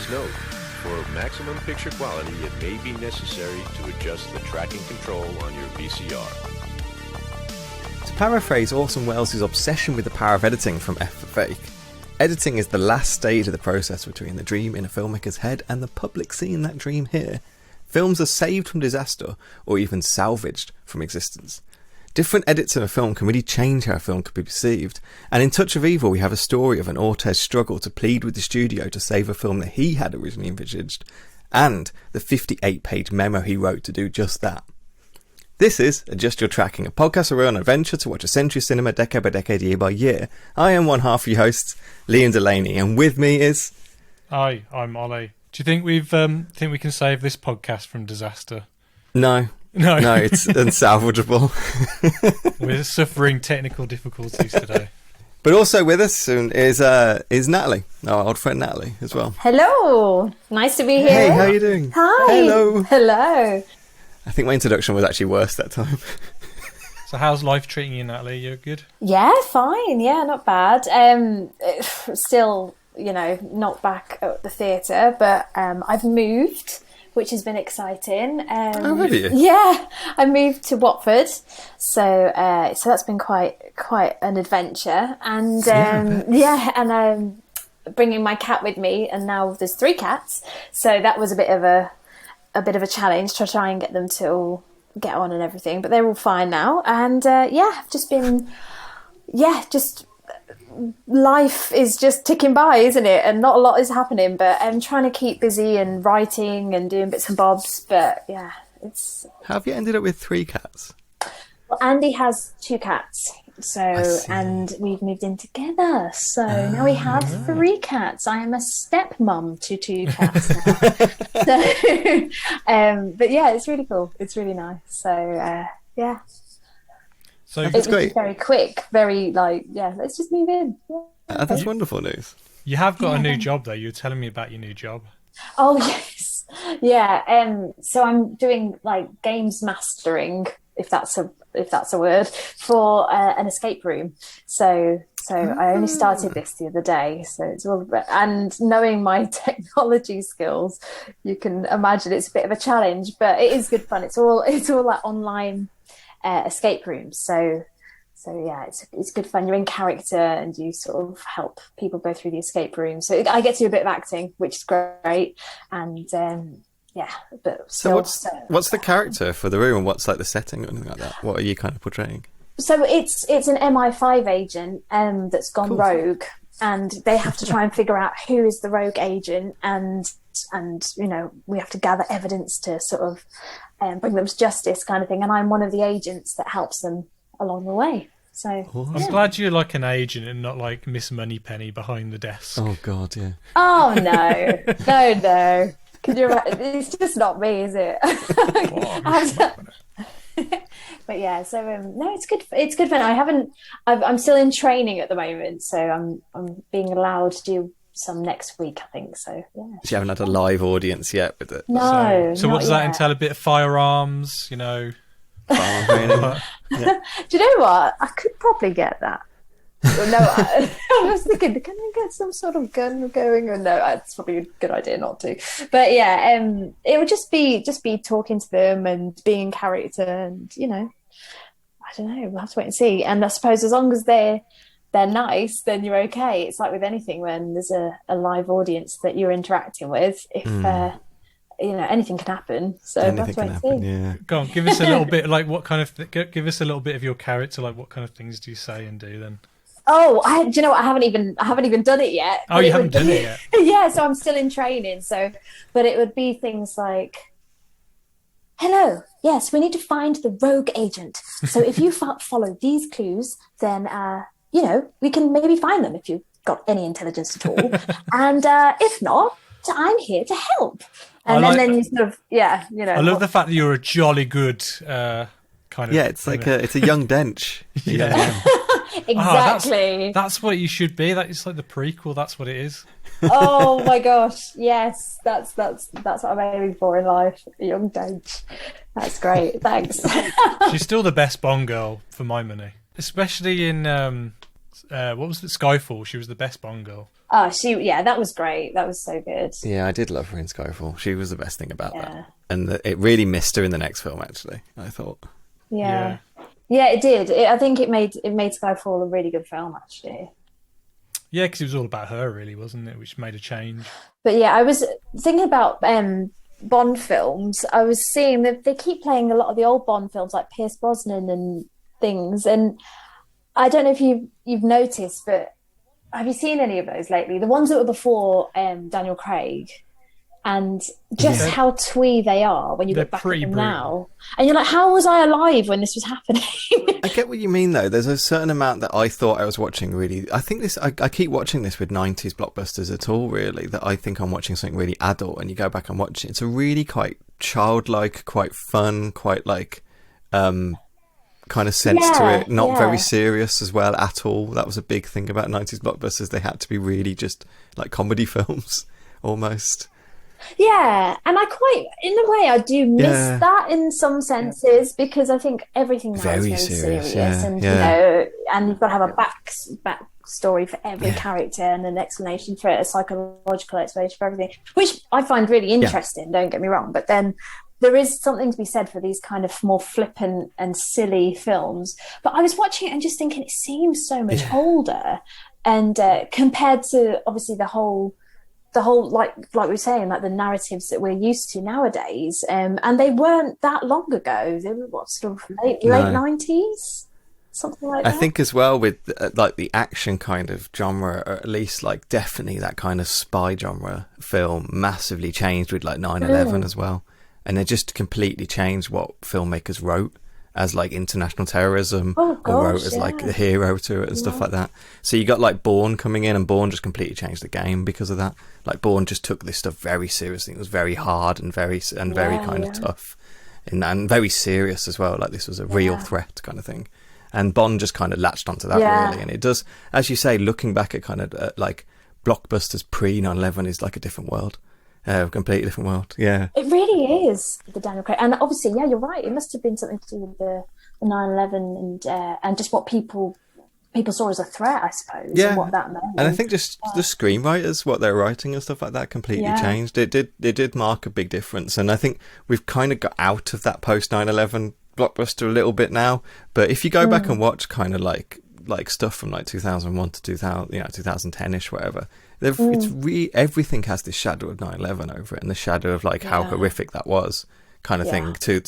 Please note, for maximum picture quality, it may be necessary to adjust the tracking control on your VCR. To paraphrase Orson Welles' obsession with the power of editing from F for Fake, editing is the last stage of the process between the dream in a filmmaker's head and the public seeing that dream here. Films are saved from disaster, or even salvaged from existence. Different edits in a film can really change how a film could be perceived, and in Touch of Evil we have a story of an auteur's struggle to plead with the studio to save a film that he had originally envisaged, and the 58-page memo he wrote to do just that. This is Adjust Your Tracking, a podcast where we're on an adventure to watch a century of cinema decade by decade, year by year. I am one half of your hosts, Liam Delaney, and with me is... Hi, I'm Ollie. Do you think we can save this podcast from disaster? No, it's unsalvageable. We're suffering technical difficulties today. But also with us soon is Natalie, our old friend Natalie as well. Hello, nice to be here. Hey, how are you doing? Hi. Hello. I think my introduction was actually worse that time. So how's life treating you, Natalie? You're good? Yeah, fine. Yeah, not bad. Still, not back at the theatre, but I've moved, which has been exciting. Oh, really? Yeah, I moved to Watford, so that's been quite an adventure. And and bringing my cat with me, and now there's 3 cats, so that was a bit of a challenge to try and get them to all get on and everything. But they're all fine now, and I've just been life is just ticking by, isn't it? And not a lot is happening, but I'm trying to keep busy and writing and doing bits and bobs. But yeah, it's... How have you ended up with 3 cats? Well, Andy has 2 cats, and we've moved in together. So now we have 3 cats. I am a stepmom to 2 cats now. But yeah, it's really cool. It's really nice. So yeah. So it was great. Very quick, very let's just move in. Yeah. That's wonderful news. You have got a new job, though. You were telling me about your new job. Oh, yes. Yeah. So I'm doing games mastering, if that's a word, for an escape room. So I only started this the other day. So it's all, and knowing my technology skills, you can imagine it's a bit of a challenge, but it is good fun. It's all like online escape rooms, so yeah, it's good fun. You're in character and you sort of help people go through the escape room, so I get to do a bit of acting, which is great. And but still, what's the character for the room, and what's the setting or anything like that? What are you kind of portraying? So it's an MI5 agent that's gone rogue, and they have to try and figure out who is the rogue agent, and we have to gather evidence to sort of bring them to justice, kind of thing. And I'm one of the agents that helps them along the way. So I'm glad you're like an agent and not like Miss Moneypenny behind the desk. Oh God, yeah. Oh no. Can you imagine? It's just not me, is it? But yeah, so no, it's good. It's good fun. I'm still in training at the moment, so I'm being allowed to do some next week, I think. So yeah. So you haven't had a live audience yet with it? No. So what does that entail? A bit of firearms, Firearm training. Yeah. Do you know what? I could probably get that. No, I was thinking, can I get some sort of gun going? Or no, it's probably a good idea not to. But yeah, it would just be talking to them and being in character, and I don't know. We'll have to wait and see. And I suppose as long as they're nice, then you're okay. It's like with anything when there's a live audience that you're interacting with. If anything can happen. So anything can happen. Yeah. Go on, give us a little bit. Give us a little bit of your character. Like, what kind of things do you say and do then? Oh, do you know what? I haven't even done it yet. Oh, you haven't done it yet? Yeah, so I'm still in training. So, but it would be things like, "Hello, yes, we need to find the rogue agent. So if you follow these clues, then we can maybe find them if you've got any intelligence at all. And if not, I'm here to help." And then you sort of, I love the fact that you're a jolly good kind of... Yeah, it's like it's a young dench. Yeah. Exactly. That's what you should be. It's like the prequel. That's what it is. Oh my gosh, yes, that's what I'm aiming for in life. A young dench. That's great. Thanks. She's still the best Bond girl for my money, especially in what was it, Skyfall. She was the best Bond girl. Oh, that was great. That was so good. Yeah, I did love her in Skyfall. She was the best thing about Yeah. that. And it really missed her in the next film, actually, I thought. Yeah. Yeah, it did. I think it made Skyfall a really good film, actually. Yeah, because it was all about her, really, wasn't it? Which made a change. But yeah, I was thinking about Bond films. I was seeing that they keep playing a lot of the old Bond films, like Pierce Brosnan and things. And I don't know if you've noticed, but have you seen any of those lately? The ones that were before Daniel Craig, and just how twee they are when you look back at them now. And you're like, how was I alive when this was happening? I get what you mean, though. There's a certain amount that I thought I was watching really... I think this... I keep watching this with 90s blockbusters at all, really, that I think I'm watching something really adult, and you go back and watch it. It's a really quite childlike, quite fun, quite like... kind of sense to it. Not very serious as well at all. That was a big thing about 90s blockbusters. They had to be really just like comedy films, almost. Yeah, and in a way, I do miss that in some senses, because I think everything now is very serious, and you know, and you've got to have a back story for every character and an explanation for it, a psychological explanation for everything, which I find really interesting. Don't get me wrong, but then there is something to be said for these kind of more flippant and silly films. But I was watching it and just thinking, it seems so much older, and compared to obviously the whole like we were saying, like the narratives that we're used to nowadays, and they weren't that long ago. They were sort of late 90s, something like that. I think as well with like the action kind of genre, or at least like definitely that kind of spy genre film, massively changed with like 9/11 as well, and they just completely changed what filmmakers wrote as like international terrorism, or wrote as like the hero to it and stuff like that. So you got like Bourne coming in, and Bourne just completely changed the game because of that. Like Bourne just took this stuff very seriously. It was very hard and very kind of tough, and very serious as well. Like this was a real threat kind of thing. And Bond just kind of latched onto that really. And it does, as you say, looking back at kind of like blockbusters pre 9/11 is like a different world. Completely different world. Yeah, it really is, the Daniel Craig. And obviously, you're right, it must have been something to do with the 9/11 and just what people saw as a threat, I suppose, and what that meant. And I think just the screenwriters, what they're writing and stuff like that, completely changed. It did mark a big difference. And I think we've kind of got out of that post 9/11 blockbuster a little bit now. But if you go back and watch kind of like stuff from like 2001 to 2000, 2010ish, whatever, it's everything has this shadow of 9/11 over it, and the shadow of like how horrific that was, kind of thing, to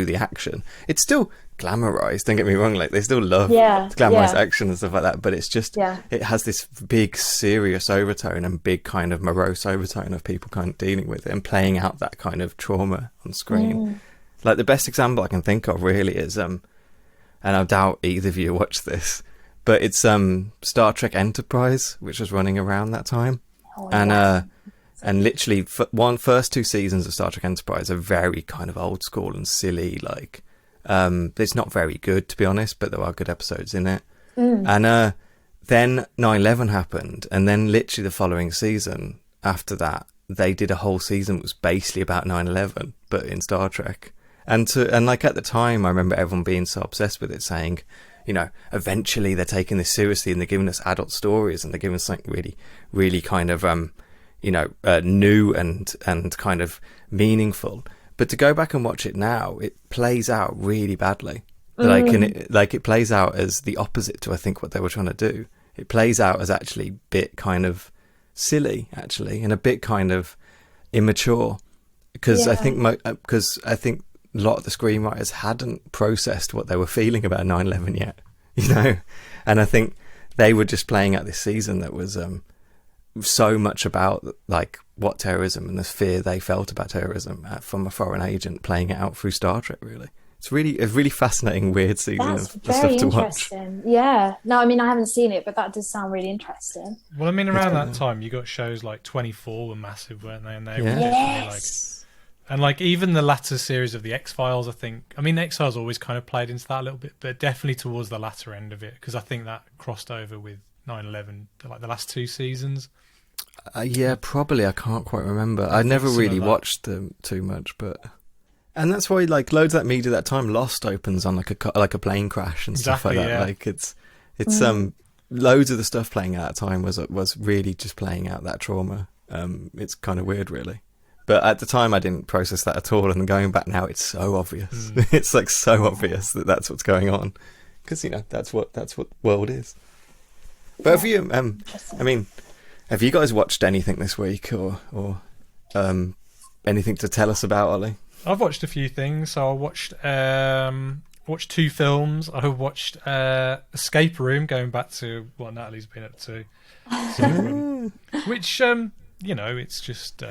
the action. It's still glamorized, don't get me wrong, like they still love glamorized action and stuff like that, but it's just it has this big serious overtone and big kind of morose overtone of people kind of dealing with it and playing out that kind of trauma on screen. Like the best example I can think of really is and I doubt either of you watched this, but it's Star Trek Enterprise, which was running around that time. And literally first two seasons of Star Trek Enterprise are very kind of old school and silly, like it's not very good, to be honest, but there are good episodes in it. And then 9/11 happened, and then literally the following season after that they did a whole season that was basically about 9/11 but in Star Trek. And like at the time I remember everyone being so obsessed with it, saying, eventually they're taking this seriously and they're giving us adult stories and they're giving us something really, really kind of new and kind of meaningful. But to go back and watch it now, it plays out really badly. It plays out as the opposite to I think what they were trying to do. It plays out as actually a bit kind of silly, actually, and a bit kind of immature. Because I think a lot of the screenwriters hadn't processed what they were feeling about 9/11 yet, and I think they were just playing out this season that was so much about like what terrorism and the fear they felt about terrorism from a foreign agent, playing it out through Star Trek. Really, it's a really fascinating, weird season of stuff to watch. Yeah, no, I mean I haven't seen it, but that does sound really interesting. Well, I mean around that time you got shows like 24 were massive, weren't they? And they were definitely like. And like even the latter series of the X-Files, I think. I mean, X-Files always kind of played into that a little bit, but definitely towards the latter end of it, because I think that crossed over with 9/11, like the last two seasons. Yeah, probably. I can't quite remember. I never really watched them too much, and that's why like loads of that media at that time. Lost opens on like a plane crash and stuff like that. Yeah. Like it's loads of the stuff playing out at the time was really just playing out that trauma. It's kind of weird, really. But at the time, I didn't process that at all. And going back now, it's so obvious. It's like so obvious that that's what's going on, because that's what world is. But have you? I mean, have you guys watched anything this week, or anything to tell us about, Ollie? I've watched a few things. So I watched 2 films. I watched Escape Room, going back to what Natalie's been up to, which it's just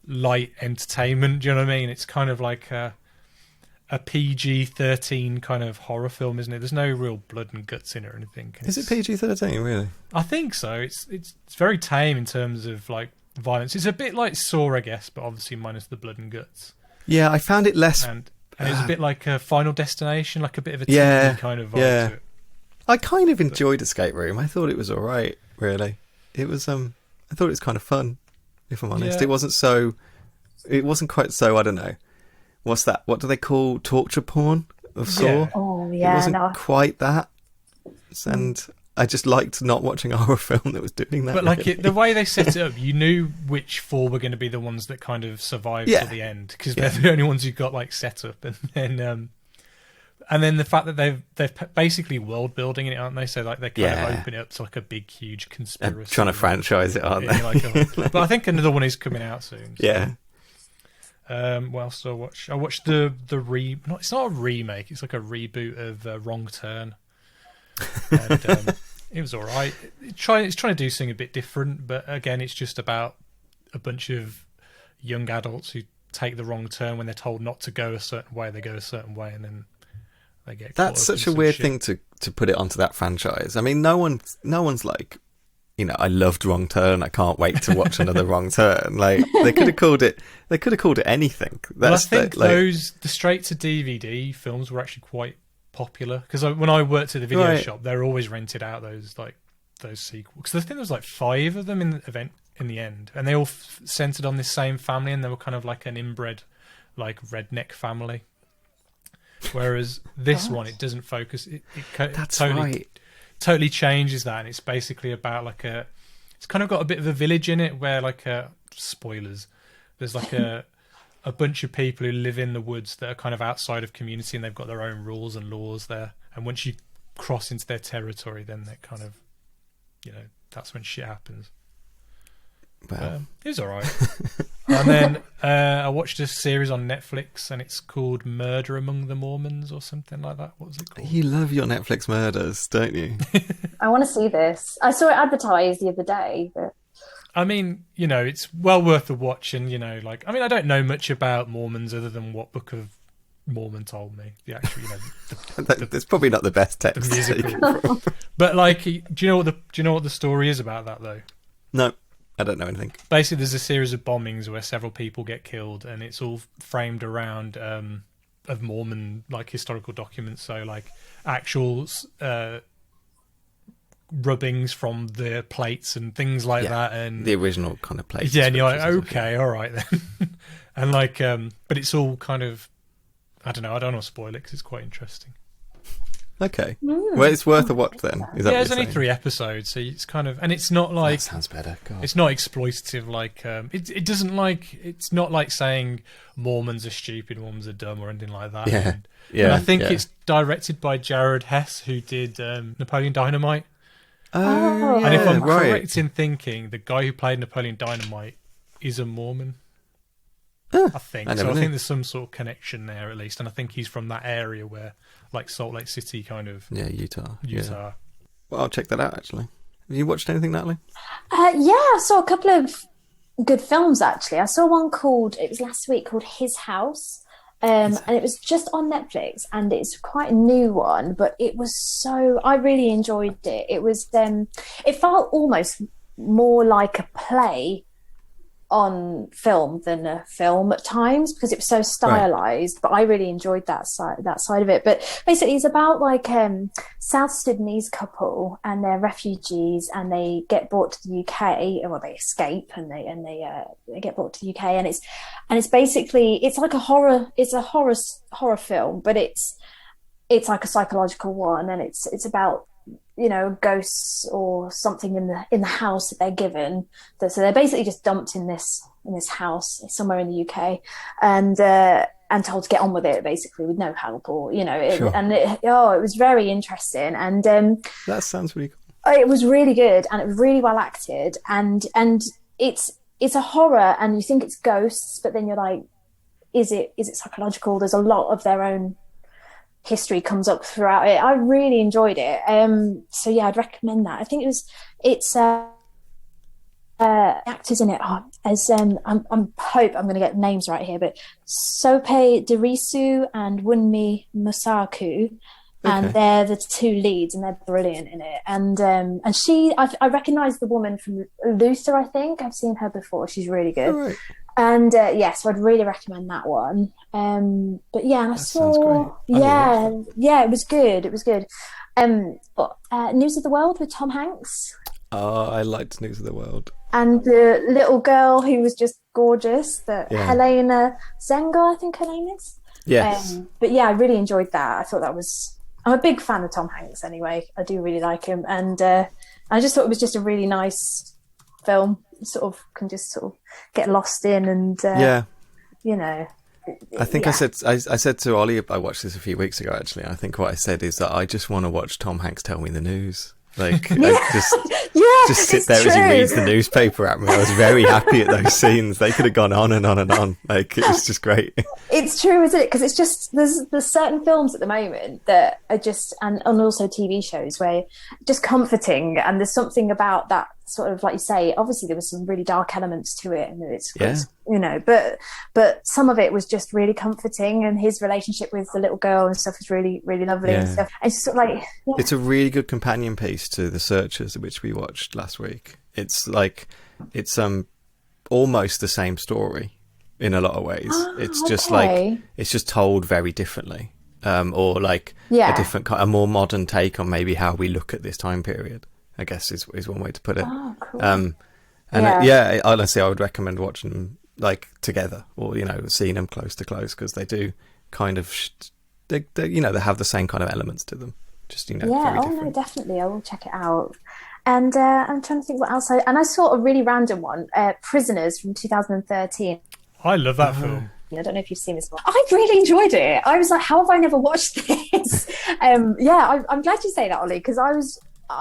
light entertainment. Do you know what I mean? It's kind of like a PG-13 kind of horror film, isn't it? There's no real blood and guts in it or anything. Is it PG-13, really? I think so. It's very tame in terms of like violence. It's a bit like Saw, I guess, but obviously minus the blood and guts. Yeah, I found it less. And it was a bit like a Final Destination, like a bit of a TV kind of vibe to it. I kind of enjoyed Escape Room. I thought it was all right, really. It was. I thought it was kind of fun, if I'm honest. Yeah. It wasn't quite so. I don't know. What's that? What do they call torture porn of Saw? Yeah. Oh yeah, it wasn't quite that, and I just liked not watching a horror film that was doing that. But like the way they set it up, you knew which 4 were going to be the ones that kind of survived to the end, because they're the only ones who got like set up, and then the fact that they've basically world building in it, aren't they? So like they kind of open it up to like a big, huge conspiracy. They're trying to franchise it, aren't they? But I think another one is coming out soon. So. Yeah. What else did I watch? I watched it's not a remake. It's like a reboot of Wrong Turn. And it was all right. It's trying to do something a bit different, but again, it's just about a bunch of young adults who take the wrong turn when they're told not to go a certain way. They go a certain way, and then they get. That's such a weird thing to put it onto that franchise. I mean, no one's like, I loved Wrong Turn. I can't wait to watch another Wrong Turn. Like they could have called it. They could have called it anything. I think the straight to DVD films were actually quite popular, because when I worked at the video shop, they were always rented out those sequels. Because I think there was like 5 of them in the event in the end, and they all centered on this same family, and they were kind of like an inbred, like redneck family. Whereas this one, it doesn't focus. That's totally changes that, and it's basically about like it's kind of got a bit of a village in it where spoilers, there's like a bunch of people who live in the woods that are kind of outside of community, and they've got their own rules and laws there, and once you cross into their territory, then that kind of that's when shit happens. Well, it was all right. And then I watched a series on Netflix, and it's called Murder Among the Mormons or something like that. What was it called? You love your Netflix murders, don't you? I want to see this. I saw it advertised the other day, but I mean, it's well worth a watch. And I don't know much about Mormons other than what Book of Mormon told me. The actual, that's probably not the best text. The musical. But do you know what the story is about that though? No. I don't know anything. Basically, there's a series of bombings where several people get killed, and it's all framed around of Mormon historical documents. So actual rubbings from the plates and things like that, and the original kind of plates. Yeah, and you're like, okay, all right then. And but it's all kind of, I don't want to spoil it because it's quite interesting. Okay. Well, it's worth a watch then. Is that there's only 3 episodes, so it's kind of, and it's not like, that sounds better. God. It's not exploitative it doesn't it's not like saying Mormons are stupid, Mormons are dumb, or anything like that. Yeah. And I think it's directed by Jared Hess, who did Napoleon Dynamite. Oh, yeah, and if I'm correct in thinking, the guy who played Napoleon Dynamite is a Mormon. I think so. I think there's some sort of connection there, at least, and I think he's from that area where, Salt Lake City, kind of. Yeah, Utah. Yeah. Well, I'll check that out. Actually, have you watched anything, Natalie? I saw a couple of good films. Actually, I saw one it was last week, called His House, and it was just on Netflix, and it's quite a new one, but it was I really enjoyed it. It was it felt almost more like a play on film than a film at times, because it was so stylized, but I really enjoyed that side of it. But basically it's about South Sudanese couple, and they're refugees, and they get brought to the UK, well, they escape, and they get brought to the UK, and it's basically, it's like a horror film, but it's like a psychological one, and it's about ghosts or something in the house that they're given. So they're basically just dumped in this house somewhere in the UK, and told to get on with it, basically, with no help, or Sure. it was very interesting, and that sounds really cool. it was really good, and it was really well acted, and it's a horror, and you think it's ghosts, but then you're like, is it psychological? There's a lot of their own history comes up throughout it. I really enjoyed it. So yeah, I'd recommend that. I think it's actors in it as I'm hope I'm going to get names right here, but Sope Derisu and Wunmi Musaku, and they're the two leads, and they're brilliant in it. And I recognise the woman from Luther. I think I've seen her before. She's really good. Right. And so I'd really recommend that one. But yeah, and I saw, it was good. It was good. News of the World with Tom Hanks. Oh, I liked News of the World. And the little girl who was just gorgeous, Helena Zenga, I think her name is. Yes. But yeah, I really enjoyed that. I thought I'm a big fan of Tom Hanks anyway. I do really like him. And I just thought it was just a really nice film. Can just get lost in, and I think I said to Ollie, I watched this a few weeks ago actually. I think what I said is that I just want to watch Tom Hanks tell me the news. Like, just sit there as he reads the newspaper at me. I was very happy at those scenes. They could have gone on and on and on. Like, it was just great. It's true, isn't it? Because it's just there's certain films at the moment that are just, and also TV shows where just comforting, and there's something about that sort of, like you say. Obviously, there was some really dark elements to it, and it's but some of it was just really comforting, and his relationship with the little girl and stuff was really, really lovely and stuff. And it's sort of like it's a really good companion piece to The Searchers, which we watched last week. It's like it's almost the same story in a lot of ways. It's just like it's just told very differently, or like a different, a more modern take on maybe how we look at this time period, I guess is one way to put it. Oh, cool. Honestly, I would recommend watching them like together, or seeing them close to close, because they do kind of they have the same kind of elements to them. Just very different. No, definitely, I will check it out. And I'm trying to think what else I saw a really random one, Prisoners from 2013. I love that film. I don't know if you've seen this one. I really enjoyed it. I was like, how have I never watched this? I'm glad you say that, Ollie, because I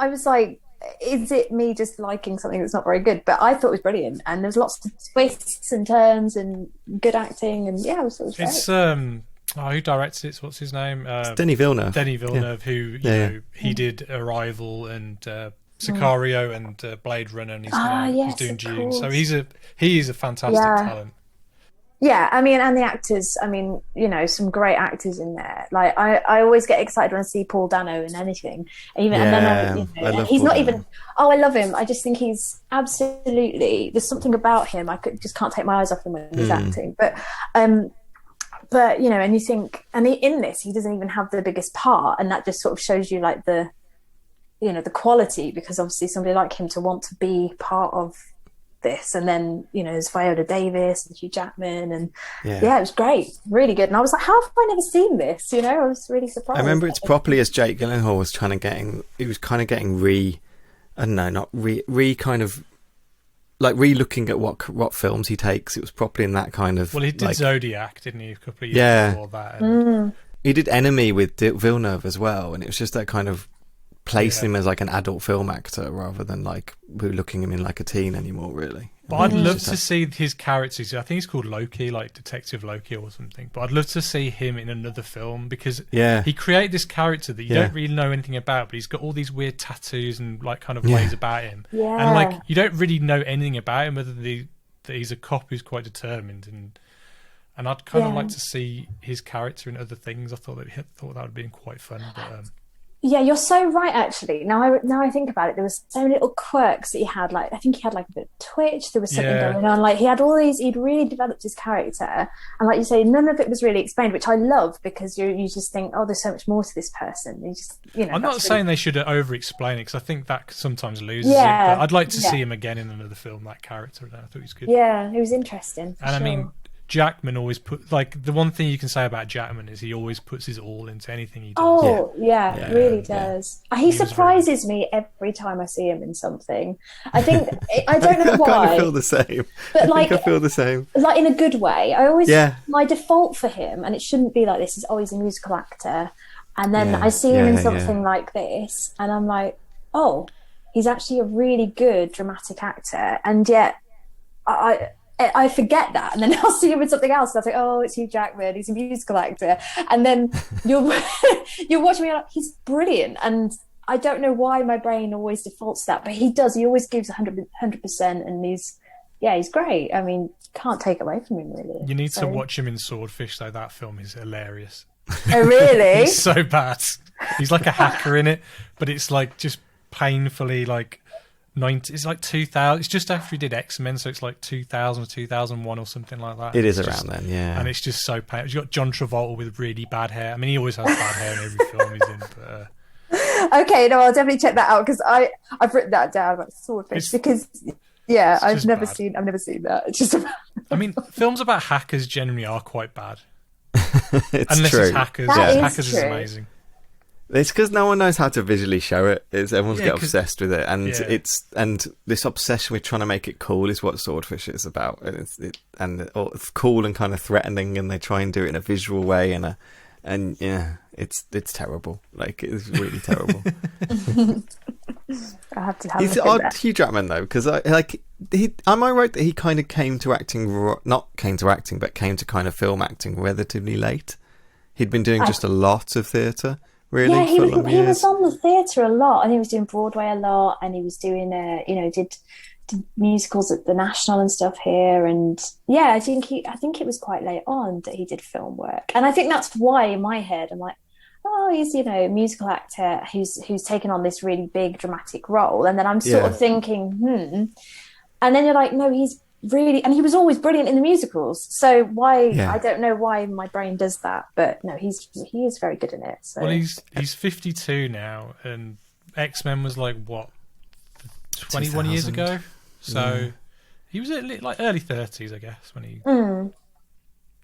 was like, is it me just liking something that's not very good? But I thought it was brilliant, and there's lots of twists and turns and good acting, and I thought it was great. It's who directs it? What's his name? It's Denis Villeneuve. Who he did Arrival and Sicario and Blade Runner, and he's doing Dune. So he is a fantastic talent. Yeah, I mean, and the actors, I mean, some great actors in there. Like, I always get excited when I see Paul Dano in anything. And then he's not even, I love him. I just think he's absolutely, there's something about him. I just can't take my eyes off him when he's acting. But and you think, and in this, he doesn't even have the biggest part. And that just sort of shows you like the quality, because obviously somebody like him to want to be part of this. And then there's Viola Davis and Hugh Jackman, and it was great, really good. And I was like, how have I never seen this? I was really surprised. I remember it's properly as Jake Gyllenhaal was getting re-looking at what films he takes. It was properly in that kind of, well, he did Zodiac, didn't he, a couple of years before that, and he did Enemy with Villeneuve as well, and it was just that kind of placing him as like an adult film actor rather than like we're looking him in like a teen anymore, really. But I'd love to see his characters. I think he's called Loki, like Detective Loki or something. But I'd love to see him in another film, because he created this character that you don't really know anything about, but he's got all these weird tattoos and like kind of ways about him. Yeah. And like you don't really know anything about him other than that he's a cop who's quite determined, and I'd kind of like to see his character in other things. I thought that would have been quite fun. But yeah, you're so right, actually. Now I think about it, there was so many little quirks that he had. Like, I think he had like a bit of twitch. There was something going on. Like, he had all these, he'd really developed his character. And like you say, none of it was really explained, which I love, because you just think, oh, there's so much more to this person. You just, I'm not saying they should over-explain it, because I think that sometimes loses it. But I'd like to see him again in another film, that character. I thought he was good. Yeah, it was interesting. And I mean, Jackman always put, like, the one thing you can say about Jackman is he always puts his all into anything he does. Oh, yeah, really does. He surprises me every time I see him in something. I think, I don't know why. I kind of feel the same. But I think I feel the same. Like, in a good way. I always, my default for him, and it shouldn't be like this, is always a musical actor. And then I see him in something like this, and I'm like, oh, he's actually a really good dramatic actor. And yet, I forget that, and then I'll see him in something else, and I'll say, oh, it's Hugh Jackman, he's a musical actor. And then you're watching me, like, he's brilliant. And I don't know why my brain always defaults to that, but he does. He always gives 100%, and he's great. I mean, can't take away from him, really. You need to watch him in Swordfish, though. That film is hilarious. Oh, really? He's so bad. He's like a hacker in it, but it's like just painfully like 90. It's like 2000. It's just after he did X-Men, so it's like 2000 or 2001 or something like that. It is around then, yeah. And it's just so painful. You've got John Travolta with really bad hair. I mean, he always has bad hair in every film he's in, but... Okay, no, I'll definitely check that out, because I've written that down about Swordfish, because I've never seen that. It's just I mean, films about hackers generally are quite bad. It's Unless true. it's hackers. Hackers is amazing. It's because no one knows how to visually show it. Everyone's get obsessed with it, and and this obsession with trying to make it cool is what Swordfish is about. And it's cool and kind of threatening, and they try and do it in a visual way, it's terrible. Like, it's really terrible. I have to have. He's odd, Hugh Jackman, though, because am I right that he kind of came to kind of film acting relatively late? He'd been doing just a lot of theatre. Really? Yeah, he was on the theatre a lot, and he was doing Broadway a lot, and he was doing did musicals at the National and stuff here. And I think it was quite late on that he did film work, and I think that's why in my head I'm like, oh, he's a musical actor who's taken on this really big dramatic role, and then I'm sort of thinking, and then you're like, no, he's really, and he was always brilliant in the musicals, so why I don't know why my brain does that, but no, he is very good in it. So. Well, he's 52 now, and X-Men was like what, 21 years ago, so he was at like early 30s, I guess, when he. And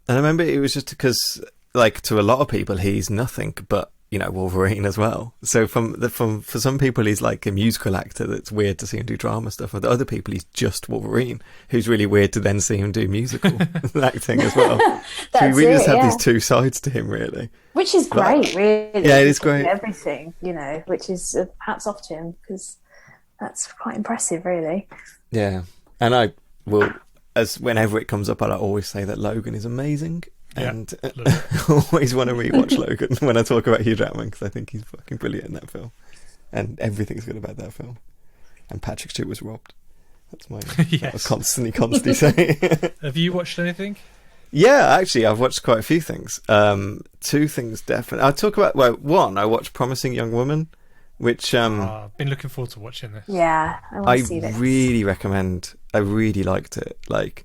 I remember it was just because, like, to a lot of people, he's nothing but Wolverine as well. So for some people, he's like a musical actor that's weird to see him do drama stuff. For the other people, he's just Wolverine, who's really weird to then see him do musical acting as well. So we just have these two sides to him, really. Which is great, really. Yeah, it is great. Everything, which is hats off to him, because that's quite impressive, really. Yeah, and I will, whenever it comes up, I'll always say that Logan is amazing. And I always want to rewatch Logan when I talk about Hugh Jackman, because I think he's fucking brilliant in that film, and everything's good about that film. And Patrick Stewart was robbed. That's my I was constantly saying. Have you watched anything? Yeah, actually, I've watched quite a few things. Two things definitely. I'll talk about. Well, one, I watched Promising Young Woman, which I've been looking forward to watching this. Yeah, I want to see this. Really recommend. I really liked it. Like,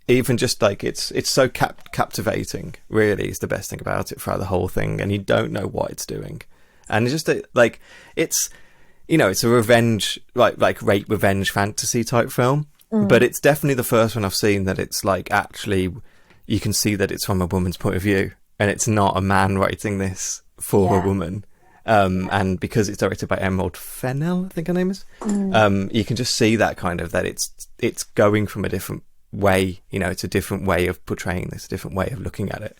even just like it's so captivating. Really, is the best thing about it throughout the whole thing, and you don't know what it's doing, and it's just it's it's a revenge like rape revenge fantasy type film, but it's definitely the first one I've seen that it's like actually you can see that it's from a woman's point of view, and it's not a man writing this for a woman. And because it's directed by Emerald Fennell, I think her name is, you can just see that kind of that it's going from a different way, it's a different way of portraying this, a different way of looking at it,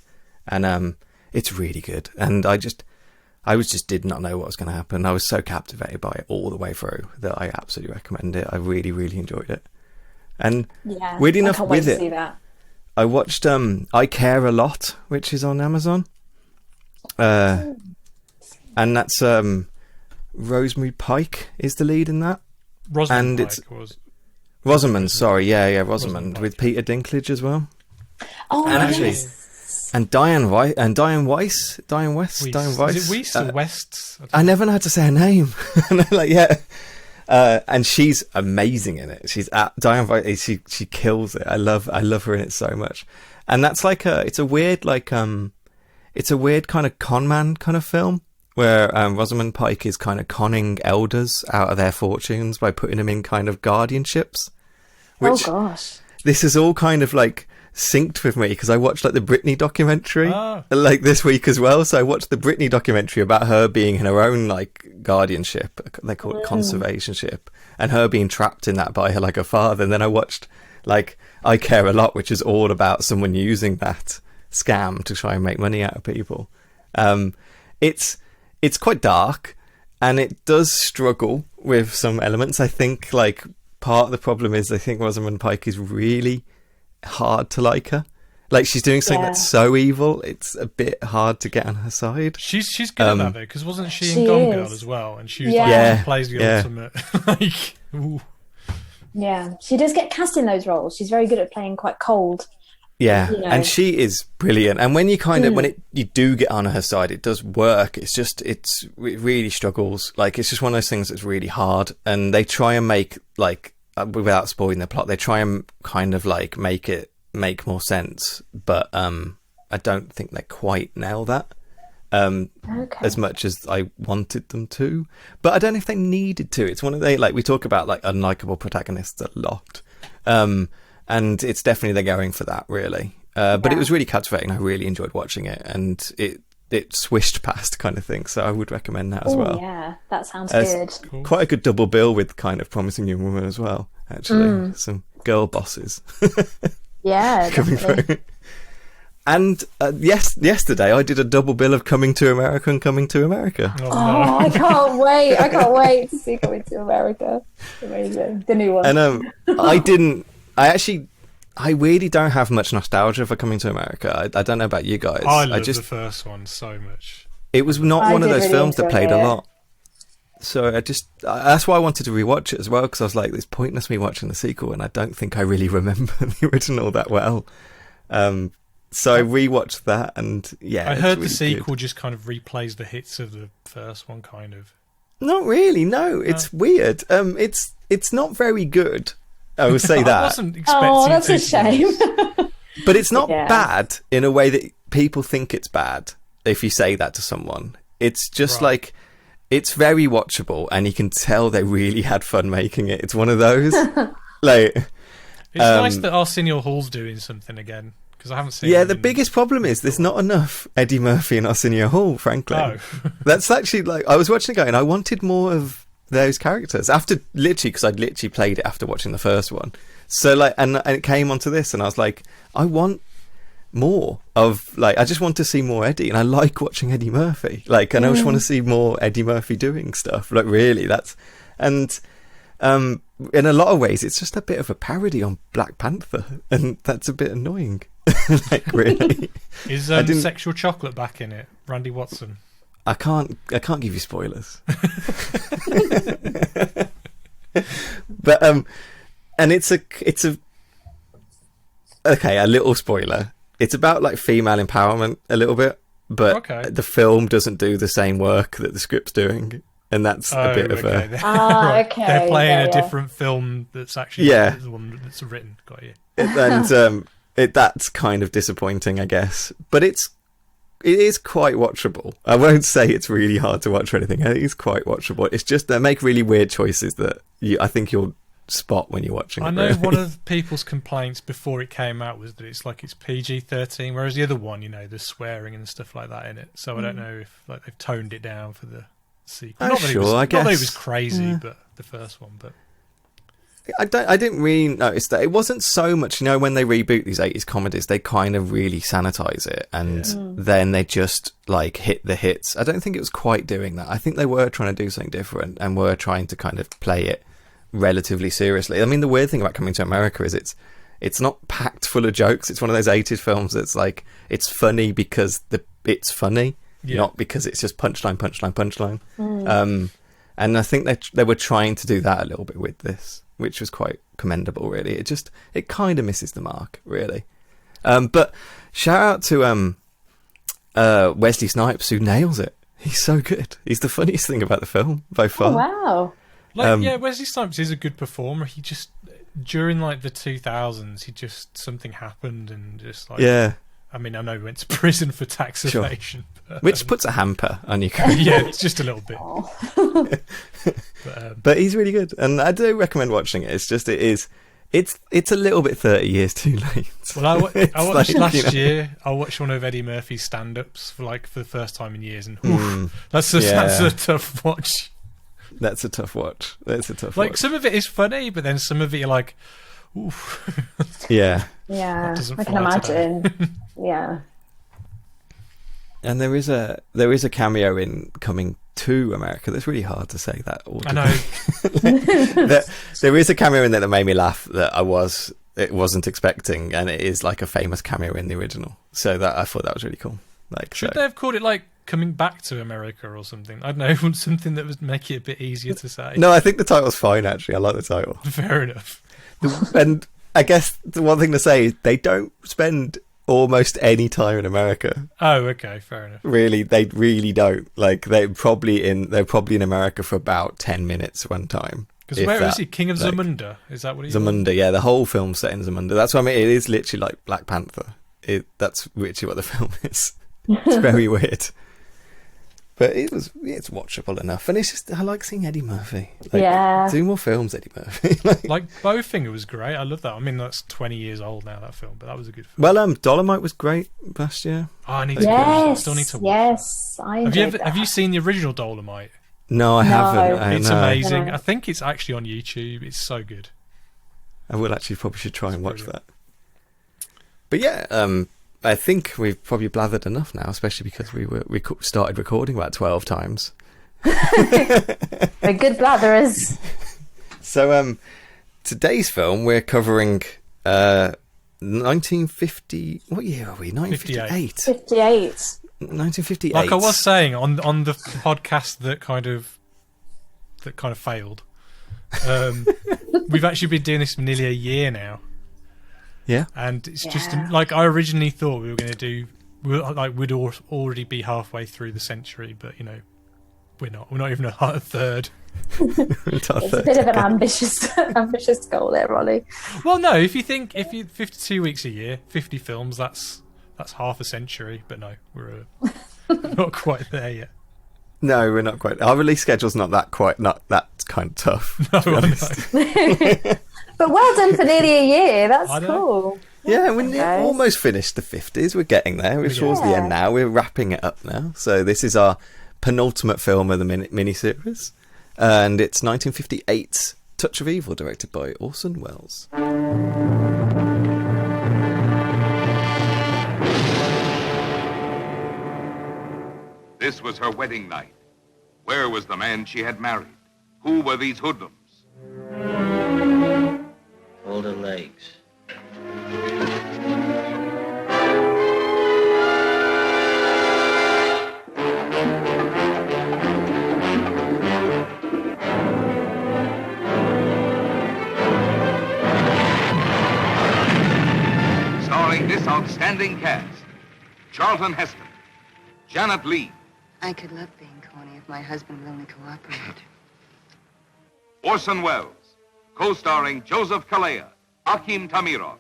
and it's really good. And I just did not know what was going to happen. I was so captivated by it all the way through that I absolutely recommend it. I really, really enjoyed it. And weird enough with it, I watched I Care a Lot, which is on Amazon, and that's Rosemary Pike is the lead in that. Rosamund, sorry, Rosamund with Peter Dinklage as well. Oh, and actually, and Diane Weiss. Is it Weiss or West? I never know how to say her name. And she's amazing in it. She's Diane Weiss. She kills it. I love her in it so much. And that's like it's a weird kind of con man kind of film, where Rosamund Pike is kind of conning elders out of their fortunes by putting them in kind of guardianships. Which, oh gosh! This is all kind of like synced with me because I watched like the Britney documentary Oh. like this week as well. So I watched the Britney documentary about her being in her own like guardianship. They call it conservationship, and her being trapped in that by her like her father. And then I watched like I Care a Lot, which is all about someone using that scam to try and make money out of people. It's quite dark, and it does struggle with some elements. I think like part of the problem is I think Rosamund Pike is really hard to like her. Like she's doing something that's so evil, it's a bit hard to get on her side. She's good at that though, because wasn't she in Gone Girl as well? And she was plays the ultimate like. Ooh. Yeah, she does get cast in those roles. She's very good at playing quite cold. Yeah, you know. and she is brilliant. And when you kind of you do get on her side, it does work. It's just it really struggles. Like it's just one of those things that's really hard. And they try and make like without spoiling the plot, they try and kind of like make it make more sense. But I don't think they quite nail that as much as I wanted them to. But I don't know if they needed to. It's one of they like we talk about like unlikable protagonists a lot. And it's definitely they're going for that, really. But it was really captivating. I really enjoyed watching it, and it swished past kind of thing. So I would recommend that as well. Yeah, that sounds good. Cool. Quite a good double bill with kind of Promising Young Woman as well. Actually, some girl bosses. Yeah, coming definitely. through. And yesterday I did a double bill of Coming to America and Coming to America. Oh, Oh, I can't wait! I can't wait to see Coming to America. Amazing, the new one. And I really don't have much nostalgia for Coming to America. I don't know about you guys. I love the first one so much. It was not one of did those really films that enjoy played it. a lot. So that's why I wanted to rewatch it as well, because I was like, it's pointless me watching the sequel, and I don't think I really remember the original that well. So I rewatched that, and I heard really the sequel good. just kind of replays the hits of the first one, kind of. Not really, no. It's weird. It's not very good. I would say I that. wasn't expecting. Oh, that's to, a shame. But it's not Yeah. bad in a way that people think it's bad if you say that to someone. It's just Right. like, it's very watchable, and you can tell they really had fun making it. It's one of those. Like, It's nice that Arsenio Hall's doing something again, because I haven't seen. yeah, him the in- biggest problem is there's not enough Eddie Murphy and Arsenio Hall, frankly. Oh. That's actually like, I was watching it going, I wanted more of those characters after because I'd literally played it after watching the first one. So like, and it came onto this, and I was like, I want more of like, I just want to see more Eddie, and I like watching Eddie Murphy. Like, and I just want to see more Eddie Murphy doing stuff. Like, really, and in a lot of ways, it's just a bit of a parody on Black Panther, and that's a bit annoying. Like, really, Is didn't- Sexual Chocolate back in it? Randy Watson. I can't give you spoilers. But and it's a little spoiler. It's about like female empowerment a little bit, but Okay. the film doesn't do the same work that the script's doing, and that's a bit of a Right. Okay. They're playing yeah, a yeah. different film that's actually the one that's written. Got you. and that's kind of disappointing, I guess. But it is quite watchable. I won't say it's really hard to watch or anything. It is quite watchable. It's just they make really weird choices that I think you'll spot when you're watching it. I know really. one of people's complaints before it came out was that it's PG-13, whereas the other one, there's swearing and stuff like that in it. So I don't know if like they've toned it down for the sequel. Oh, Not that it sure, was, I not that it guess. was crazy, but the first one. But I didn't really notice that. It wasn't so much, when they reboot these 80s comedies, they kind of really sanitize it, and then they just like hit the hits. I don't think it was quite doing that. I think they were trying to do something different and were trying to kind of play it relatively seriously. I mean, the weird thing about Coming to America is it's not packed full of jokes. It's one of those 80s films that's like, it's funny because it's funny, not because it's just punchline. And I think they were trying to do that a little bit with this, which was quite commendable, really. It kind of misses the mark, really. But shout out to Wesley Snipes, who nails it. He's so good. He's the funniest thing about the film by far. Oh, wow. Wesley Snipes is a good performer. He just during like the 2000s, something happened and just like I mean, I know he went to prison for tax evasion, but, which puts a hamper on your career. yeah, it's just a little bit. But he's really good, and I do recommend watching it. It's just it It's a little bit 30 years too late. Well, I watched like, last year. I watched one of Eddie Murphy's stand-ups for the first time in years, and that's a tough watch. That's a tough watch. Some of it is funny, but then some of it you're like, oof. Yeah. Yeah, I can imagine. Yeah. And there is a cameo in Coming to America. That's really hard to say that. I know. There is a cameo in there that made me laugh that it wasn't expecting, and it is like a famous cameo in the original. So that I thought that was really cool. Should they have called it Coming Back to America or something? I don't know, something that would make it a bit easier to say. No, I think the title's fine, actually. I like the title. Fair enough. And I guess the one thing to say is they don't spend almost any time in America. Oh, okay, fair enough. Really, they really don't. They're probably in America for about 10 minutes one time. Because where is he? King of Zamunda? Is that what he Zamunda, yeah. The whole film's set in Zamunda. That's what I mean. It is literally like Black Panther. That's literally what the film is. It's very weird. But it's watchable enough. And it's just, I like seeing Eddie Murphy. Do more films, Eddie Murphy. Bowfinger was great. I love that. I mean, that's 20 years old now, that film, but that was a good film. Well, Dolomite was great last year. Oh, I need to I still need to watch Yes, I enjoyed Have you seen the original Dolomite? No, I haven't. It's amazing. I think it's actually on YouTube. It's so good. I will actually probably should try and watch that. But yeah, I think we've probably blathered enough now, especially because we started recording about 12 times. We're good blatherers. So, today's film we're covering 1950. What year are we? 1958. 58. 1958. Like I was saying on the podcast that kind of failed. We've actually been doing this for nearly a year now. Yeah, and it's just like I originally thought we were going to do. We'd already be halfway through the century, but we're not. We're not even a third. It's a bit of an ambitious goal there, Ronnie. Well, no. If you 52 weeks a year, 50 films, that's half a century. But no, we're not quite there yet. No, we're not quite. Our release schedule's not that kind of tough. No, to be honest. But well done for nearly a year. That's cool. Yeah, we're almost finished the 50s. We're getting there. We're towards the end now. We're wrapping it up now. So this is our penultimate film of the mini-series. And it's 1958's Touch of Evil, directed by Orson Welles. This was her wedding night. Where was the man she had married? Who were these hoodlums? Hold her legs. Starring this outstanding cast: Charlton Heston, Janet Leigh. I could love being corny if my husband would only cooperate. Orson Welles, co-starring Joseph Kalea, Akim Tamirov,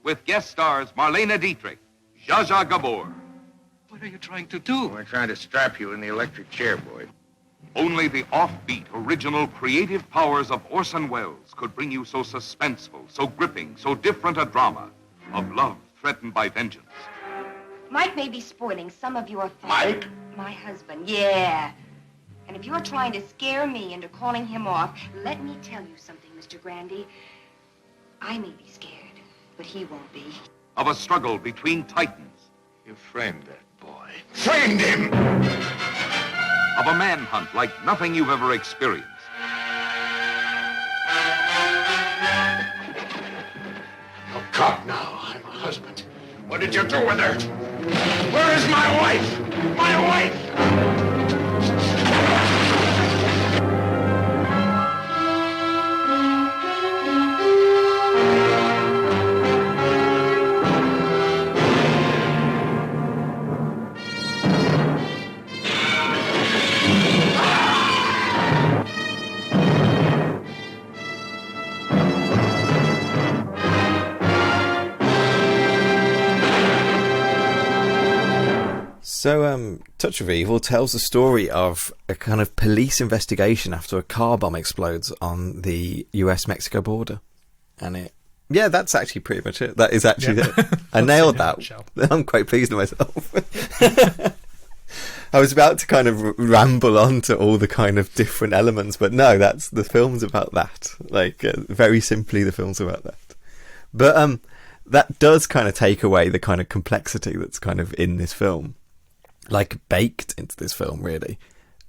with guest stars Marlene Dietrich, Zsa Zsa Gabor. What are you trying to do? We're trying to strap you in the electric chair, boy. Only the offbeat, original, creative powers of Orson Welles could bring you so suspenseful, so gripping, so different a drama of love threatened by vengeance. Mike may be spoiling some of your things. Mike? My husband, yeah. And if you're trying to scare me into calling him off, let me tell you something, Mr. Grandy. I may be scared, but he won't be. Of a struggle between titans. You framed that boy. Framed him! Of a manhunt like nothing you've ever experienced. Oh, God, now. I'm a husband. What did you do with her? Where is my wife? My wife! So, Touch of Evil tells the story of a kind of police investigation after a car bomb explodes on the US-Mexico border. And it Yeah, that's actually pretty much it. That is actually it. I nailed that. I'm quite pleased with myself. I was about to kind of ramble on to all the kind of different elements, but no, that's the film's about that. Like, very simply, the film's about that. But that does kind of take away the kind of complexity that's kind of in this film, like baked into this film, really,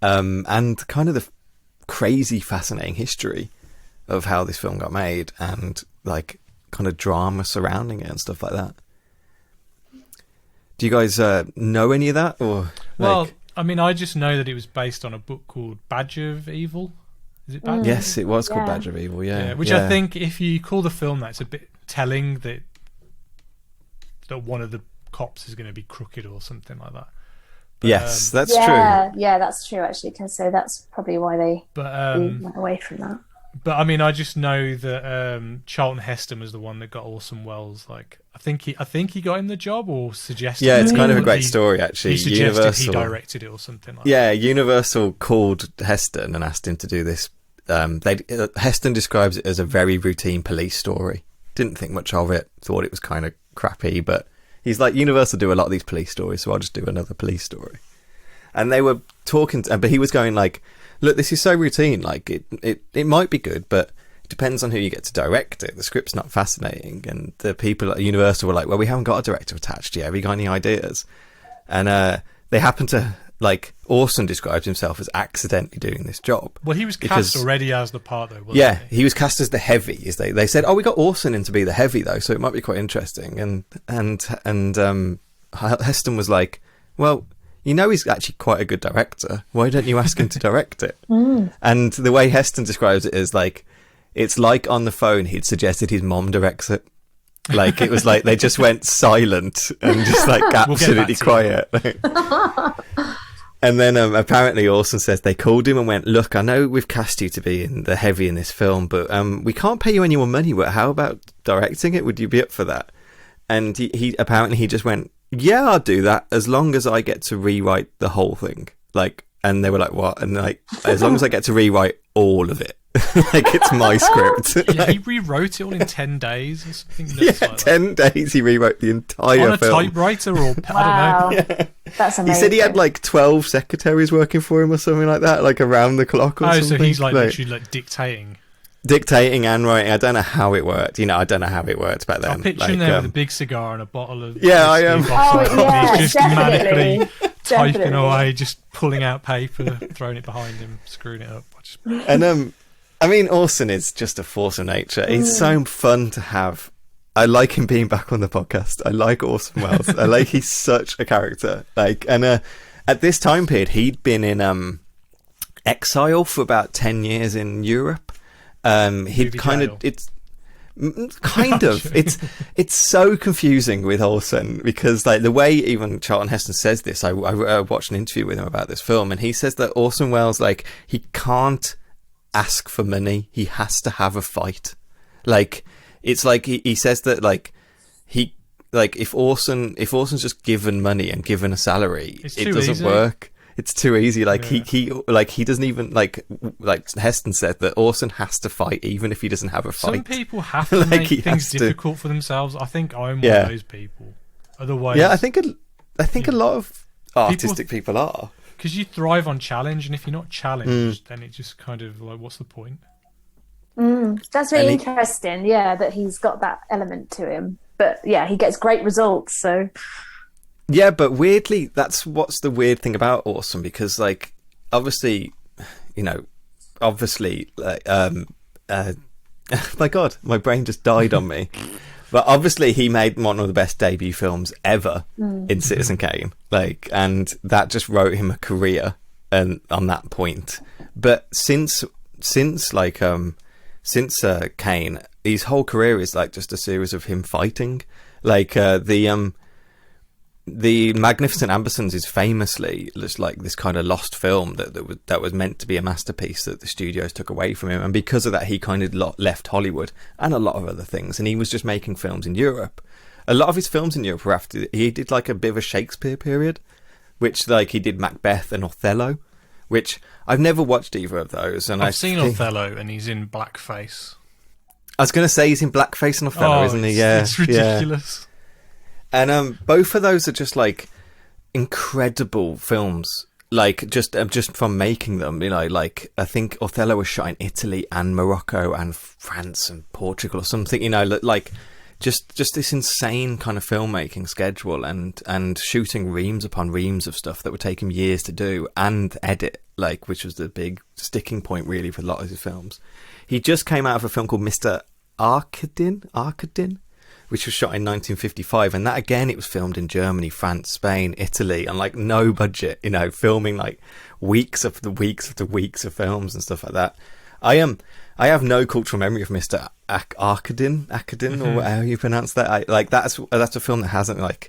and kind of the crazy, fascinating history of how this film got made, and like kind of drama surrounding it and stuff like that. Do you guys know any of that? Or well, I mean, I just know that it was based on a book called Badge of Evil. Is it Badge? Yes, it was called Badge of Evil. Yeah, which I think if you call the film that, it's a bit telling that one of the cops is going to be crooked or something like that. But, yes, that's true. Yeah, that's true actually. So that's probably why they went away from that. But I mean, I just know that Charlton Heston was the one that got Orson Welles. Like, I think he got him the job, or suggested. Yeah, it's kind of a great story actually. He suggested he directed it or something like that. Yeah, Universal called Heston and asked him to do this. Heston describes it as a very routine police story. Didn't think much of it. Thought it was kind of crappy, but he's like, Universal do a lot of these police stories, so I'll just do another police story. And they were talking, but he was going like, look, this is so routine, like it might be good, but it depends on who you get to direct it. The script's not fascinating. And the people at Universal were like, well, we haven't got a director attached yet. Have you got any ideas? And they happened to, like, Orson describes himself as accidentally doing this job. Well, he was cast already as the part, though, wasn't he was cast as the heavy. They said, oh, we got Orson in to be the heavy, though, so it might be quite interesting. And Heston was like, well, you know, he's actually quite a good director. Why don't you ask him to direct it? And the way Heston describes it is like, it's like on the phone he'd suggested his mom directs it. Like, it was like they just went silent and just like absolutely quiet. And then apparently Orson says they called him and went, look, I know we've cast you to be in the heavy in this film, but we can't pay you any more money. But how about directing it? Would you be up for that? And he apparently just went, yeah, I'll do that as long as I get to rewrite the whole thing. Like, and they were like, what? And like, as long as I get to rewrite all of it. Like, it's my script. Yeah, he rewrote it all in 10 days or something. Yeah, like 10 days he rewrote the entire film. On a typewriter or, wow. I don't know. Yeah. That's amazing. He said he had like 12 secretaries working for him or something like that, like around the clock or something. Oh, so he's like literally like dictating and writing. I don't know how it worked. I don't know how it worked back then. I picture him there with a big cigar and a bottle of I am. He's just manically typing away, just pulling out paper, throwing it behind him, screwing it up. And I mean, Orson is just a force of nature. He's so fun to have. I like him being back on the podcast. I like Orson Welles. He's such a character. And at this time period, he'd been in exile for about 10 years in Europe. He'd kind of it's so confusing with Orson, because like the way even Charlton Heston says this, I watched an interview with him about this film, and he says that Orson Welles, like, he can't ask for money, he has to have a fight. Like, it's like he says that like if Orson's just given money and given a salary, it doesn't work. It's too easy. Like, he doesn't even like Heston said that Orson has to fight even if he doesn't have a fight. Some people have to make things difficult for themselves. I think I'm one of those people. Otherwise, I think a lot of artistic people are. Because you thrive on challenge, and if you're not challenged, then it just kind of like, what's the point? That's really interesting. Yeah, that he's got that element to him. But yeah, he gets great results. So yeah, but weirdly, that's what's the weird thing about Orson, because like obviously, my God, my brain just died on me. But obviously, he made one of the best debut films ever in Citizen Kane, like, and that just wrote him a career, and on that point. But since Kane, his whole career is like just a series of him fighting. Like the Magnificent Ambersons is famously just like this kind of lost film that was meant to be a masterpiece that the studios took away from him, and because of that he kind of left Hollywood and a lot of other things, and he was just making films in Europe. A lot of his films in Europe were after he did like a bit of a Shakespeare period, which like he did Macbeth and Othello, which I've never watched either of those, and I've seen Othello, and he's in blackface. I was going to say he's in blackface in Othello, isn't he? Yeah, it's ridiculous. Yeah. And both of those are just like incredible films. Like just from making them, you know, like I think Othello was shot in Italy and Morocco and France and Portugal or something, you know, like just this insane kind of filmmaking schedule and shooting reams upon reams of stuff that would take him years to do and edit, like, which was the big sticking point really for a lot of his films. He just came out of a film called Mr. Arkadin, which was shot in 1955, and that again, it was filmed in Germany, France, Spain, Italy, and like no budget, you know, filming like weeks after weeks after weeks of films and stuff like that. I have no cultural memory of Mr. Arkadin, or how you pronounce that. That's a film that hasn't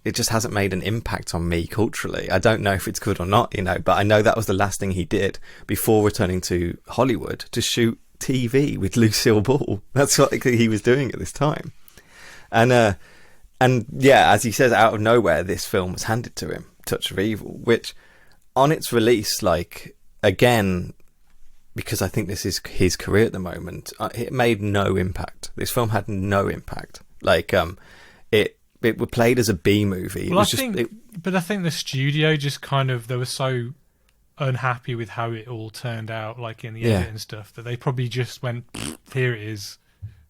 it just hasn't made an impact on me culturally. I don't know if it's good or not, you know, but I know that was the last thing he did before returning to Hollywood to shoot TV with Lucille Ball. That's what he was doing at this time. And yeah, as he says, out of nowhere, this film was handed to him, Touch of Evil, which on its release, like, again, because I think this is his career at the moment, it made no impact. This film had no impact. Like, it was played as a B movie. Well, but I think the studio just kind of, they were so unhappy with how it all turned out, like in the edit and stuff, that they probably just went, here it is.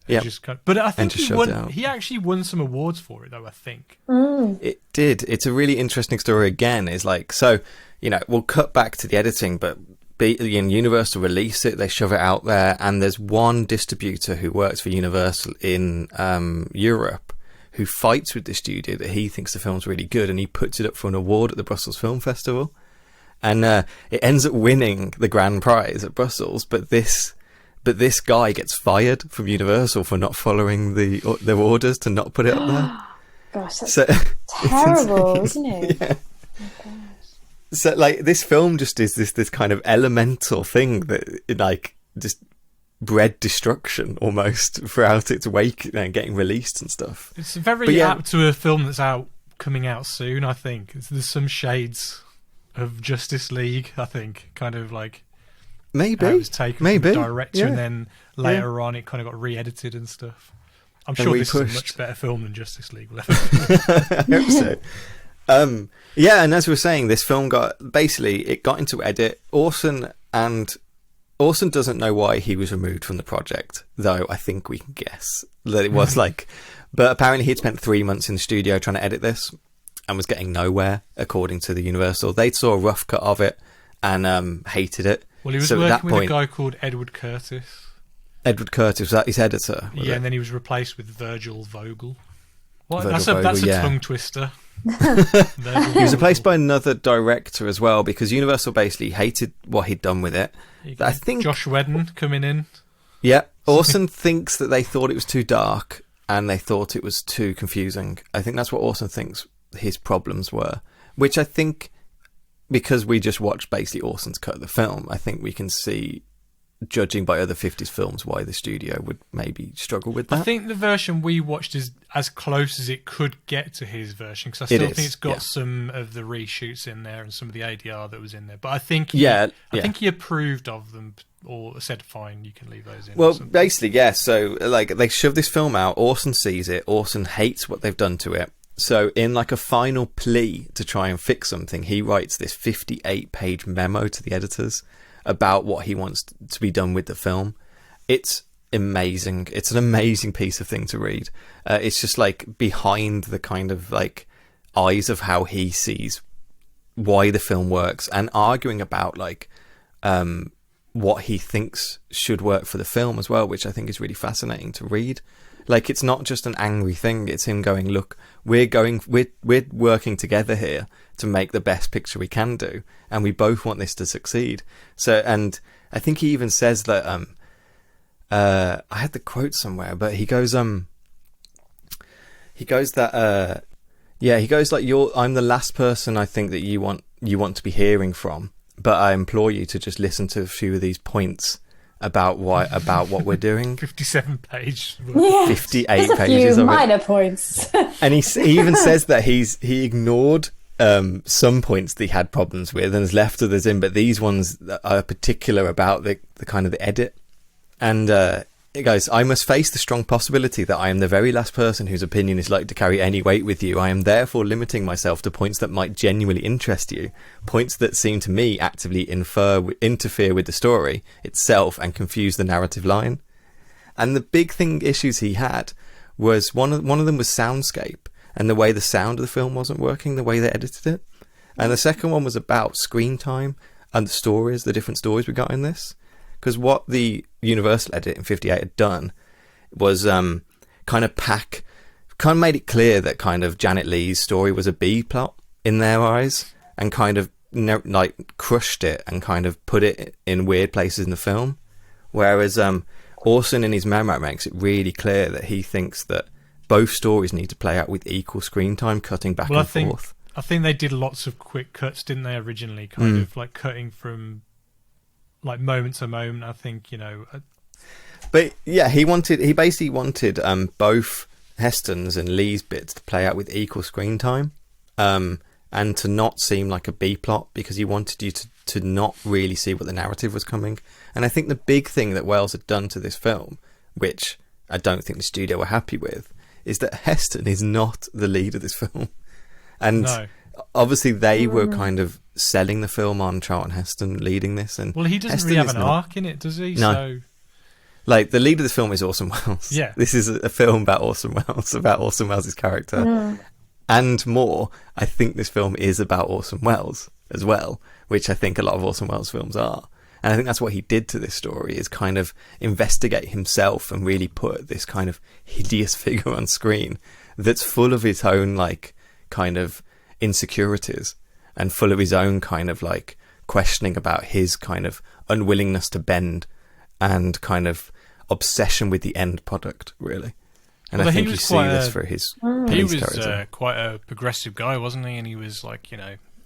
Yeah, but I think he actually won some awards for it, though. I think it did. It's a really interesting story. Again, is like, so, you know, we'll cut back to the editing, but Universal release it, they shove it out there, and there's one distributor who works for Universal in Europe who fights with the studio that he thinks the film's really good, and he puts it up for an award at the Brussels Film Festival, and it ends up winning the grand prize at Brussels, but this guy gets fired from Universal for not following their orders to not put it up there. Gosh, that's terrible, isn't it? Yeah. Oh, so, like, this film just is this kind of elemental thing that, like, just bred destruction almost throughout its wake, you know, getting released and stuff. It's very apt to a film that's coming out soon, I think. There's some shades of Justice League, I think, kind of like... Maybe. It was taken from the director, and then later on it kind of got re-edited and stuff. I'm sure this is a much better film than Justice League will ever be. I hope so. Yeah, and as we were saying, this film got into edit. Orson doesn't know why he was removed from the project, though I think we can guess that it was but apparently he'd spent 3 months in the studio trying to edit this and was getting nowhere, according to the Universal. They saw a rough cut of it and hated it. Well, he was working with a guy called Edward Curtis. Edward Curtis, was that his editor? And then he was replaced with Virgil Vogel. That's a tongue twister. He was replaced by another director as well, because Universal basically hated what he'd done with it. I think Josh Whedon coming in. Yeah, Orson thinks that they thought it was too dark and they thought it was too confusing. I think that's what Orson thinks his problems were, which I think, because we just watched basically Orson's cut of the film, I think we can see, judging by other 50s films, why the studio would maybe struggle with that. I think the version we watched is as close as it could get to his version, because I still think it's got some of the reshoots in there and some of the ADR that was in there. But I think think he approved of them, or said, fine, you can leave those in. Well, basically, yeah. So, like, they shove this film out, Orson sees it, Orson hates what they've done to it. So in like a final plea to try and fix something, he writes this 58-page memo to the editors about what he wants to be done with the film. It's amazing. It's an amazing piece of thing to read. It's just like behind the kind of like eyes of how he sees why the film works, and arguing about like what he thinks should work for the film as well, which I think is really fascinating to read. Like, it's not just an angry thing. It's him going, look, we're working together here to make the best picture we can do, and we both want this to succeed. So, and I think he even says that, I had the quote somewhere, but he goes like, I'm the last person I think that you want to be hearing from, but I implore you to just listen to a few of these points about what we're doing. 57 pages. 58 pages. A few minor points. And he even says that he ignored some points that he had problems with and has left others in, but these ones are particular about the kind of the edit. And Guys, I must face the strong possibility that I am the very last person whose opinion is likely to carry any weight with you. I am therefore limiting myself to points that might genuinely interest you, points that seem to me actively interfere with the story itself and confuse the narrative line. And the big issues he had was one of them was soundscape and the way the sound of the film wasn't working, the way they edited it. And the second one was about screen time and the different stories we got in this. Because what the Universal edit in 58 had done was kind of made it clear that kind of Janet Leigh's story was a B plot in their eyes, and kind of like crushed it and kind of put it in weird places in the film. Whereas Orson in his memo makes it really clear that he thinks that both stories need to play out with equal screen time, cutting back and forth. I think they did lots of quick cuts, didn't they, originally? Kind of like cutting from like moment to moment, I think, But yeah, he basically wanted both Heston's and Leigh's bits to play out with equal screen time, and to not seem like a B plot, because he wanted you to not really see what the narrative was coming. And I think the big thing that Welles had done to this film, which I don't think the studio were happy with, is that Heston is not the lead of this film. And obviously they were kind of selling the film on Charlton Heston leading this. And well, he doesn't Heston really have an arc in it, does he? No. So... Like, the lead of this film is Orson Welles. Yeah. This is a film about Orson Welles, about Orson Welles' character. And more, I think this film is about Orson Welles as well, which I think a lot of Orson Welles films are. And I think that's what he did to this story, is kind of investigate himself and really put this kind of hideous figure on screen that's full of his own, like, kind of insecurities and full of his own kind of, like, questioning about his kind of unwillingness to bend and kind of obsession with the end product, really. And I think you see this for his he was character. Quite a progressive guy, wasn't he? And he was like,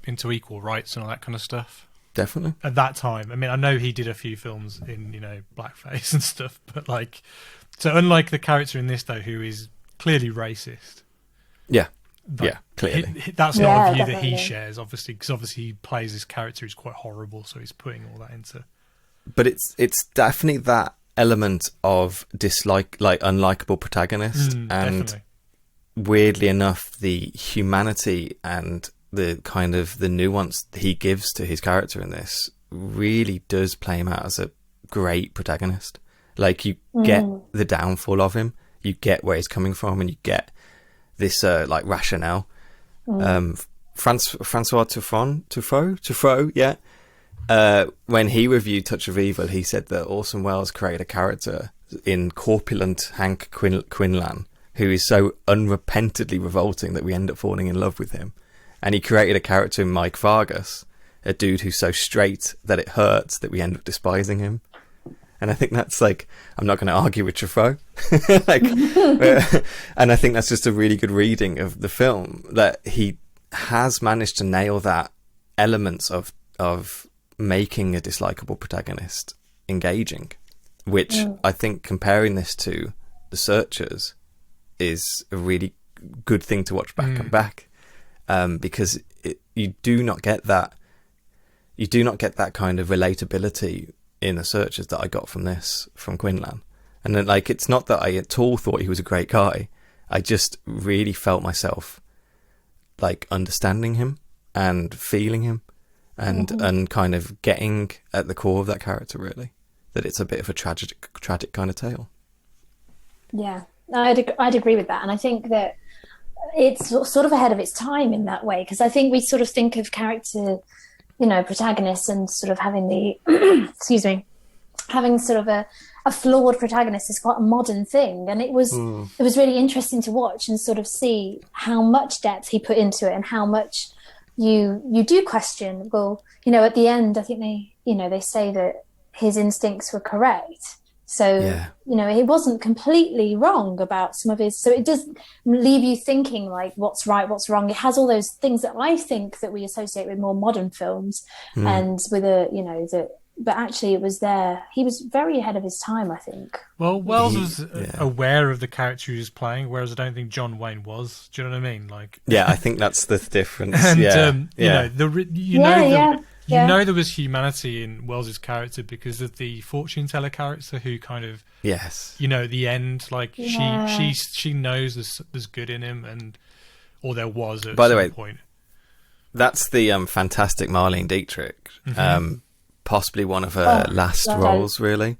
into equal rights and all that kind of stuff. Definitely. At that time. I mean, I know he did a few films in, blackface and stuff, but like, so unlike the character in this, though, who is clearly racist. Yeah. Yeah, clearly. That's not a view that he shares, obviously, because obviously he plays this character who's quite horrible, so he's putting all that into... But it's definitely that element of dislike, like unlikable protagonist, and definitely. Weirdly enough, the humanity and the kind of the nuance he gives to his character in this really does play him out as a great protagonist. Like, you get the downfall of him, you get where he's coming from, and you get this like rationale. Francois Truffaut, yeah. When he reviewed Touch of Evil, he said that Orson Welles created a character in corpulent Hank Quinlan who is so unrepentantly revolting that we end up falling in love with him. And he created a character in Mike Vargas, a dude who's so straight that it hurts that we end up despising him. And I think that's like, I'm not going to argue with Truffaut. And I think that's just a really good reading of the film, that he has managed to nail that elements of making a dislikable protagonist engaging, which I think, comparing this to The Searchers, is a really good thing to watch back and back, because you do not get that kind of relatability in The Searchers that I got from Quinlan. And then, like, it's not that I at all thought he was a great guy, I just really felt myself like understanding him and feeling him and kind of getting at the core of that character, really, that it's a bit of a tragic kind of tale. Yeah, I'd agree with that. And I think that it's sort of ahead of its time in that way, because I think we sort of think of character, protagonists and sort of having the, excuse me, having sort of a flawed protagonist is quite a modern thing. And it was really interesting to watch and sort of see how much depth he put into it and how much you do question. Well, at the end, I think they say that his instincts were correct. So, he wasn't completely wrong about some of his... So it does leave you thinking, like, what's right, what's wrong. It has all those things that I think that we associate with more modern films and with but actually it was there. He was very ahead of his time, I think. Well, Wells was aware of the character he was playing, whereas I don't think John Wayne was. Do you know what I mean? Like, yeah, I think that's the difference. And, You know there was humanity in Wells's character because of the fortune teller character who kind of Yes. You know, at the end, like she knows there's good in him, or there was at some point. That's the fantastic Marlene Dietrich, possibly one of her last roles, really.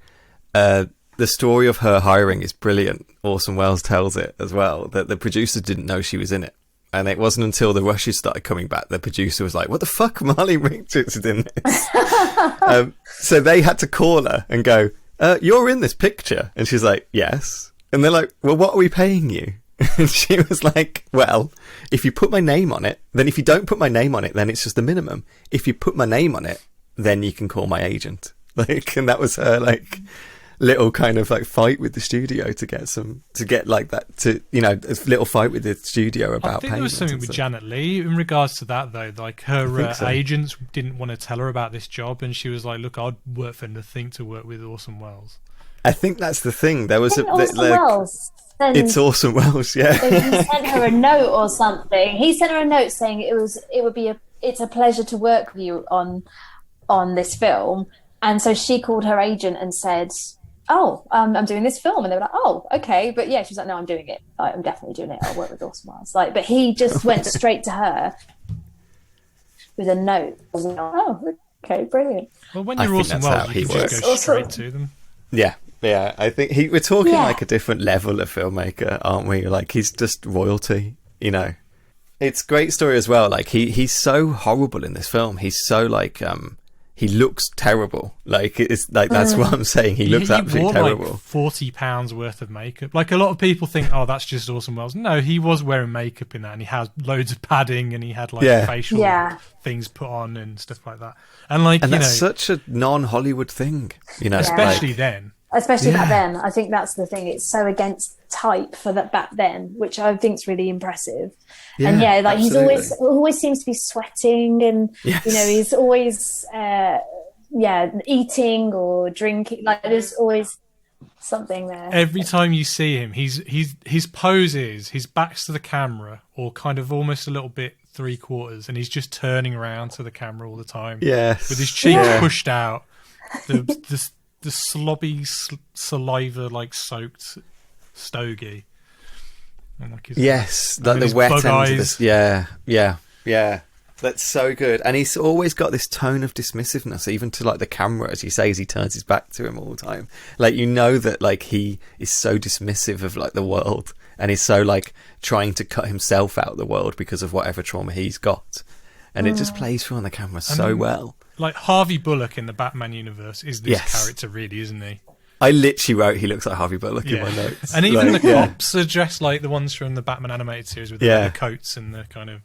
The story of her hiring is brilliant. Orson Welles tells it as well, that the producers didn't know she was in it. And it wasn't until the rushes started coming back, the producer was like, what the fuck, Marlene Dietrich is in this? So they had to call her and go, you're in this picture. And she's like, yes. And they're like, well, what are we paying you? And she was like, well, if you put my name on it, then if you don't put my name on it, then it's just the minimum. If you put my name on it, then you can call my agent. Like, and that was her, like, little kind of like fight with the studio to get like that, to, you know, a little fight with the studio about. I think there was something with Janet Leigh in regards to that, though. Like, her agents didn't want to tell her about this job, and she was like, look, I'd work for nothing to work with Orson Welles. I think that's the thing. There was Welles. It's Orson Welles, yeah. He sent her a note or something. He sent her a note saying it's a pleasure to work with you on this film. And so she called her agent and said, oh, I'm doing this film. And they were like, oh, okay. But yeah, she was like, no, I'm doing it. I'm definitely doing it. I'll work with Orson Welles. Like, but he just went straight to her with a note. Oh, okay, brilliant. Well, when you're Orson Welles, you can just go straight to them. Yeah. Yeah, I think we're talking like a different level of filmmaker, aren't we? Like, he's just royalty, you know. It's a great story as well. Like, he's so horrible in this film. He's so like he looks terrible. Like, it's like that's what I'm saying. He looks absolutely terrible. Like £40 worth of makeup. Like, a lot of people think, oh, that's just Orson Welles. No, he was wearing makeup in that, and he had loads of padding, and he had like facial things put on and stuff like that. And like, and that's such a non-Hollywood thing, you know, especially then. Especially back then. I think that's the thing. It's so against type for that back then, which I think is really impressive. Yeah, and like absolutely. He's always seems to be sweating, and you know, he's always eating or drinking. Like, there's always something there. Every time you see him, his poses, his back's to the camera, or kind of almost a little bit 3/4, and he's just turning around to the camera all the time. Yes, with his cheeks pushed out. The slobby, saliva like soaked stogie. And like the wet end of this. Yeah. That's so good. And he's always got this tone of dismissiveness, even to like the camera, as you say, as he turns his back to him all the time. Like, you know that like he is so dismissive of like the world, and he's so like trying to cut himself out of the world because of whatever trauma he's got. And it just plays through on the camera so well. Like, Harvey Bullock in the Batman universe is this character, really, isn't he? I literally wrote he looks like Harvey Bullock in my notes. And even the cops are dressed like the ones from the Batman animated series with the coats and the kind of...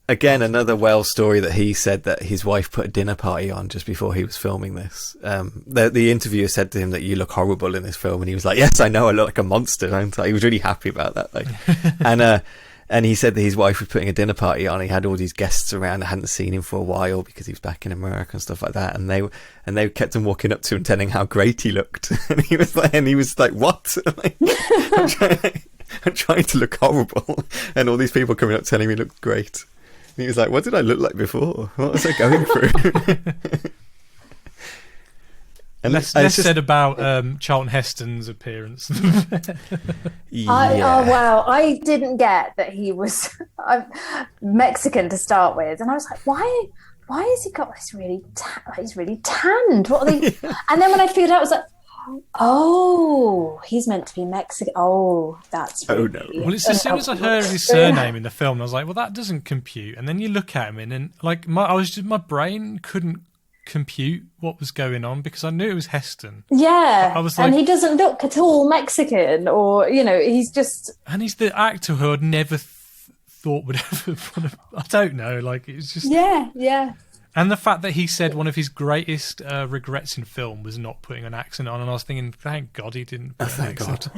Again, another Wells story that he said that his wife put a dinner party on just before he was filming this. The interviewer said to him that you look horrible in this film, and he was like, yes, I know, I look like a monster, don't I? He was really happy about that. Like, and he said that his wife was putting a dinner party on. He had all these guests around that hadn't seen him for a while because he was back in America and stuff like that. And they kept on walking up to him, telling how great he looked. And he was like, "What? Like, I'm trying to look horrible." And all these people coming up telling me he looked great. And he was like, "What did I look like before? What was I going through?" And less said about Charlton Heston's appearance. Wow, I didn't get that he was Mexican to start with, and I was like, why has he got this really he's really tanned? What are they? And then when I figured out, I was like, oh, he's meant to be Mexican. Oh, that's really Well, it's as soon as I heard his surname in the film, I was like, well, that doesn't compute. And then you look at him, and like my brain couldn't compute what was going on because I knew it was Heston. Yeah, I was like, and he doesn't look at all Mexican, or you know, he's just. And he's the actor who I'd never thought would ever. I don't know, like it's just. Yeah. And the fact that he said one of his greatest regrets in film was not putting an accent on, and I was thinking, thank God he didn't. Put an accent.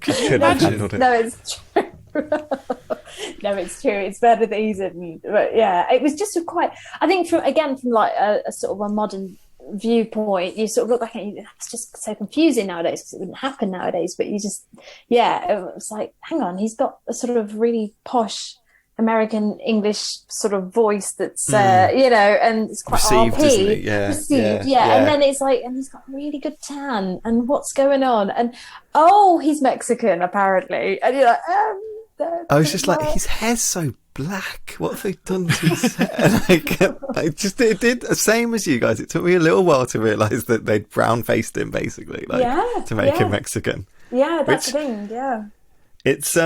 Could you imagine? No, it's true. No, it's true. It's better that he didn't. But yeah, it was just I think from like a sort of a modern viewpoint, you sort of look back at it, it's just so confusing nowadays because it wouldn't happen nowadays. But you just, it was like, hang on, he's got a sort of really posh American English sort of voice that's and it's quite Received, RP. isn't it? Yeah, Received, yeah. And then it's like, and he's got a really good tan, and what's going on? And he's Mexican apparently, and you're like, I was just like, his hair's so black. What have they done to his hair? It did the same as you guys. It took me a little while to realise that they'd brown faced him basically, to make him Mexican. Yeah, that's the thing. Yeah, it's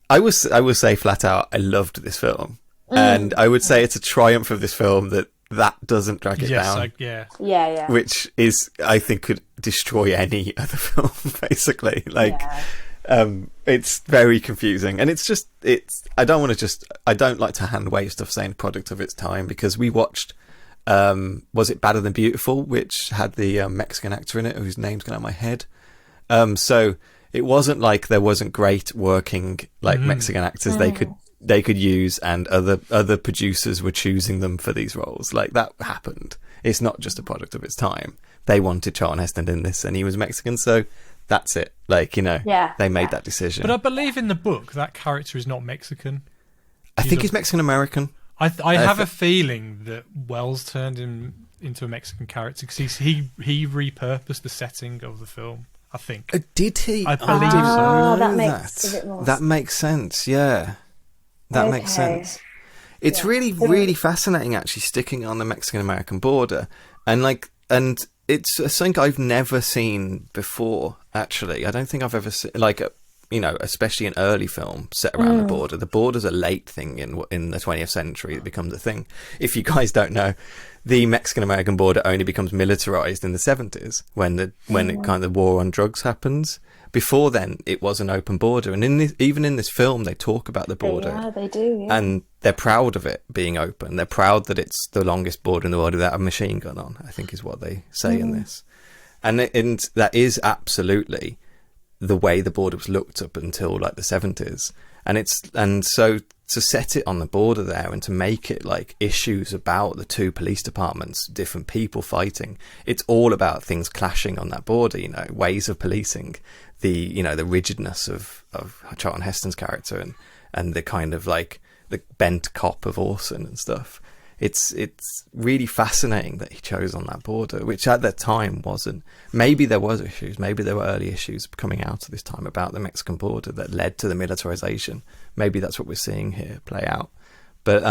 I will say flat out, I loved this film, and I would say it's a triumph of this film that doesn't drag it down. Yeah. Which is, I think, could destroy any other film basically. It's very confusing, and I don't like to hand wave stuff saying product of its time, because we watched was it Badder Than Beautiful, which had the Mexican actor in it whose name's gone out of my head. So it wasn't like there wasn't great working Mexican actors they could use, and other producers were choosing them for these roles. Like, that happened. It's not just a product of its time. They wanted Charlton Heston in this, and he was Mexican, so that's it. They made that decision. But I believe in the book that character is not Mexican. I think he's Mexican American. I have a feeling that Wells turned him into a Mexican character because he repurposed the setting of the film. I think. Did he? I believe so. That makes a bit more sense. That makes sense. Yeah, that makes sense. It's really fascinating, actually, sticking on the Mexican American border, and it's something I've never seen before. Actually, I don't think I've ever seen especially an early film set around the border. The border's a late thing in the 20th century. It becomes a thing. If you guys don't know, the Mexican-American border only becomes militarized in the 70s when it kind of war on drugs happens. Before then, it was an open border, and even in this film, they talk about the border. Yeah, they do. Yeah. And they're proud of it being open. They're proud that it's the longest border in the world without a machine gun on, I think is what they say in this. And that is absolutely the way the border was looked up until the 70s. And so to set it on the border there and to make it issues about the two police departments, different people fighting, it's all about things clashing on that border, ways of policing, the rigidness of Charlton Heston's character and the kind of the bent cop of Orson and stuff. It's really fascinating that he chose on that border, which at that time wasn't. Maybe there was issues. Maybe there were early issues coming out of this time about the Mexican border that led to the militarization. Maybe that's what we're seeing here play out. But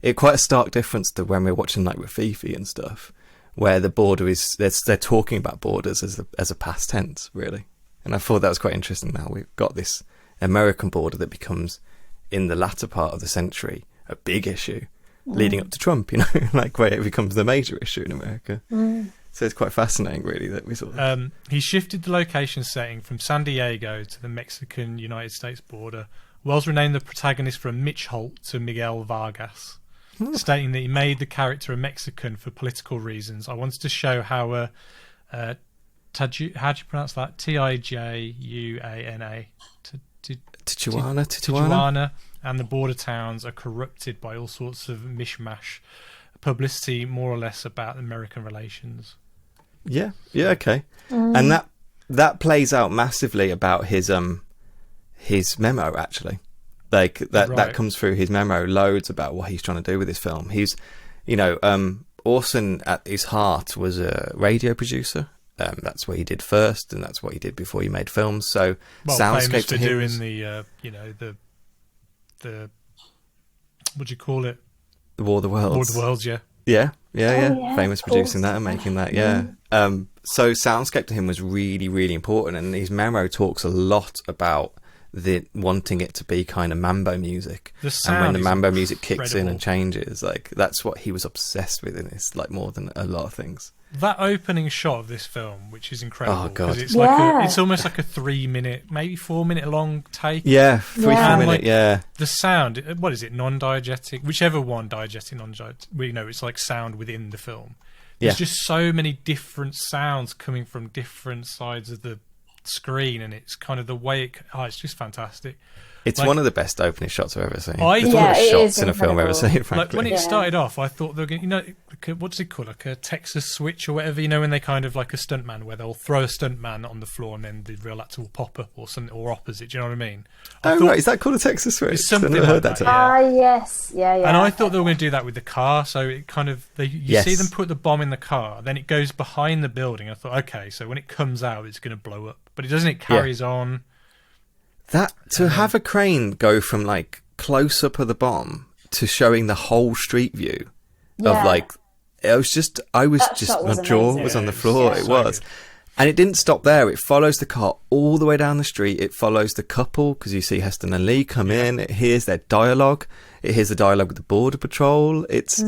it's quite a stark difference to when we're watching Rafifi and stuff, where the border is they're talking about borders as a past tense, really. And I thought that was quite interesting. Now we've got this American border that becomes, in the latter part of the century, a big issue. Leading up to Trump, where it becomes the major issue in America. So it's quite fascinating, really, that we saw. He shifted the location setting from San Diego to the Mexican-United States border. Wells renamed the protagonist from Mitch Holt to Miguel Vargas, stating that he made the character a Mexican for political reasons. I wanted to show how how do you pronounce that? Tijuana. Tijuana. And the border towns are corrupted by all sorts of mishmash publicity, more or less, about American relations. Yeah, okay. And that plays out massively about his memo, actually. That comes through his memo loads about what he's trying to do with this film. He's, Orson at his heart was a radio producer. That's what he did first, and that's what he did before he made films. So soundscape to him doing the what do you call it? The War of the Worlds. War of the Worlds, yeah. Yeah. Yeah, Famous producing that and making that, yeah. So soundscape to him was really, really important, and his memo talks a lot about wanting it to be kind of mambo music. And when the mambo music kicks in and changes, that's what he was obsessed with in this, more than a lot of things. That opening shot of this film, which is incredible, oh god, it's it's almost like a 3-minute, maybe 4-minute long take. Yeah, 3-4 minute. Yeah, the sound. What is it? Non-diegetic, whichever one, diegetic, non-diegetic. It's sound within the film. There's just so many different sounds coming from different sides of the screen, and it's kind of the way it's just fantastic. It's like, one of the best opening shots I've ever seen. It one of the is shots in a film I've ever incredible. seen, frankly. Like when it started off, I thought they were going, what's it called? Like a Texas switch or whatever, when they kind of like a stuntman where they'll throw a stuntman on the floor and then the real actor will pop up or something, or opposite. Do you know what I mean? Right. Is that called a Texas switch? It's something I've never heard like that. that, Yes. Yeah. And I thought they were going to do that with the car. So it kind of, you see Yes. them put the bomb in the car, then it goes behind the building. I thought, okay, so when it comes out, it's going to blow up. But it doesn't, it carries on. That, to have a crane go from like close up of the bomb to showing the whole street view of like, my jaw amazing. was on the floor. Yeah, It so was. good. And it didn't stop there. It follows the car all the way down the street. It follows the couple because you see Heston and Lee come in. It hears their dialogue. It hears the dialogue with the Border Patrol. It's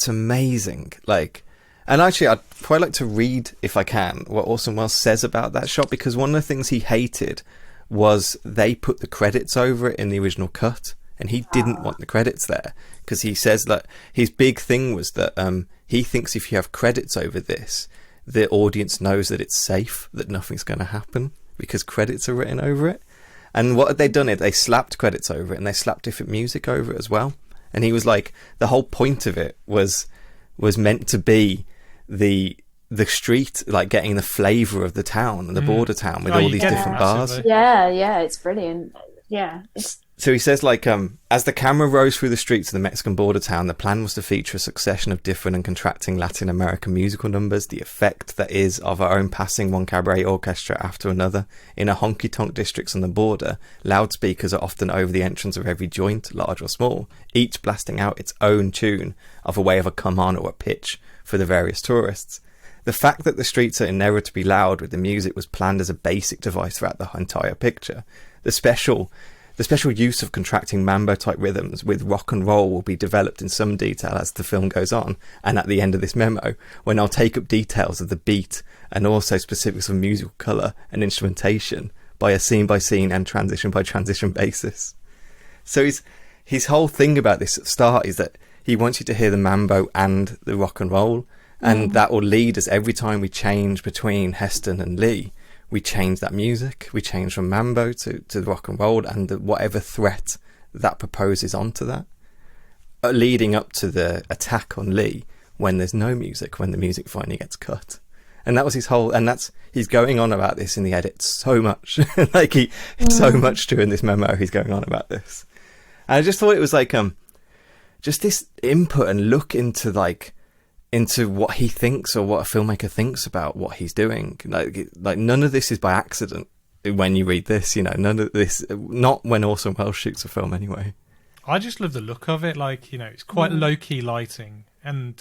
amazing. Like, and actually, I'd quite like to read, if I can, what Orson Welles says about that shot, because one of the things he hated was they put the credits over it in the original cut, and he didn't want the credits there because he says that his big thing was that he thinks if you have credits over this, the audience knows that it's safe, that nothing's going to happen because credits are written over it. And what had they done? They slapped credits over it, and they slapped different music over it as well. And he was like, the whole point of it was meant to be the street, like getting the flavour of the town and the border town with all these different bars. It's brilliant. So he says, like, as the camera rose through the streets of the Mexican border town, the plan was to feature a succession of different and contracting Latin American musical numbers, the effect that is of our own passing one cabaret orchestra after another. In a honky-tonk districts on the border, loudspeakers are often over the entrance of every joint, large or small, each blasting out its own tune of a way of a come-on or a pitch for the various tourists. The fact that the streets are inevitably loud with the music was planned as a basic device throughout the entire picture. The special use of contracting mambo-type rhythms with rock and roll will be developed in some detail as the film goes on, and at the end of this memo, when I'll take up details of the beat and also specifics of musical colour and instrumentation by a scene-by-scene and transition-by-transition basis. So his whole thing about this at the start is that he wants you to hear the mambo and the rock and roll, and that will lead us every time we change between Heston and Lee. We change that music, we change from mambo to the rock and roll and whatever threat that proposes onto that, leading up to the attack on Lee when there's no music, when the music finally gets cut. And that was his whole, and he's going on about this in the edit so much, like so much during this memo he's going on about this. And I just thought it was like, just this input and look into what he thinks or what a filmmaker thinks about what he's doing. Like none of this is by accident when you read this, none of this, not when Orson Welles shoots a film anyway. I just love the look of it. Like, it's quite low-key lighting. And,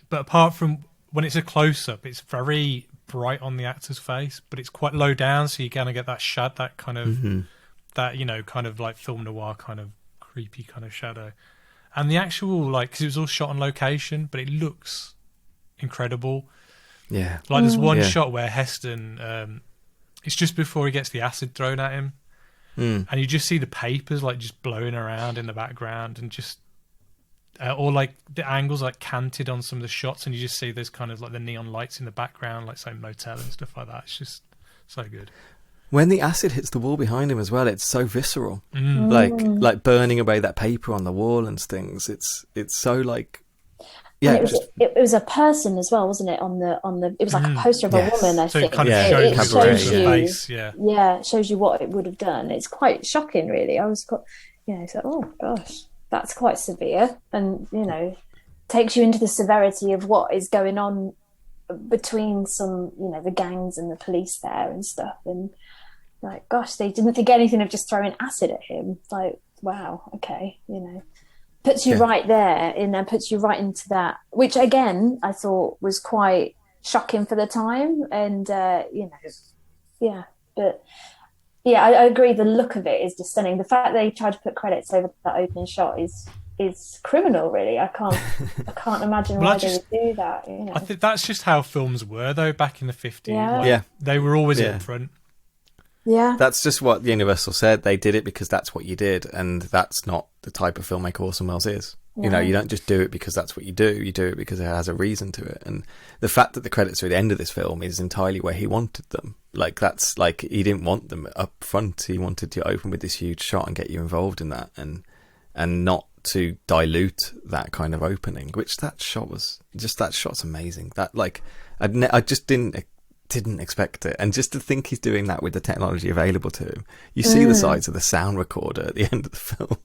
but apart from when it's a close-up, it's very bright on the actor's face, but it's quite low down. So you kind of get that kind of, that, kind of like film noir kind of creepy kind of shadow. And the actual, because it was all shot on location, but it looks incredible. Yeah. Like there's one shot where Heston, it's just before he gets the acid thrown at him. And you just see the papers just blowing around in the background and just, or the angles canted on some of the shots and you just see there's kind of the neon lights in the background, say motel and stuff like that. It's just so good. When the acid hits the wall behind him as well, it's so visceral. Like burning away that paper on the wall and things. It's so it was a person as well, wasn't it? On the it was like a poster of a woman. I so think it kind of shows the face. It shows you what it would have done. It's quite shocking, really. I was quite, so oh gosh, that's quite severe, and takes you into the severity of what is going on between some, the gangs and the police there and stuff, and gosh, they didn't think anything of just throwing acid at him. Wow, okay, puts you right there and then puts you right into that, which again I thought was quite shocking for the time. And I agree, the look of it is just stunning. The fact they tried to put credits over that opening shot is criminal, really. I can't imagine why they would do that. I think that's just how films were though back in the 50s. They were always up front. Yeah, that's just what Universal said. They did it because that's what you did, and that's not the type of filmmaker Orson Welles is. You know, you don't just do it because that's what you do it because it has a reason to it. And the fact that the credits are at the end of this film is entirely where he wanted them. Like, that's like, he didn't want them up front. He wanted to open with this huge shot and get you involved in that, and not to dilute that kind of opening, which that shot's amazing. That, like, I just didn't expect it. And just to think he's doing that with the technology available to him, you see the size of the sound recorder at the end of the film.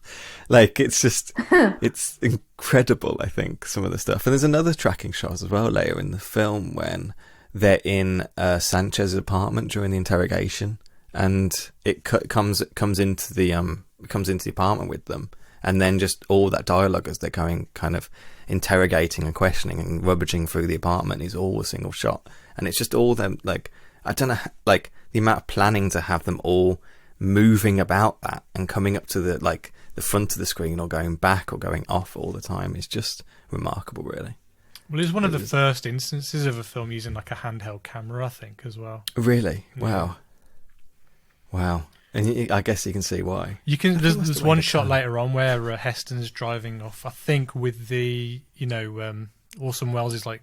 Like, it's just it's incredible, I think, some of the stuff. And there's another tracking shot as well later in the film when they're in Sanchez's apartment during the interrogation, and it comes into the apartment with them, and then just all that dialogue as they're going, kind of interrogating and questioning and rummaging through the apartment, is all a single shot. And it's just all them, like, I don't know, like, the amount of planning to have them all moving about that and coming up to the, like, the front of the screen or going back or going off all the time is just remarkable, really. Well, it was one of the first instances of a film using, like, a handheld camera, I think, as well. Really? Yeah. Wow. And I guess you can see why. There's one shot later on where Heston's driving off, I think, with the, Orson Welles is like,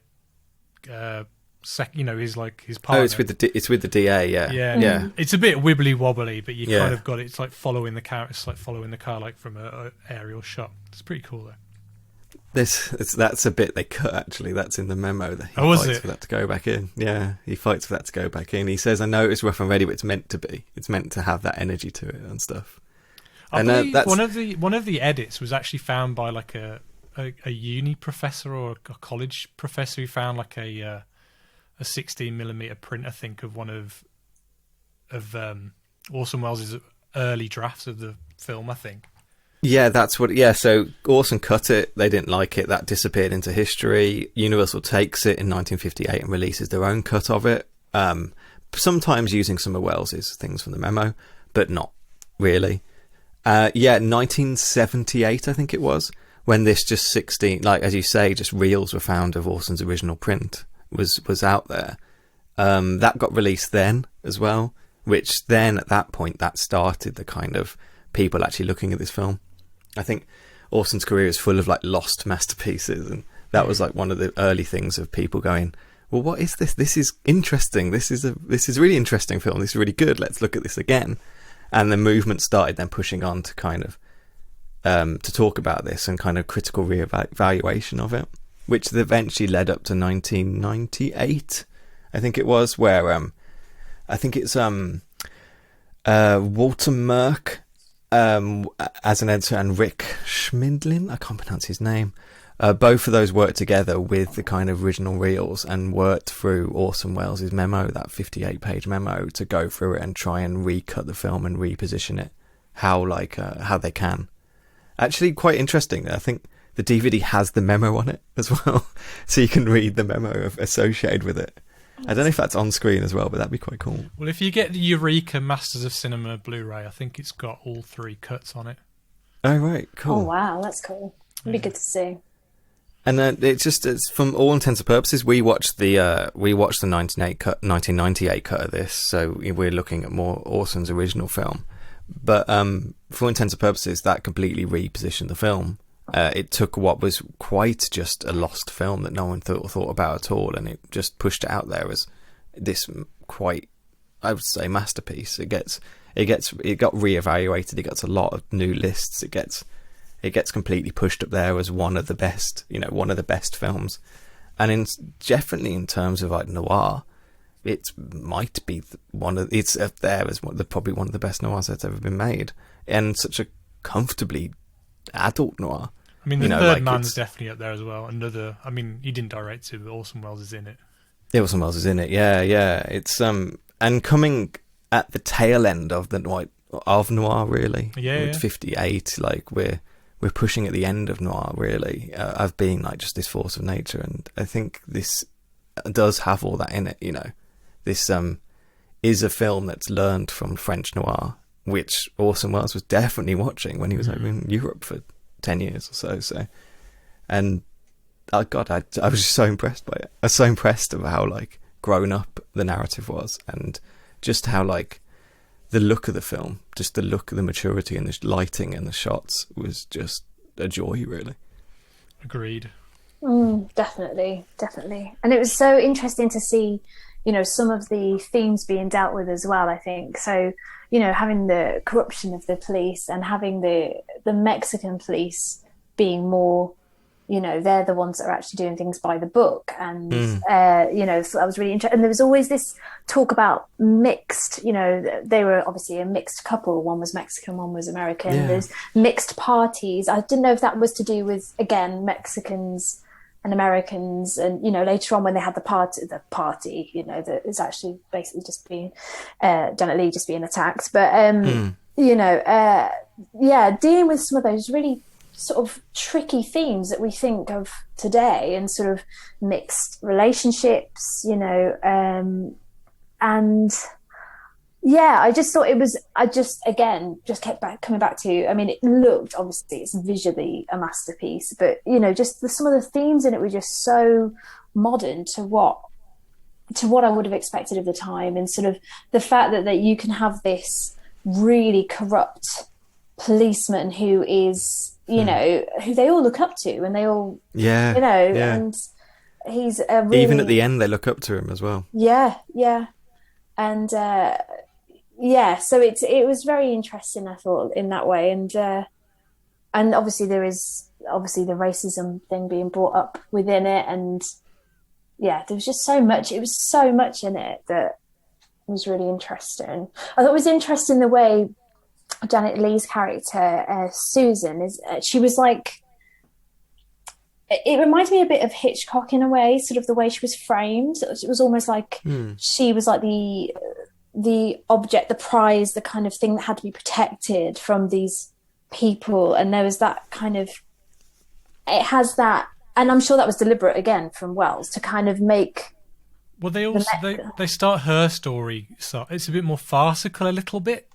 his partner. Oh, it's with the DA, yeah. Yeah. It's a bit wibbly wobbly, but you kind of got it. It's like following the car. It's like following the car, like from a aerial shot. It's pretty cool though. That's a bit they cut, actually. That's in the memo that he fights for that to go back in. Yeah, he fights for that to go back in. He says, I know it's rough and ready, but it's meant to be. It's meant to have that energy to it and stuff. I believe one of the edits was actually found by like a uni professor or a college professor who found like a 16mm print, I think, of one of Orson Welles' early drafts of the film, I think. Yeah, that's what. Yeah, so Orson cut it. They didn't like it. That disappeared into history. Universal takes it in 1958 and releases their own cut of it. Sometimes using some of Welles's things from the memo, but not really. 1978, I think it was, when this just 16, like as you say, just reels were found of Orson's original print was out there. That got released then as well, which then at that point that started the kind of people actually looking at this film. I think Orson's career is full of like lost masterpieces, and that was like one of the early things of people going, well, what is this? This is interesting. This is a really interesting film. This is really good. Let's look at this again. And the movement started then pushing on to kind of to talk about this and kind of critical reevaluation of it, which eventually led up to 1998, I think it was, where I think it's Walter Merck as an editor and Rick Schmidlin, I can't pronounce his name. Both of those worked together with the kind of original reels and worked through Orson Welles' memo, that 58-page memo, to go through it and try and recut the film and reposition it how they can. Actually, quite interesting. I think the DVD has the memo on it as well, so you can read the memo associated with it. I don't know if that's on screen as well, but that'd be quite cool. Well, if you get the Eureka Masters of Cinema Blu-ray, I think it's got all 3 cuts on it. Oh, right, cool. Oh, wow, that's cool. It'd be good to see. And it's from all intents and purposes, we watched the 1998 cut of this, so we're looking at more Orson's original film. But for all intents and purposes, that completely repositioned the film. It took what was quite just a lost film that no one thought about at all, and it just pushed it out there as this quite, I would say, masterpiece. It got reevaluated. It gets a lot of new lists. It gets completely pushed up there as one of the best, one of the best films. And definitely in terms of like noir, it might be it's up there as probably one of the best noirs that's ever been made, and such a comfortably adult noir. I mean, the Third Man's definitely up there as well. He didn't direct it, but Orson Welles is in it. Orson Welles is in it, yeah. It's and coming at the tail end of the noir, really. Yeah. 58, like we're pushing at the end of noir, really, of being like just this force of nature, and I think this does have all that in it. This is a film that's learned from French noir, which Orson Welles was definitely watching when he was over in Europe for 10 years or so. And oh God, I was just so impressed by it. I was so impressed of how like grown up the narrative was, and just how like the look of the film, just the look of the maturity and the lighting and the shots was just a joy, really. Agreed. Definitely. And it was so interesting to see, some of the themes being dealt with as well, I think. So, having the corruption of the police and having the Mexican police being more, they're the ones that are actually doing things by the book. And, so that was really interesting. And there was always this talk about mixed, they were obviously a mixed couple. One was Mexican, one was American. Yeah. There's mixed parties. I didn't know if that was to do with, again, Mexicans and Americans, and later on when they had the party, that is actually basically just being Janet Leigh just being attacked. But dealing with some of those really sort of tricky themes that we think of today, and sort of mixed relationships, and I just thought just kept coming back to, I mean, it looked, obviously it's visually a masterpiece, but just some of the themes in it were just so modern to what I would have expected of the time. And sort of the fact that you can have this really corrupt policeman who is, who they all look up to, and they all, and he's a really... Even at the end, they look up to him as well. Yeah. And, so it was very interesting, I thought, in that way. And obviously there is the racism thing being brought up within it. And there was just so much, it was so much in it that was really interesting. I thought it was interesting the way Janet Leigh's character, Susan, she was like, it reminded me a bit of Hitchcock in a way, sort of the way she was framed. It was almost like she was like the object, the prize, the kind of thing that had to be protected from these people. And there was that kind of, it has that, and I'm sure that was deliberate again from Wells to kind of make. Well, they start her story, so it's a bit more farcical, a little bit,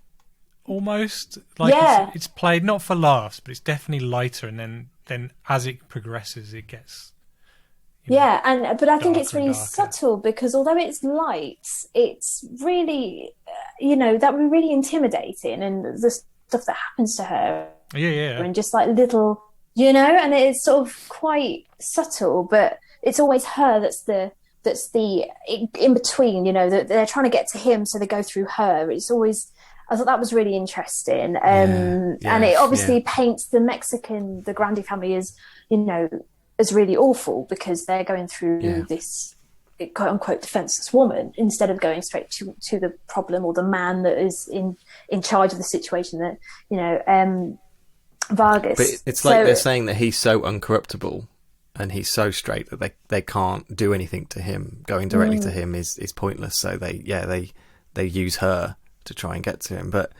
almost like it's played not for laughs, but it's definitely lighter, and then as it progresses, it gets but I think it's really subtle, because although it's light, it's really that would be really intimidating, and the stuff that happens to her, and just like little, and it's sort of quite subtle, but it's always her that's the in between, that they're trying to get to him, so they go through her. It's always, I thought that was really interesting. And it obviously paints the Grandi family as, as really awful, because they're going through this quote unquote defenseless woman, instead of going straight to the problem, or the man that is in charge of the situation, that, Vargas. But it's like they're saying that he's so uncorruptible and he's so straight that they can't do anything to him. Going directly to him is pointless. So they use her to try and get to him. But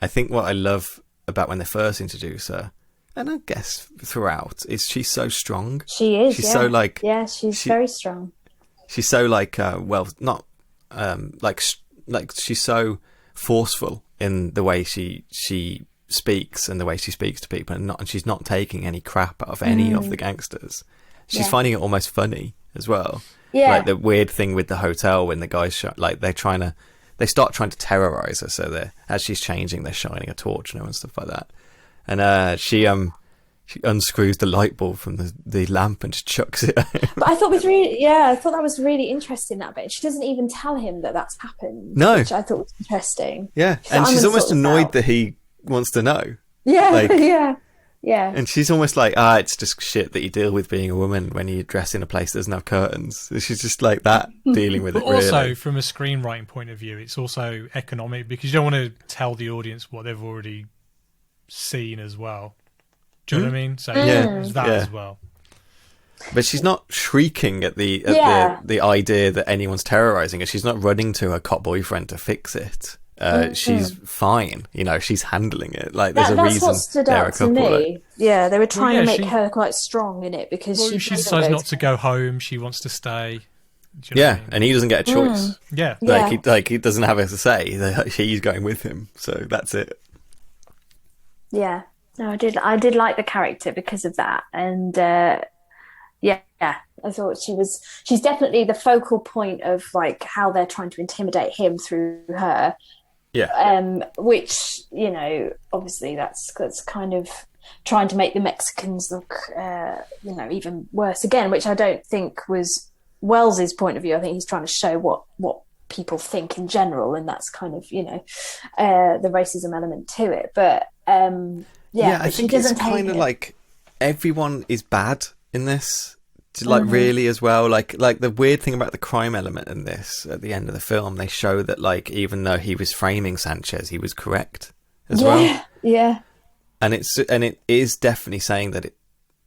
I think what I love about when they first introduce her, and I guess throughout, is she's so strong. She is. She's so like. Yeah, she's very strong. She's so like not like she's so forceful in the way she speaks and the way she speaks to people, and she's not taking any crap out of any of the gangsters. She's finding it almost funny as well. Yeah. Like the weird thing with the hotel when the guys like they start trying to terrorize her, so as she's changing, they're shining a torch and stuff like that. And she unscrews the light bulb from the lamp and just chucks it. But I thought that was really interesting, that bit. She doesn't even tell him that that's happened. No, which I thought was interesting. Yeah, and she's almost annoyed that he wants to know. Yeah, yeah. And she's almost like, it's just shit that you deal with being a woman when you dress in a place that doesn't have curtains. She's just like that, dealing with it. But also, from a screenwriting point of view, it's also economic, because you don't want to tell the audience what they've already seen as well. Do you know what I mean? So there's that as well. But she's not shrieking at the idea that anyone's terrorizing her. She's not running to her cop boyfriend to fix it. She's fine. She's handling it. Like there's a reason. That's what stood out to me. Yeah, they were trying to make her quite strong in it, because she decides not to go home. She wants to stay. Do you know what I mean? And he doesn't get a choice. Yeah, he doesn't have it to say. He's going with him, so that's it. Yeah. No, I did like the character because of that, and I thought she's definitely the focal point of like how they're trying to intimidate him through her. Yeah. Which obviously that's kind of trying to make the Mexicans look, even worse again, which I don't think was Wells's point of view. I think he's trying to show what people think in general, and that's kind of, the racism element to it. But I think it's kind of like everyone is bad in this. Like really as well, like the weird thing about the crime element in this, at the end of the film, they show that like even though he was framing Sanchez, he was correct as well. Yeah. And it is definitely saying that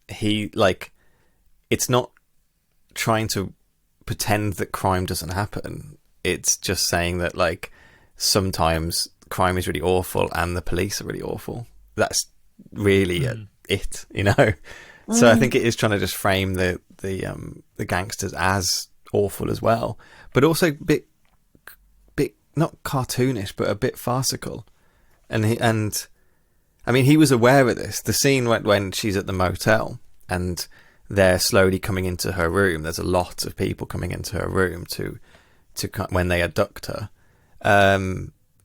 it's not trying to pretend that crime doesn't happen. It's just saying that like sometimes crime is really awful and the police are really awful. That's really it, So I think it is trying to just frame the gangsters as awful as well, but also a bit not cartoonish, but a bit farcical. And he was aware of this. The scene when she's at the motel and they're slowly coming into her room. There's a lot of people coming into her room to when they abduct her.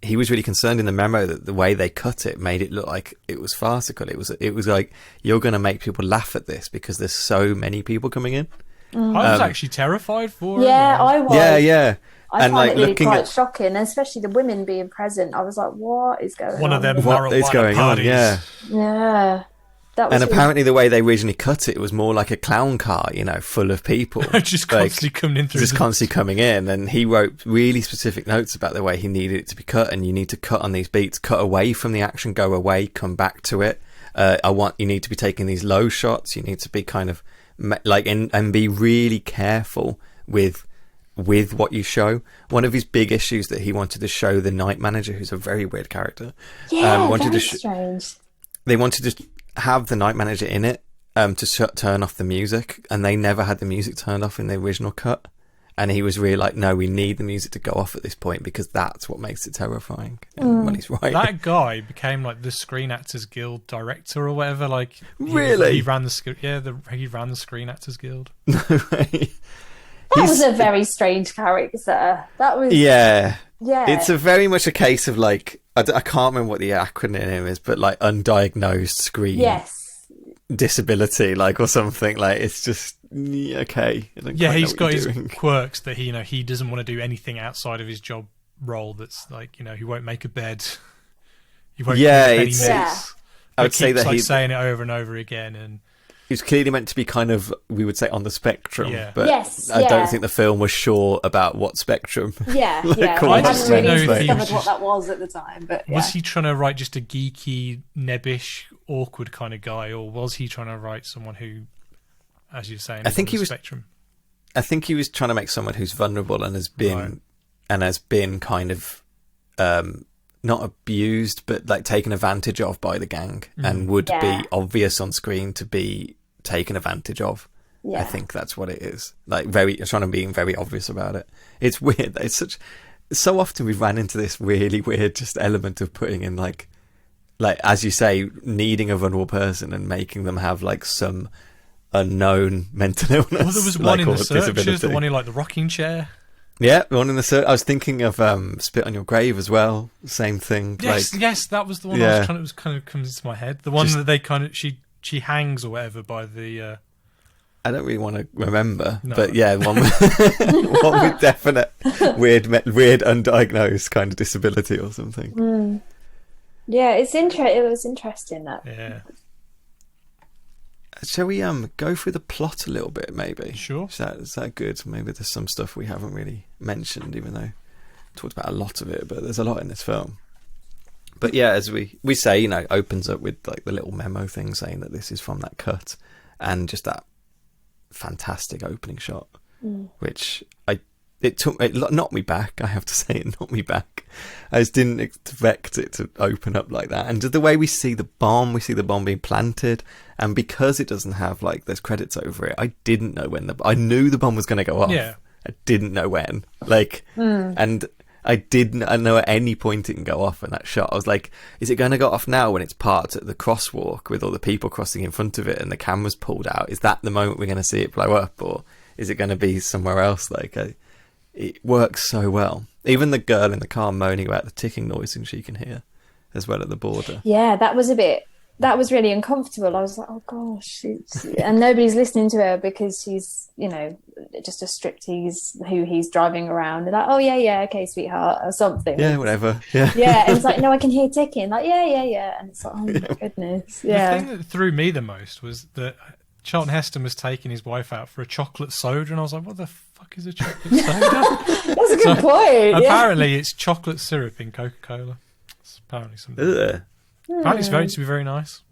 He was really concerned in the memo that the way they cut it made it look like it was farcical. It was like, you're going to make people laugh at this because there's so many people coming in. I was actually terrified for Yeah, I was. Yeah. I find it really quite shocking, especially the women being present. I was like, what is going on? One of them what is going parties. on, yeah. Yeah. And apparently the way they originally cut it was more like a clown car, full of people. just constantly coming in through. Just constantly coming in. And he wrote really specific notes about the way he needed it to be cut. And you need to cut on these beats, cut away from the action, go away, come back to it. You need to be taking these low shots. You need to be kind of and be really careful with what you show. One of his big issues that he wanted to show the night manager, who's a very weird character. Yeah, very strange. They wanted to have the night manager in it to turn off the music, and they never had the music turned off in the original cut. And he was really like, no, we need the music to go off at this point because that's what makes it terrifying. And when he's right. That guy became like the Screen Actors Guild director or whatever. Like, really? He ran he ran the Screen Actors Guild. No way. That was a very strange character. That was... Yeah. Yeah. It's very much a case of like, I can't remember what the acronym is, but like undiagnosed screen disability, like, or something. Like, it's just, okay. Yeah, he's got his quirks that he doesn't want to do anything outside of his job role. That's like, he won't make a bed. He won't make any mess. I would say that he's saying it over and over again, and he's clearly meant to be kind of, we would say, on the spectrum, but yes, I don't think the film was sure about what spectrum. Yeah, I hadn't really discovered what that was at the time. But was he trying to write just a geeky, nebbish, awkward kind of guy, or was he trying to write someone who, as you're saying, spectrum? I think he was trying to make someone who's vulnerable and has been kind of not abused, but like taken advantage of by the gang, and would be obvious on screen to be taken advantage of. I think that's what it is. Like, trying to be very obvious about it. It's weird. It's so often we've ran into this really weird just element of putting in like as you say, needing a vulnerable person and making them have like some unknown mental illness. Well, there was one in The Searchers, the one in like the rocking chair. Yeah, the one in the I was thinking of Spit on Your Grave as well. Same thing. Yes, that was the one I was trying to. It was kind of comes into my head. The one that they kind of she hangs or whatever by the. I don't really want to remember, but yeah, one with definite weird undiagnosed kind of disability or something. Yeah, it was interesting that. Yeah. Shall we go through the plot a little bit, maybe? Sure. Is that good? Maybe there's some stuff we haven't really mentioned, even though we talked about a lot of it, but there's a lot in this film. But yeah, as we say, opens up with like the little memo thing saying that this is from that cut, and just that fantastic opening shot, which it knocked me back. I have to say, it knocked me back. I just didn't expect it to open up like that. And just the way we see the bomb being planted, and because it doesn't have like those credits over it, I didn't know when I knew the bomb was going to go off. Yeah. I didn't know when. And I didn't know at any point it can go off in that shot. I was like, is it going to go off now when it's parked at the crosswalk with all the people crossing in front of it and the camera's pulled out? Is that the moment we're going to see it blow up, or is it going to be somewhere else? It works so well. Even the girl in the car moaning about the ticking noise and she can hear as well at the border. Yeah, that was a bit that was really uncomfortable. I was like, oh gosh, and nobody's listening to her because she's, you know, just a striptease who he's driving around. And like, oh yeah, okay, sweetheart, or something. Yeah, whatever. Yeah. Yeah, and it's like, no, I can hear ticking. Like, yeah, and it's like, oh my goodness. Yeah. The thing that threw me the most was that Charlton Heston was taking his wife out for a chocolate soda, and I was like, what the fuck is a chocolate soda? That's a good point. Apparently, it's chocolate syrup in Coca-Cola. It's apparently something. Ugh. Apparently, it's going to be very nice.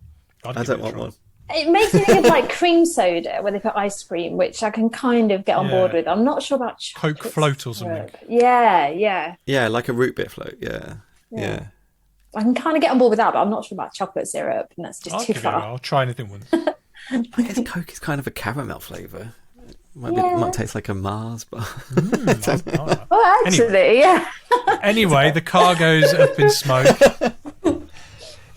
I don't want one. It makes me think of like cream soda where they put ice cream, which I can kind of get on board with. I'm not sure about chocolate Coke float or something. Yeah. Yeah, like a root beer float. Yeah. I can kind of get on board with that, but I'm not sure about chocolate syrup, and that's just too far. I'll try anything once. I guess Coke is kind of a caramel flavour. Might taste like a Mars bar. Well, actually, yeah. Anyway, the car goes up in smoke.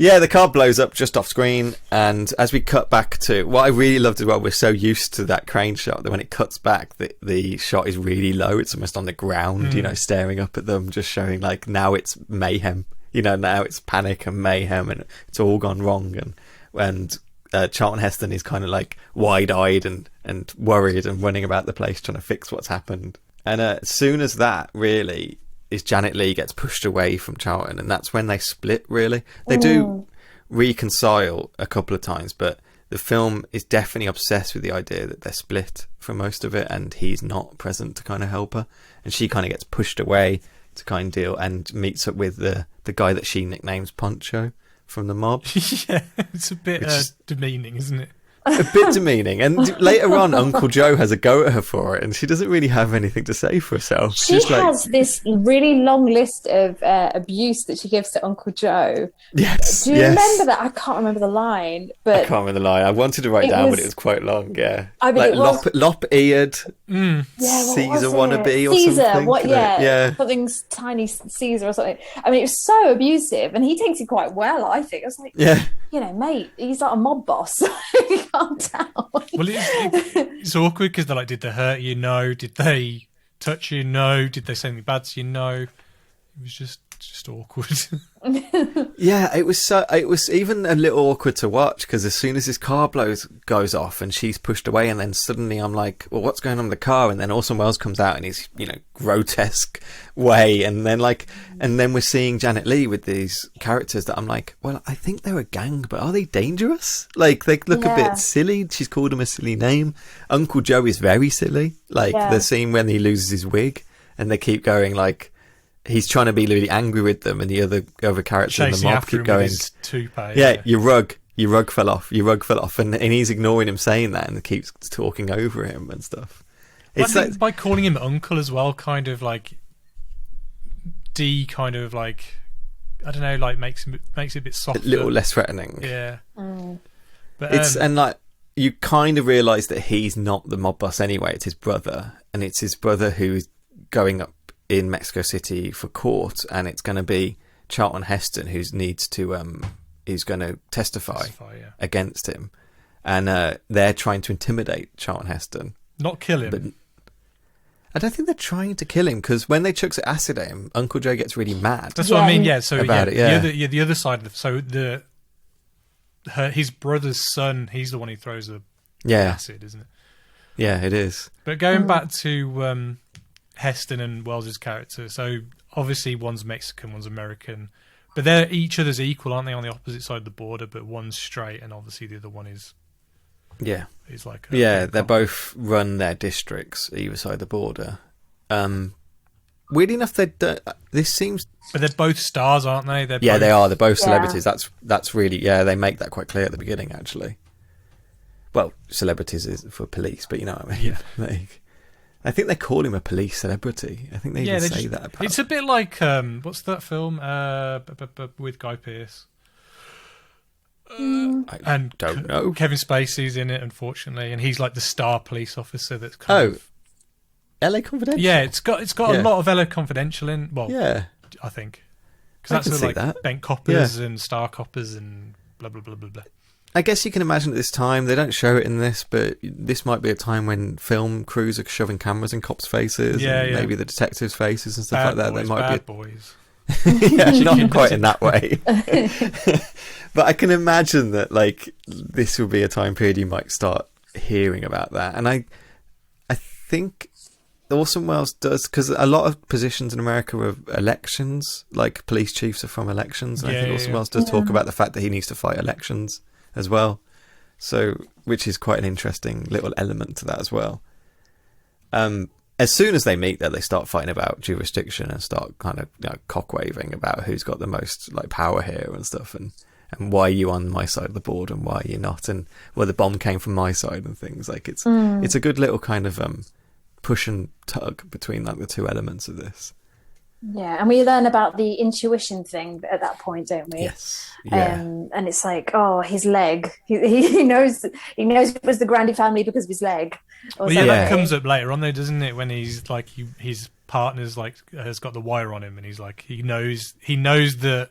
Yeah, the car blows up just off screen, and as we cut back to what I really loved as well, we're so used to that crane shot that when it cuts back, the shot is really low. It's almost on the ground, you know, staring up at them, just showing like now it's mayhem. You know, now it's panic and mayhem, and it's all gone wrong. And Charlton Heston is kind of like wide-eyed and worried and running about the place trying to fix what's happened. And as soon as that really is Janet Leigh gets pushed away from Charlton, and that's when they split, really. They do reconcile a couple of times, but the film is definitely obsessed with the idea that they're split for most of it, and he's not present to kind of help her. And she kind of gets pushed away to kind of deal, and meets up with the guy that she nicknames Poncho from the mob. Yeah, it's a bit demeaning, isn't it? A bit demeaning, and later on Uncle Joe has a go at her for it, and she doesn't really have anything to say for herself. She has this really long list of abuse that she gives to Uncle Joe. Yes. Do you remember that? I can't remember the line, but I can't remember the line. I wanted to write down, but it was quite long. Yeah, I mean, like it was lop-eared, Caesar wannabe or Caesar, something. Yeah, something tiny Caesar or something. I mean, it was so abusive, and he takes it quite well. I think I was like, you know, mate, he's like a mob boss. Calm down. Well, it's awkward because they're like, did they hurt you? No. Did they touch you? No. Did they say anything bad to you? No. It was just awkward. Yeah, it was even a little awkward to watch, because as soon as his car goes off and she's pushed away, and then suddenly I'm like, well, what's going on with the car? And then Orson Welles comes out in his, you know, grotesque way, and then we're seeing Janet Leigh with these characters that I'm like, well, I think they're a gang, but are they dangerous? Like, they look a bit silly. She's called him a silly name. Uncle Joe is very silly. Like the scene when he loses his wig and they keep going like, he's trying to be really angry with them, and the other characters in the mob keep going, your rug fell off, and he's ignoring him saying that, and keeps talking over him and stuff. It's I think by calling him uncle as well, kind of like kind of like, I don't know, like makes it a bit softer, a little less threatening. Yeah. But it's and like you kind of realise that he's not the mob boss anyway. It's his brother, and it's his brother who's going up in Mexico City for court, and it's going to be Charlton Heston who's going to testify against him, and they're trying to intimidate Charlton Heston, not kill him. But I don't think they're trying to kill him, because when they chucks acid at him, Uncle Joe gets really mad. That's what I mean. Yeah, so the other side of his brother's son, he's the one who throws the acid, isn't it? Yeah, it is. But going back to Heston and Wells's character, so obviously one's Mexican, one's American, but they're each other's equal, aren't they, on the opposite side of the border? But one's straight, and obviously the other one is like they both run their districts either side of the border. Weird enough, this seems, but they're both stars, aren't they? They are. They're both celebrities. That's really they make that quite clear at the beginning, actually. Well, celebrities is for police, but you know what I mean. Yeah. I think they call him a police celebrity. I think they even say that about. It's a bit like what's that film with Guy Pearce? I don't know. Kevin Spacey's in it, unfortunately, and he's like the star police officer. That's kind of LA Confidential. Yeah, it's got a lot of LA Confidential in. Well, I think because that's like that. bent coppers and star coppers and blah blah blah blah blah. I guess you can imagine at this time, they don't show it in this, but this might be a time when film crews are shoving cameras in cops' faces, and maybe the detectives' faces and stuff like that. Boys, they might bad boys. Yeah, not quite in that way. But I can imagine that like this will be a time period you might start hearing about that. And I think Orson Welles does, because a lot of positions in America are elections, like police chiefs are from elections. And I think Orson Welles does talk about the fact that he needs to fight elections as well. So, which is quite an interesting little element to that as well. As soon as they meet there, they start fighting about jurisdiction and start kind of cock waving about who's got the most like power here and stuff, and why are you on my side of the board and why are you not, and well, the bomb came from my side and things. Like it's a good little kind of push and tug between like the two elements of this. Yeah, and we learn about the intuition thing at that point, don't we? Yes. Yeah. And it's like, oh, his leg. He knows it was the Grandy family because of his leg. Well, yeah, that comes up later on though, doesn't it? When he's like, his partner's like has got the wire on him, and he's like, he knows that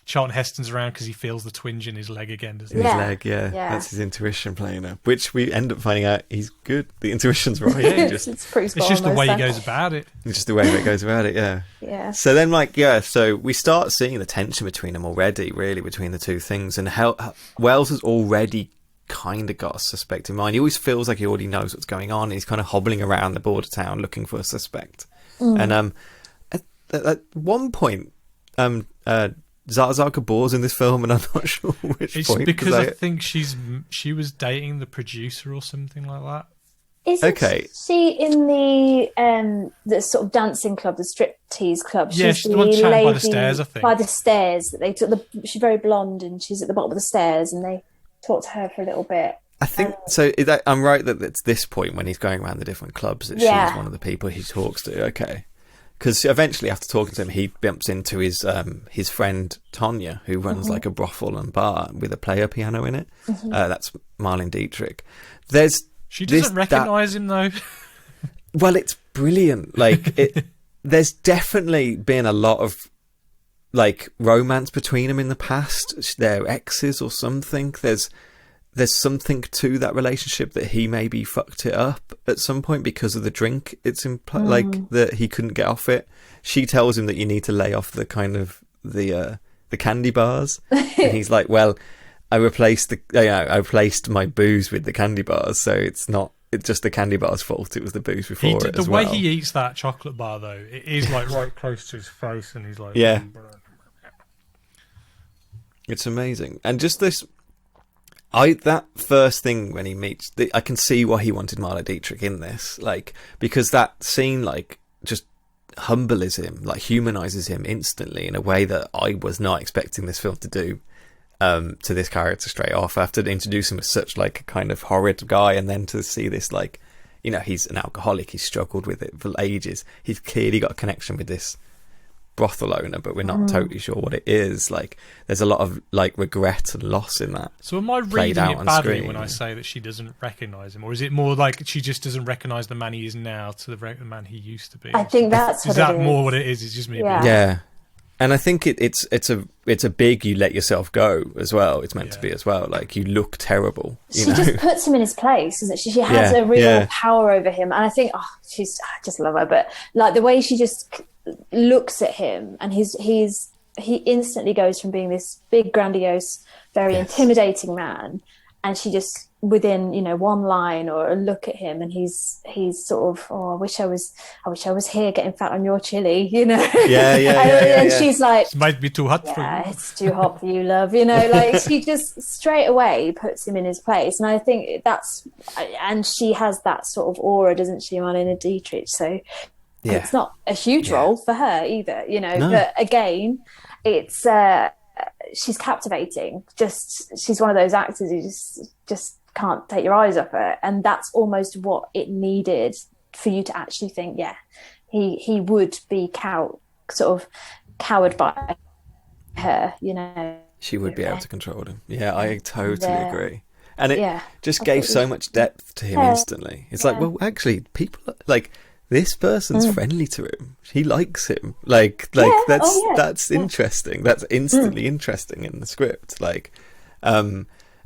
Charlton Heston's around because he feels the twinge in his leg again, doesn't he? His leg, yeah. That's his intuition playing up, which we end up finding out he's good. The intuition's right. It's just the way he goes about it. It's just the way he goes about it, yeah. Yeah. So then, so we start seeing the tension between them already, really, between the two things, and how Wells has already kind of got a suspect in mind. He always feels like he already knows what's going on. He's kind of hobbling around the border town looking for a suspect. And at one point, Zsa Gabor's in this film, and I'm not sure which point. It's because I think she was dating the producer or something like that. Isn't she in the sort of dancing club, the striptease club? She's the one chatting by the stairs, I think. By the stairs, that they took she's very blonde, and she's at the bottom of the stairs, and they talk to her for a little bit. I think so. I'm right that it's this point when he's going around the different clubs that she's one of the people he talks to. Okay. Because eventually, after talking to him, he bumps into his friend Tonya, who runs like a brothel and bar with a player piano in it. That's Marlene Dietrich. She doesn't recognise him though. Well, it's brilliant. Like there's definitely been a lot of like romance between them in the past. They're exes or something. There's something to that relationship that he maybe fucked it up at some point because of the drink. It's like that he couldn't get off it. She tells him that you need to lay off the kind of the candy bars, and he's like, "Well, I replaced my booze with the candy bars, so it's just the candy bar's fault. It was the booze before it as well." The way he eats that chocolate bar, though, it is like right close to his face, and he's like, "Yeah." It's amazing, and just this. That first thing when he meets, I can see why he wanted Marlene Dietrich in this, like, because that scene, like, just humbles him, like, humanises him instantly in a way that I was not expecting this film to do to this character straight off, after to introduce him as such, like, a kind of horrid guy, and then to see this, like, he's an alcoholic, he's struggled with it for ages, he's clearly got a connection with this brothel owner, but we're not totally sure what it is. Like, there's a lot of like regret and loss in that. So am I reading it badly when I say that she doesn't recognise him, or is it more like she just doesn't recognise the man he is now to the man he used to be? I think that's is that more what it is? It's just me. Yeah. And I think it's a big you let yourself go as well. It's meant to be as well. Like, you look terrible. She just puts him in his place, isn't she? She has a real power over him, and I think I just love her. But like the way she just looks at him, and he instantly goes from being this big, grandiose, very intimidating man, and she just within one line or a look at him, and he's sort of, I wish I was here getting fat on your chili, and she's like, it might be too hot for you. It's too hot for you, love, like she just straight away puts him in his place. And I think and she has that sort of aura, doesn't she, Marlene Dietrich? So it's not a huge role for her either, no. But again, it's she's captivating. She's one of those actors who just can't take your eyes off her, and that's almost what it needed for you to actually think, he would be cowered by her, She would be able to control him. Yeah, I totally agree. And it just gave so much depth to him instantly. It's like, well, actually, people like, this person's friendly to him. He likes him. That's interesting. That's instantly interesting in the script. Like,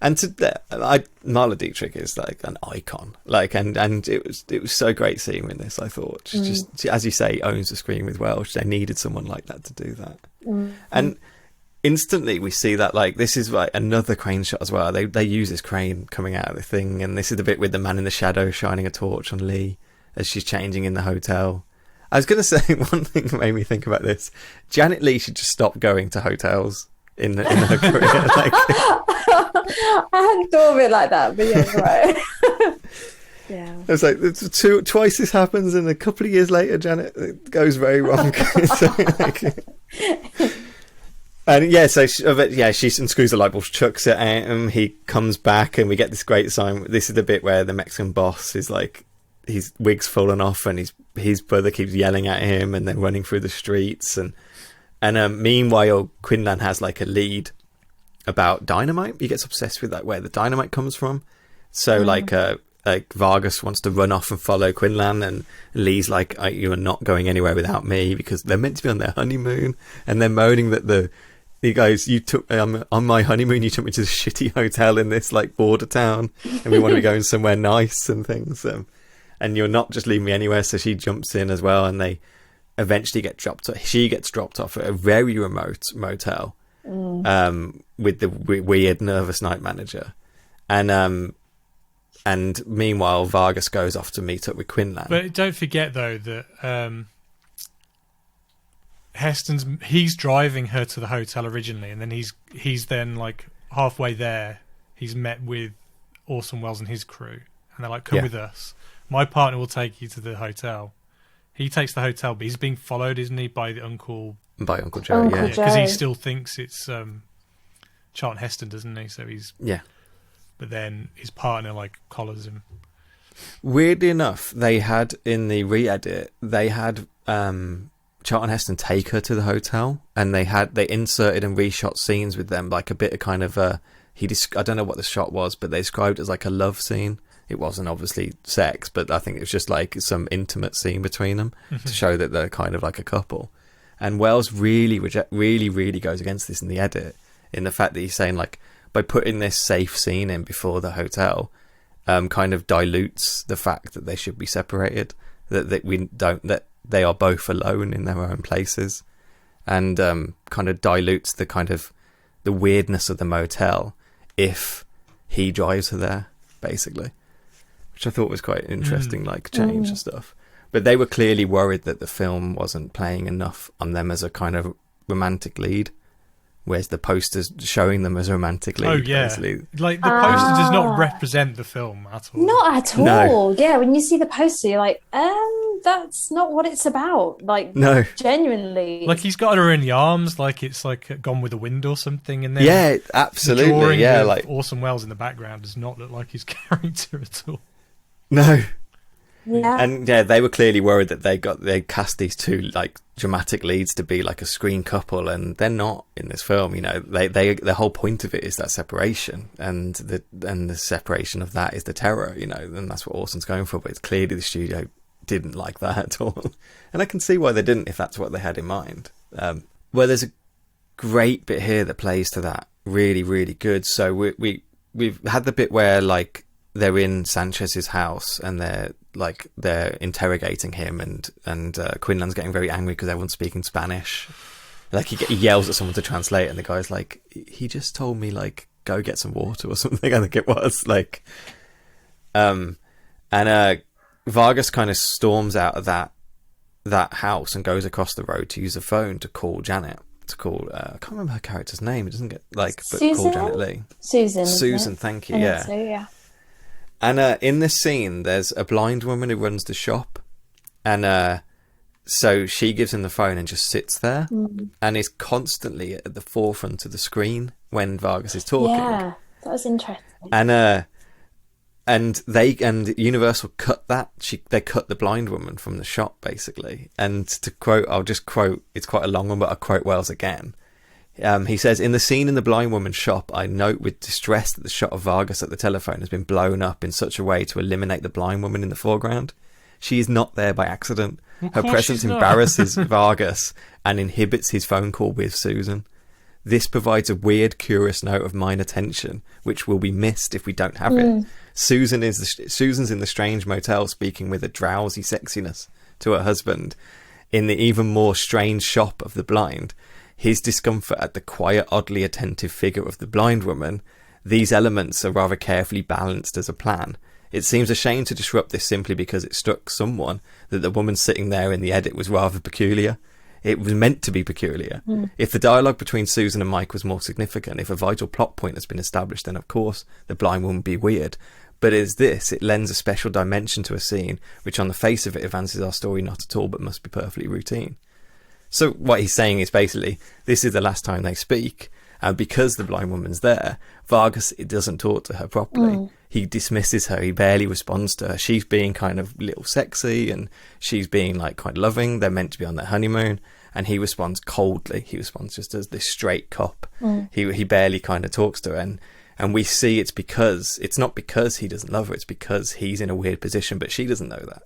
And Marla Dietrich is like an icon. Like, and it was so great seeing her in this. I thought she, as you say, owns the screen with Welsh. They needed someone like that to do that. And instantly we see that, like, this is like another crane shot as well. They use this crane coming out of the thing, and this is the bit with the man in the shadow shining a torch on Lee as she's changing in the hotel. I was going to say one thing that made me think about this. Janet Leigh should just stop going to hotels in her career. Like, I hadn't thought of it like that, but yeah, you're right. Yeah. It's like twice this happens, and a couple of years later, Janet, it goes very wrong. So, like, and yeah, so she unscrews the light bulb, chucks it at him. He comes back, and we get this great sign. This is the bit where the Mexican boss is like, his wig's fallen off, and his brother keeps yelling at him, and they're running through the streets, and meanwhile Quinlan has like a lead about dynamite. He gets obsessed with like where the dynamite comes from. So like Vargas wants to run off and follow Quinlan, and Lee's like, you are not going anywhere without me, because they're meant to be on their honeymoon, and they're moaning that he goes, you took on my honeymoon, you took me to this shitty hotel in this like border town, and we want to be going somewhere nice and things, and you're not just leaving me anywhere. So she jumps in as well, and they eventually get dropped. She gets dropped off at a very remote motel with the weird nervous night manager, and meanwhile Vargas goes off to meet up with Quinlan. But don't forget though that he's driving her to the hotel originally, and then he's then like halfway there he's met with Orson Welles and his crew, and they're like, come with us, my partner will take you to the hotel. He takes the hotel, but he's being followed, isn't he, by Uncle Joe? Because he still thinks it's Charlton Heston, doesn't he? So he's but then his partner like collars him. Weirdly enough, they had in the re-edit, they had Charlton Heston take her to the hotel, and they inserted and reshot scenes with them, like a bit of kind of I don't know what the shot was, but they described it as like a love scene. It wasn't obviously sex, but I think it was just like some intimate scene between them to show that they're kind of like a couple. And Wells really goes against this in the edit, in the fact that he's saying like, by putting this safe scene in before the hotel, kind of dilutes the fact that they should be separated, that they are both alone in their own places, and kind of dilutes the weirdness of the motel if he drives her there, basically. Which I thought was quite interesting, like change and stuff. But they were clearly worried that the film wasn't playing enough on them as a kind of romantic lead, whereas the poster's showing them as a romantic lead. Oh yeah, basically. Like the poster does not represent the film at all. Not at all. No. Yeah, when you see the poster, you're like, that's not what it's about. Like, no, genuinely. Like he's got her in the arms, like it's like Gone with the Wind or something. And then yeah, absolutely. The drawing with like Orson Welles in the background does not look like his character at all. No. Yeah. And yeah, they were clearly worried that they cast these two like dramatic leads to be like a screen couple, and they're not in this film. You know, the whole point of it is that separation, and the separation of that is the terror. You know, and that's what Orson's going for. But it's clearly the studio didn't like that at all, and I can see why they didn't if that's what they had in mind. Well, there's a great bit here that plays to that really, really good. So we've had the bit where like they're in Sanchez's house and they're interrogating him, and Quinlan's getting very angry because everyone's speaking Spanish. Like he yells at someone to translate, and the guy's like, he just told me like go get some water or something. I think it was like, and Vargas kind of storms out of that house and goes across the road to use a phone to call Janet. I can't remember her character's name. It doesn't get but call Janet Leigh. Susan. Thank you. Yeah. So, yeah. And in this scene, there's a blind woman who runs the shop, and so she gives him the phone and just sits there, and is constantly at the forefront of the screen when Vargas is talking. Yeah, that was interesting. And Universal cut that. They cut the blind woman from the shop basically. And to quote, I'll just quote. It's quite a long one, but I'll quote Wells again. He says, in the scene in the blind woman's shop, I note with distress that the shot of Vargas at the telephone has been blown up in such a way to eliminate the blind woman in the foreground. She is not there by accident. Her presence embarrasses Vargas and inhibits his phone call with Susan. This provides a weird, curious note of minor tension, which will be missed if we don't have it. Susan's in the strange motel speaking with a drowsy sexiness to her husband. In the even more strange shop of the blind, his discomfort at the quiet, oddly attentive figure of the blind woman, these elements are rather carefully balanced as a plan. It seems a shame to disrupt this simply because it struck someone that the woman sitting there in the edit was rather peculiar. It was meant to be peculiar. If the dialogue between Susan and Mike was more significant, if a vital plot point has been established, then of course the blind woman would be weird. But as this, it lends a special dimension to a scene, which on the face of it advances our story not at all, but must be perfectly routine. So what he's saying is basically, this is the last time they speak, and because the blind woman's there, Vargas doesn't talk to her properly. He dismisses her, he barely responds to her. She's being kind of little sexy, and she's being like quite loving. They're meant to be on their honeymoon, and he responds coldly. He responds just as this straight cop. He barely kind of talks to her, and we see it's not because he doesn't love her, it's because he's in a weird position, but she doesn't know that.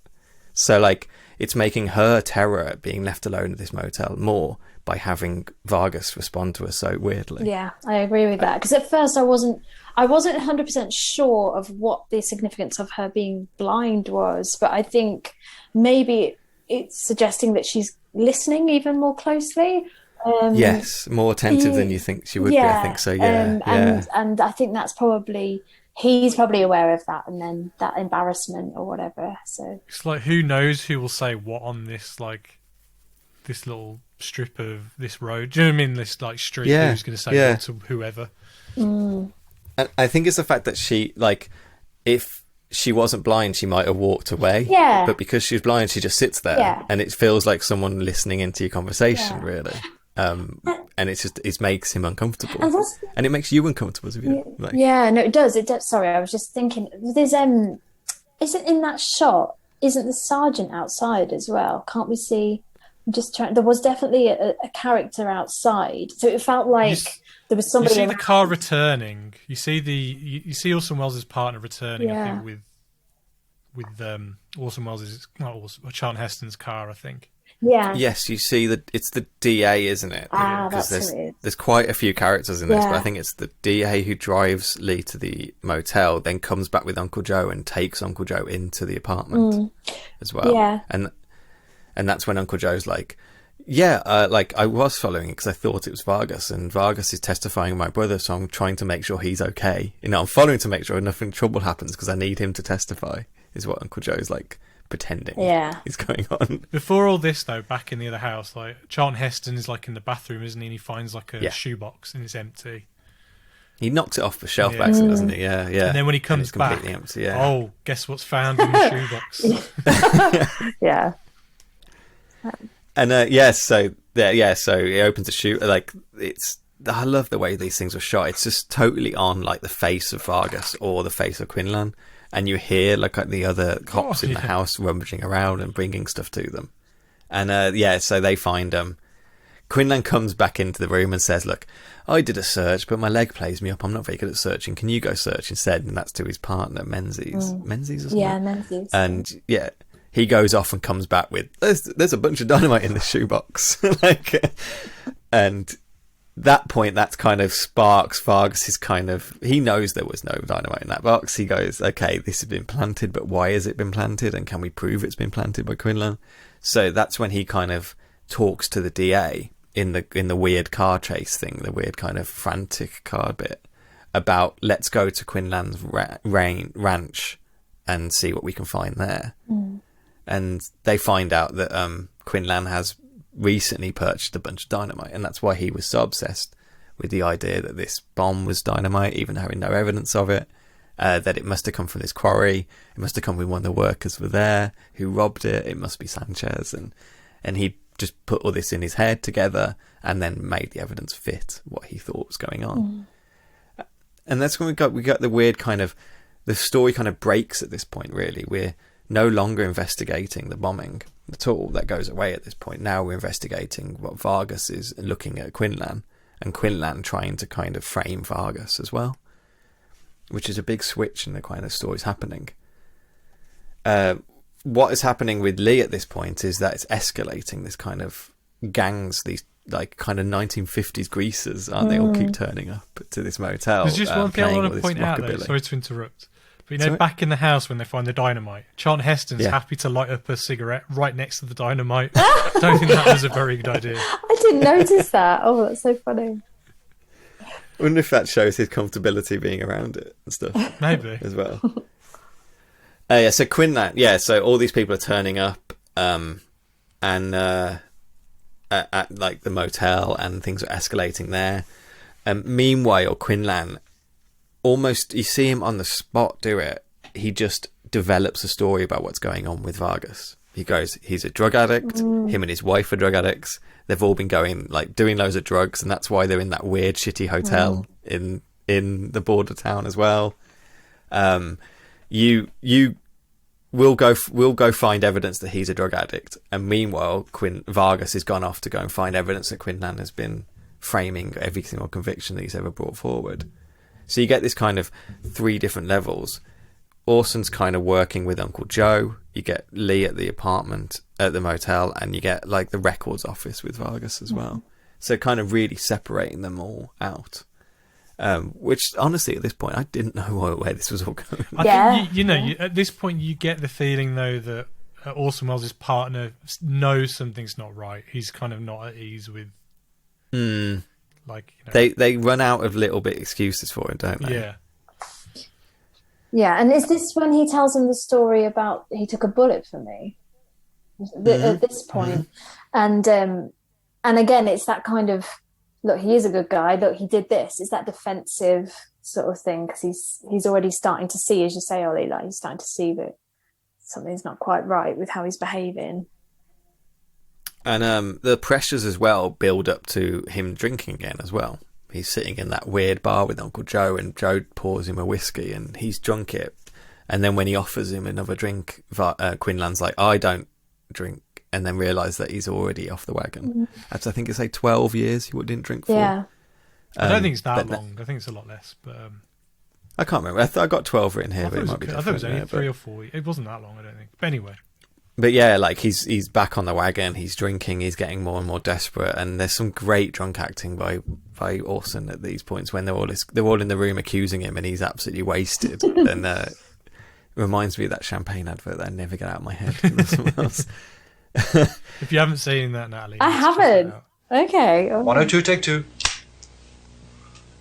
So like, it's making her terror at being left alone at this motel more by having Vargas respond to her so weirdly. Yeah, I agree with that. Because at first I wasn't 100% sure of what the significance of her being blind was, but I think maybe it's suggesting that she's listening even more closely. Yes, more attentive than you think she would be. I think so. Yeah, and I think that's probably, he's probably aware of that, and then that embarrassment or whatever. So it's like, who knows who will say what on this, like, this little strip of this road. Do you know what I mean? This like street. Who's going to say what to whoever? And I think it's the fact that she, like, if she wasn't blind, she might have walked away. Yeah. But because she's blind, she just sits there, and it feels like someone listening into your conversation, really. And it makes him uncomfortable, and it makes you uncomfortable as well. Like, no, it does. Sorry, I was just thinking. There's isn't in that shot? Isn't the sergeant outside as well? Can't we see? I'm just trying. There was definitely a character outside, so it felt like there was somebody. You see the car returning. You see you see Orson Welles' partner returning. I think with Orson Welles' Charlton Heston's car, I think. Yeah. Yes, you see that it's the DA, isn't it? That's who it is. There's quite a few characters in this, but I think it's the DA who drives Lee to the motel, then comes back with Uncle Joe and takes Uncle Joe into the apartment as well. Yeah. And that's when Uncle Joe's like, like I was following it because I thought it was Vargas, and Vargas is testifying my brother, so I'm trying to make sure he's okay. You know, I'm following to make sure nothing trouble happens because I need him to testify, is what Uncle Joe's like pretending is going on. Before all this, though, back in the other house, like, Charlton Heston is like in the bathroom, isn't he? And he finds like a shoebox and it's empty. He knocks it off the shelf by accident, doesn't he? Yeah. And then when he comes back, empty, guess what's found in the shoebox? Yeah. And so he opens the shoe. Like, I love the way these things were shot. It's just totally on like the face of Vargas or the face of Quinlan. And you hear like the other cops in the house rummaging around and bringing stuff to them. And so they find Quinlan comes back into the room and says, "Look, I did a search, but my leg plays me up. I'm not very good at searching. Can you go search instead?" And that's to his partner, Menzies. Menzies, isn't it? Menzies. And he goes off and comes back with, there's a bunch of dynamite in this shoebox. And that point, that's kind of sparks Vargas' he knows there was no dynamite in that box. He goes, okay, this has been planted, but why has it been planted? And can we prove it's been planted by Quinlan? So that's when he kind of talks to the DA in the weird car chase thing, the weird kind of frantic car bit, about let's go to Quinlan's ranch and see what we can find there. And they find out that Quinlan has recently purchased a bunch of dynamite, and that's why he was so obsessed with the idea that this bomb was dynamite, even having no evidence of it, that it must have come from this quarry, it must have come when one of the workers were there who robbed it must be Sanchez, and he just put all this in his head together and then made the evidence fit what he thought was going on. And that's when we got the weird kind of, the story kind of breaks at this point, really. We're no longer investigating the bombing at all. That goes away at this point. Now we're investigating what Vargas is looking at Quinlan, and Quinlan trying to kind of frame Vargas as well, which is a big switch in the kind of stories happening. What is happening with Lee at this point is that it's escalating, this kind of gangs, these like kind of 1950s greasers, aren't they? All keep turning up to this motel. There's just one thing I want to point out, though. rockabilly. Sorry to interrupt. But you know, back in the house when they find the dynamite, Charlton Heston's Yeah. happy to light up a cigarette right next to the dynamite. I don't think that was a very good idea. I didn't notice that. Oh, that's so funny. I wonder if that shows his comfortability being around it and stuff. Maybe. As well. Yeah, so Quinlan, yeah, so all these people are turning up and at like the motel, and things are escalating there. Meanwhile, Quinlan, almost, you see him on the spot do it. He just develops a story about what's going on with Vargas. He goes, he's a drug addict. Him and his wife are drug addicts. They've all been going, like, doing loads of drugs, and that's why they're in that weird, shitty hotel in the border town as well. You will go find evidence that he's a drug addict, and meanwhile, Vargas has gone off to go and find evidence that Quinlan has been framing every single conviction that he's ever brought forward. So you get this kind of 3 different levels. Orson's kind of working with Uncle Joe. You get Lee at the apartment, at the motel, and you get like the records office with Vargas as well. So kind of really separating them all out. Which honestly, at this point, I didn't know where this was all going. I think at this point, you get the feeling though that Orson Welles' partner knows something's not right. He's kind of not at ease with. Like, you know. They run out of little bit excuses for him, don't they? Yeah. Yeah, and is this when he tells him the story about he took a bullet for me? At this point, and again, it's that kind of, look, he is a good guy. Look, he did this. It's that defensive sort of thing, because he's already starting to see, as you say, Ollie, like he's starting to see that something's not quite right with how he's behaving. And the pressures as well build up to him drinking again as well. He's sitting in that weird bar with Uncle Joe, and Joe pours him a whiskey, and he's drunk it. And then when he offers him another drink, Quinlan's like, I don't drink, and then realise that he's already off the wagon. After, I think it's like 12 years he didn't drink for. Yeah. I don't think it's that long. I think it's a lot less. But I can't remember. I got 12 written here, but it might be different. I thought it was only 3 or 4. It wasn't that long, I don't think. But anyway. But yeah, like he's back on the wagon, he's drinking, he's getting more and more desperate, and there's some great drunk acting by Orson at these points when they're all in the room accusing him, and he's absolutely wasted. And it reminds me of that champagne advert that I never get out of my head. If you haven't seen that, Natalie, I haven't. Okay. 102, take 2.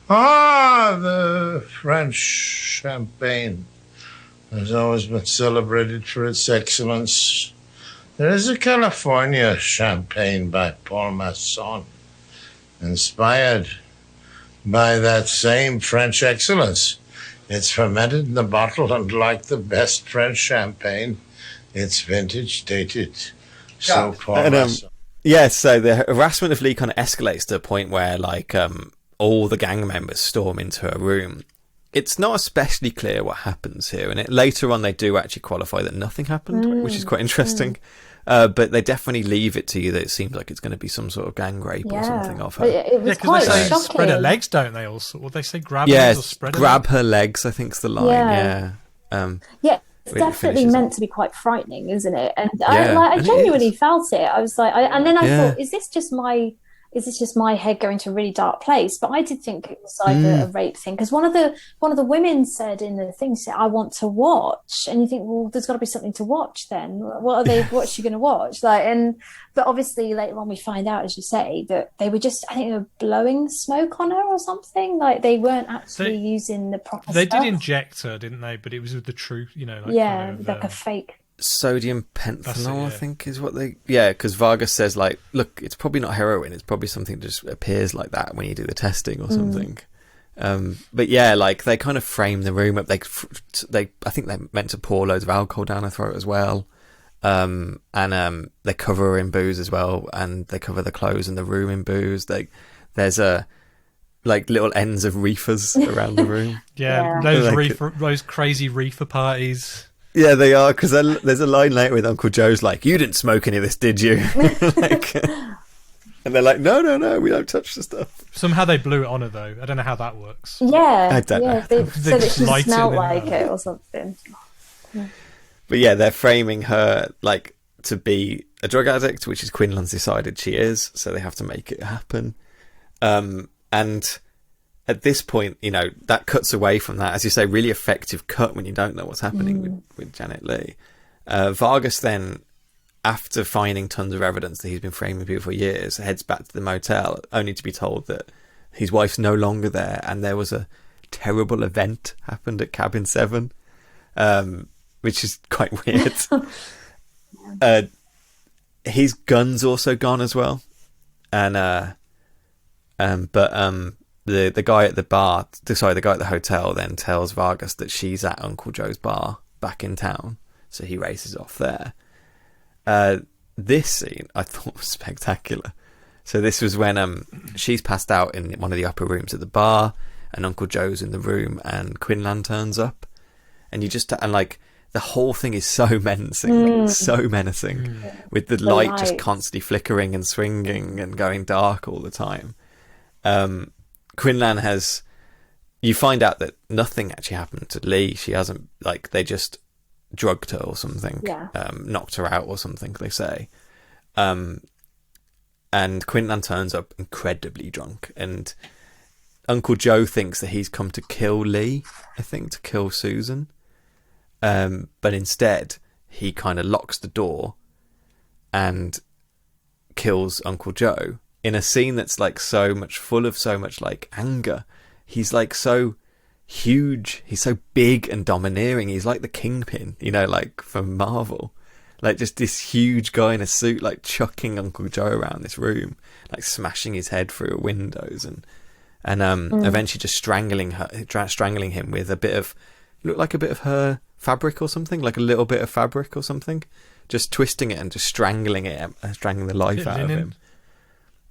The French champagne has always been celebrated for its excellence. There is a California champagne by Paul Masson, inspired by that same French excellence. It's fermented in the bottle, and like the best French champagne, it's vintage dated. So Paul Masson. Yeah, so the harassment of Lee kind of escalates to a point where, like, all the gang members storm into a room. It's not especially clear what happens here, and later on they do actually qualify that nothing happened, which is quite interesting. But they definitely leave it to you that it seems like it's going to be some sort of gang rape or something of her. It was quite they say shocking. spread her legs, don't they? Also, or they say grab her legs or spread her grab legs? her legs, I think's the line. Yeah. It's definitely meant to be quite frightening, isn't it? And I genuinely felt it. I was like, and then I thought, is this just my head going to a really dark place? But I did think it was like a rape thing, because one of the women said in the thing, said, I want to watch, and you think, well, there's got to be something to watch then. What's she going to watch? But obviously later on we find out, as you say, that they were just, I think they were blowing smoke on her or something. Like they weren't actually using the proper They stuff. did inject her, didn't they? But it was with the truth, like like a fake. Sodium pentanol, I think, is what they... Yeah, because Vargas says, like, look, it's probably not heroin. It's probably something that just appears like that when you do the testing or something. But yeah, like, they kind of frame the room up. I think they meant to pour loads of alcohol down her throat as well. And they cover her in booze as well. And they cover the clothes in the room in booze. There's little ends of reefers around the room. Those crazy reefer parties. Yeah, they are, because there's a line later with Uncle Joe's like, you didn't smoke any of this, did you? And they're like, no, we don't touch the stuff. Somehow they blew it on her, though. I don't know how that works. Yeah. I don't know. So that she light smelled it like it or something. But yeah, they're framing her, like, to be a drug addict, which is Quinlan's decided she is, so they have to make it happen. And at this point, you know, that cuts away from that. As you say, really effective cut when you don't know what's happening with Janet Leigh. Vargas then, after finding tons of evidence that he's been framing people for years, heads back to the motel, only to be told that his wife's no longer there, and there was a terrible event happened at Cabin 7, which is quite weird. His gun's also gone as well, and the guy at the bar, the guy at the hotel, then tells Vargas that she's at Uncle Joe's bar back in town, so he races off there. This scene I thought was spectacular. So this was when she's passed out in one of the upper rooms at the bar, and Uncle Joe's in the room, and Quinlan turns up, and like the whole thing is so menacing, with the light just constantly flickering and swinging and going dark all the time. Quinlan you find out that nothing actually happened to Lee. She hasn't, like, they just drugged her or something, knocked her out or something, they say. And Quinlan turns up incredibly drunk, and Uncle Joe thinks that he's come to kill Lee, I think, to kill Susan. But instead, he kind of locks the door and kills Uncle Joe in a scene that's like full of so much like anger. He's like so huge. He's so big and domineering. He's like the Kingpin, you know, like from Marvel. Like just this huge guy in a suit, like chucking Uncle Joe around this room, like smashing his head through windows and eventually just strangling him with looked like a bit of her fabric or something, like a little bit of fabric or something, just twisting it and just strangling the life out of him.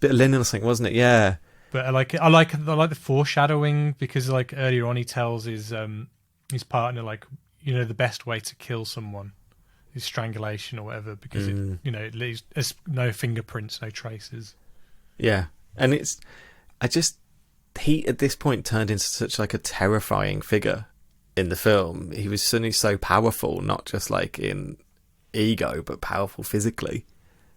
Bit of linen or something, wasn't it? Yeah. But I like the foreshadowing, because like earlier on he tells his partner, like, you know, the best way to kill someone is strangulation or whatever, because it leaves no fingerprints, no traces. Yeah, and he at this point turned into such like a terrifying figure in the film. He was suddenly so powerful, not just like in ego, but powerful physically.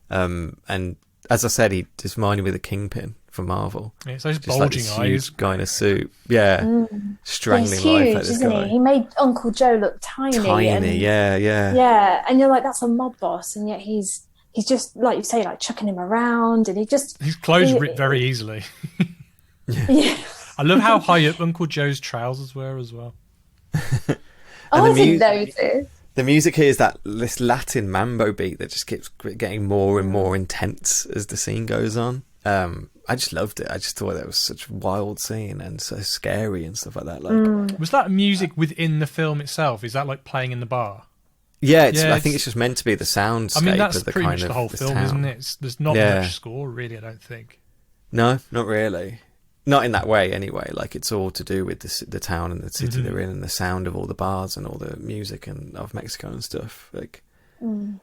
And as I said, he just reminded me of the Kingpin from Marvel. Yeah, it's those just bulging like eyes. Huge guy in a suit. Yeah. Strangling He's life huge, out of this isn't guy. He made Uncle Joe look tiny. Yeah. Yeah, and you're like, that's a mob boss, and yet he's just, like you say, like chucking him around, and his clothes rip very easily. Yeah. I love how high up Uncle Joe's trousers were as well. I didn't notice. The music here is this Latin mambo beat that just keeps getting more and more intense as the scene goes on. I just loved it. I just thought that was such a wild scene and so scary and stuff like that. Like, was that music within the film itself? Is that like playing in the bar? Yeah, I think it's just meant to be the soundscape. I mean, that's of the pretty kind much of the whole film, town. isn't it? There's not much score, really, I don't think. No, not really. Not in that way, anyway. Like, it's all to do with the town and the city they're in, and the sound of all the bars and all the music and of Mexico and stuff. Like, and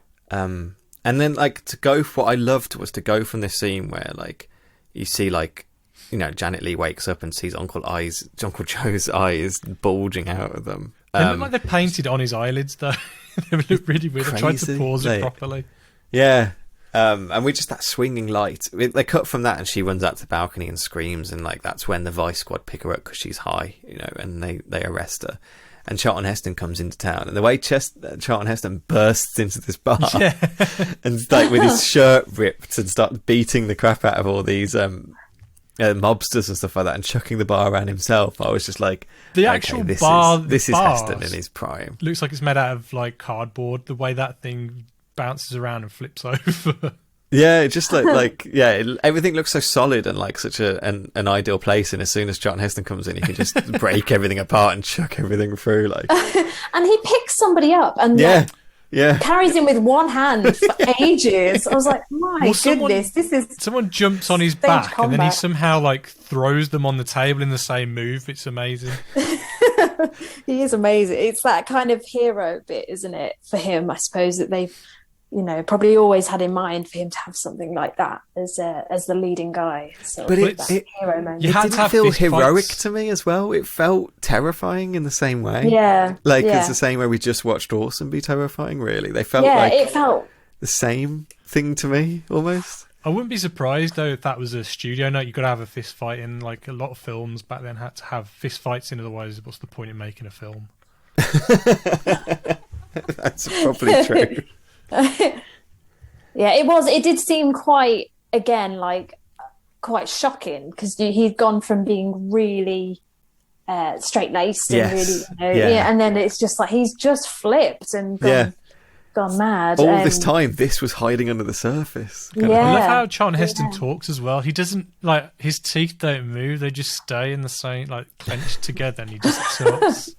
then like what I loved was to go from this scene where like you see like, you know, Janet Leigh wakes up and sees Uncle Joe's eyes bulging out of them. They look like they're painted on his eyelids, though. They look really weird. They tried to pause it properly. Yeah. And we just that swinging light. They cut from that, and she runs out to the balcony and screams, and like that's when the Vice Squad pick her up because she's high, you know, and they arrest her. And Charlton Heston comes into town, and the way Charlton Heston bursts into this bar, and like with his shirt ripped, and starts beating the crap out of all these mobsters and stuff like that, and chucking the bar around himself. I was just like, the actual bar. This is Heston in his prime. Looks like it's made out of like cardboard. The way that thing bounces around and flips over. Yeah, just everything looks so solid and like such an ideal place. And as soon as Charlton Heston comes in, he can just break everything apart and chuck everything through. Like, and he picks somebody up and carries him with one hand for ages. I was like, goodness, this is someone jumps on his back combat. And then he somehow like throws them on the table in the same move. It's amazing. He is amazing. It's that kind of hero bit, isn't it, for him? I suppose that they've, you know, probably always had in mind for him to have something like that as the leading guy. So, but it hero moment. It didn't feel heroic to me as well. It felt terrifying in the same way. Yeah, it's the same way we just watched Orson be terrifying. Really, they felt the same thing to me, almost. I wouldn't be surprised though if that was a studio note. You got to have a fist fight in. Like a lot of films back then had to have fist fights in. Otherwise, what's the point in making a film? That's probably true. Yeah, it was. It did seem quite, again, like quite shocking because he'd gone from being really straight laced and really, and then it's just like he's just flipped and gone mad. All this time, this was hiding under the surface. I love how Charlton Heston talks as well. He doesn't, like, his teeth don't move; they just stay in the same, like, clenched together, and he just talks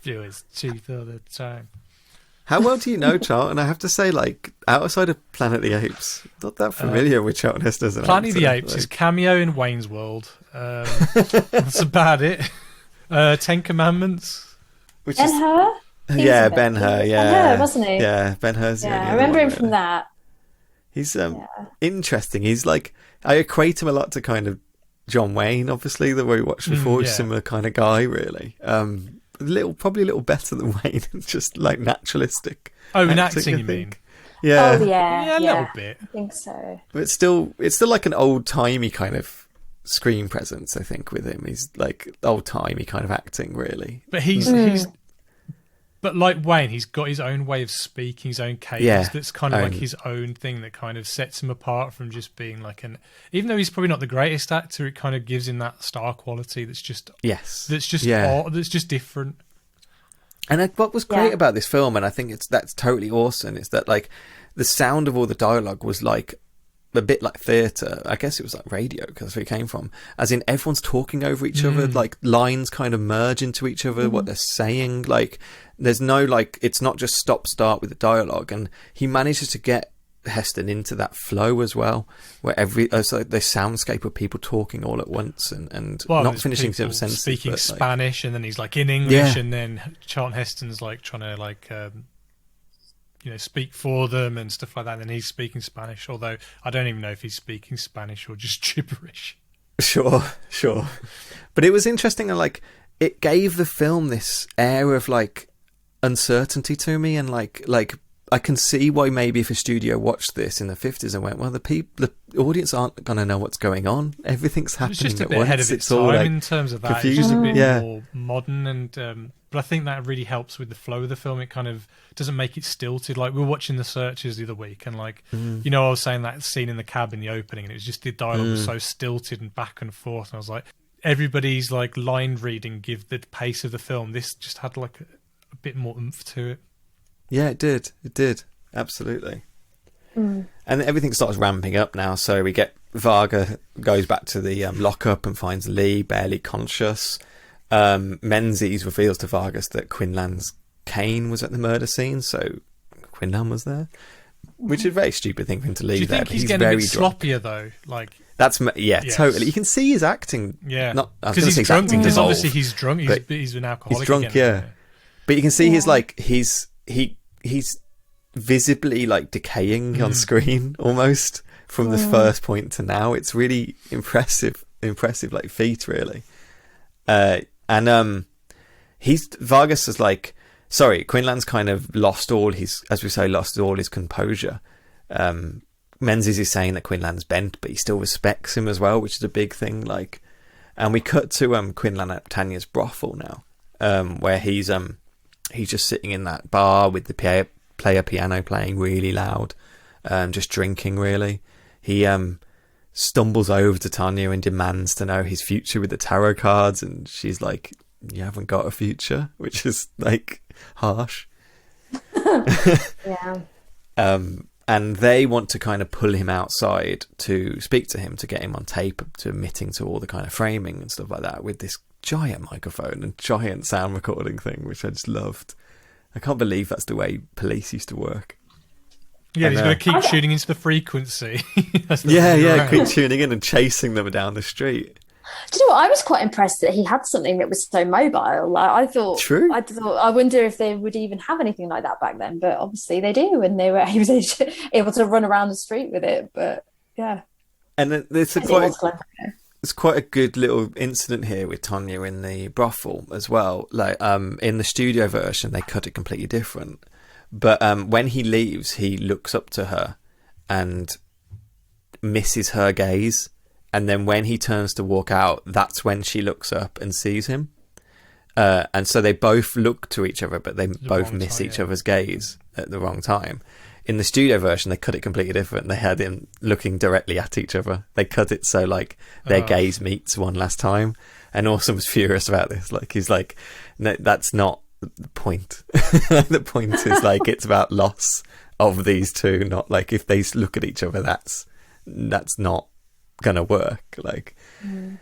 through his teeth all the time. How well do you know Charlton? I have to say, like, outside of Planet of the Apes, not that familiar with Charlton Heston as an Planet actor. of the Apes, his cameo in Wayne's World. That's about it. 10 Commandments. Ben-Hur? Yeah, Ben-Hur, yeah. Ben-Hur, wasn't he? Yeah, Ben-Hur's the only I other remember one, him from that. He's interesting. He's like, I equate him a lot to kind of John Wayne, obviously, that we watched before. He's a similar kind of guy, really. Probably a little better than Wayne, just like naturalistic. Oh, in acting, you mean? Yeah. Oh, yeah. A little bit. I think so. But it's still like an old-timey kind of screen presence, I think, with him. He's like old-timey kind of acting, really. But but like Wayne, he's got his own way of speaking, his own cadence. That's kind of like his own thing that kind of sets him apart from just being like even though he's probably not the greatest actor, it kind of gives him that star quality that's just odd, that's just different. And what was great about this film, and I think that's totally awesome, is that like the sound of all the dialogue was like a bit like theatre. I guess it was like radio because that's where it came from. As in, everyone's talking over each other, like lines kind of merge into each other, what they're saying. Like, there's no, like, it's not just stop-start with the dialogue. And he manages to get Heston into that flow as well, where it's like the soundscape of people talking all at once and not finishing sentences. Speaking Spanish, and then he's like in English, and then Charlton Heston's like trying to like speak for them and stuff like that. And then he's speaking Spanish, although I don't even know if he's speaking Spanish or just gibberish. Sure. But it was interesting, and like it gave the film this air of like uncertainty to me, and like I can see why maybe if a studio watched this in the 50s and went, well, the audience aren't going to know what's going on. Everything's happening It's just a at bit once. ahead of its all, time like, in terms of that. confusing. It's just a bit more modern, and but I think that really helps with the flow of the film. It kind of doesn't make it stilted. Like we were watching The Searchers the other week, and like I was saying that scene in the cab in the opening, and it was just the dialogue was so stilted and back and forth, and I was like, everybody's like line reading give the pace of the film. This just had like a bit more oomph to it. Yeah, it did. Absolutely. And everything starts ramping up now. So we get Varga goes back to the lockup and finds Lee barely conscious. Menzies reveals to Vargas that Quinlan's cane was at the murder scene, so Quinlan was there, which is a very stupid thing for him to leave. Do you think there, he's getting a bit sloppier though? Like that's totally. You can see his acting. Yeah, because he's drunk. Because obviously he's drunk. He's an alcoholic. He's drunk. Again, but you can see he's visibly like decaying on screen almost from the first point to now. It's really impressive like feat, really. And Vargas is like, sorry, Quinlan's kind of lost all his composure. Menzies is saying that Quinlan's bent, but he still respects him as well, which is a big thing. Like, and we cut to Quinlan at Tanya's brothel now, where he's just sitting in that bar with the player piano playing really loud, just drinking. Really, he stumbles over to Tanya and demands to know his future with the tarot cards, and she's like, "You haven't got a future," which is like harsh. And they want to kind of pull him outside to speak to him, to get him on tape, to admitting to all the kind of framing and stuff like that with this giant microphone and giant sound recording thing, which I just loved. I can't believe that's the way police used to work. Yeah, he's going to keep tuning into the frequency. Keep tuning in and chasing them down the street. Do you know what? I was quite impressed that he had something that was so mobile. Like, I thought, I wonder if they would even have anything like that back then. But obviously they do, and he was able to run around the street with it. But yeah, and it's quite a good little incident here with Tanya in the brothel as well. Like in the studio version, they cut it completely different. But when he leaves, he looks up to her and misses her gaze. And then when he turns to walk out, that's when she looks up and sees him. And so they both look to each other, but they both miss each other's gaze at the wrong time. In the studio version, they cut it completely different. They had him looking directly at each other. They cut it so like their gaze meets one last time. And Orson was furious about this. Like, he's like, no, that's not the point. The point is like it's about loss of these two, not like if they look at each other, that's not gonna work. Like, and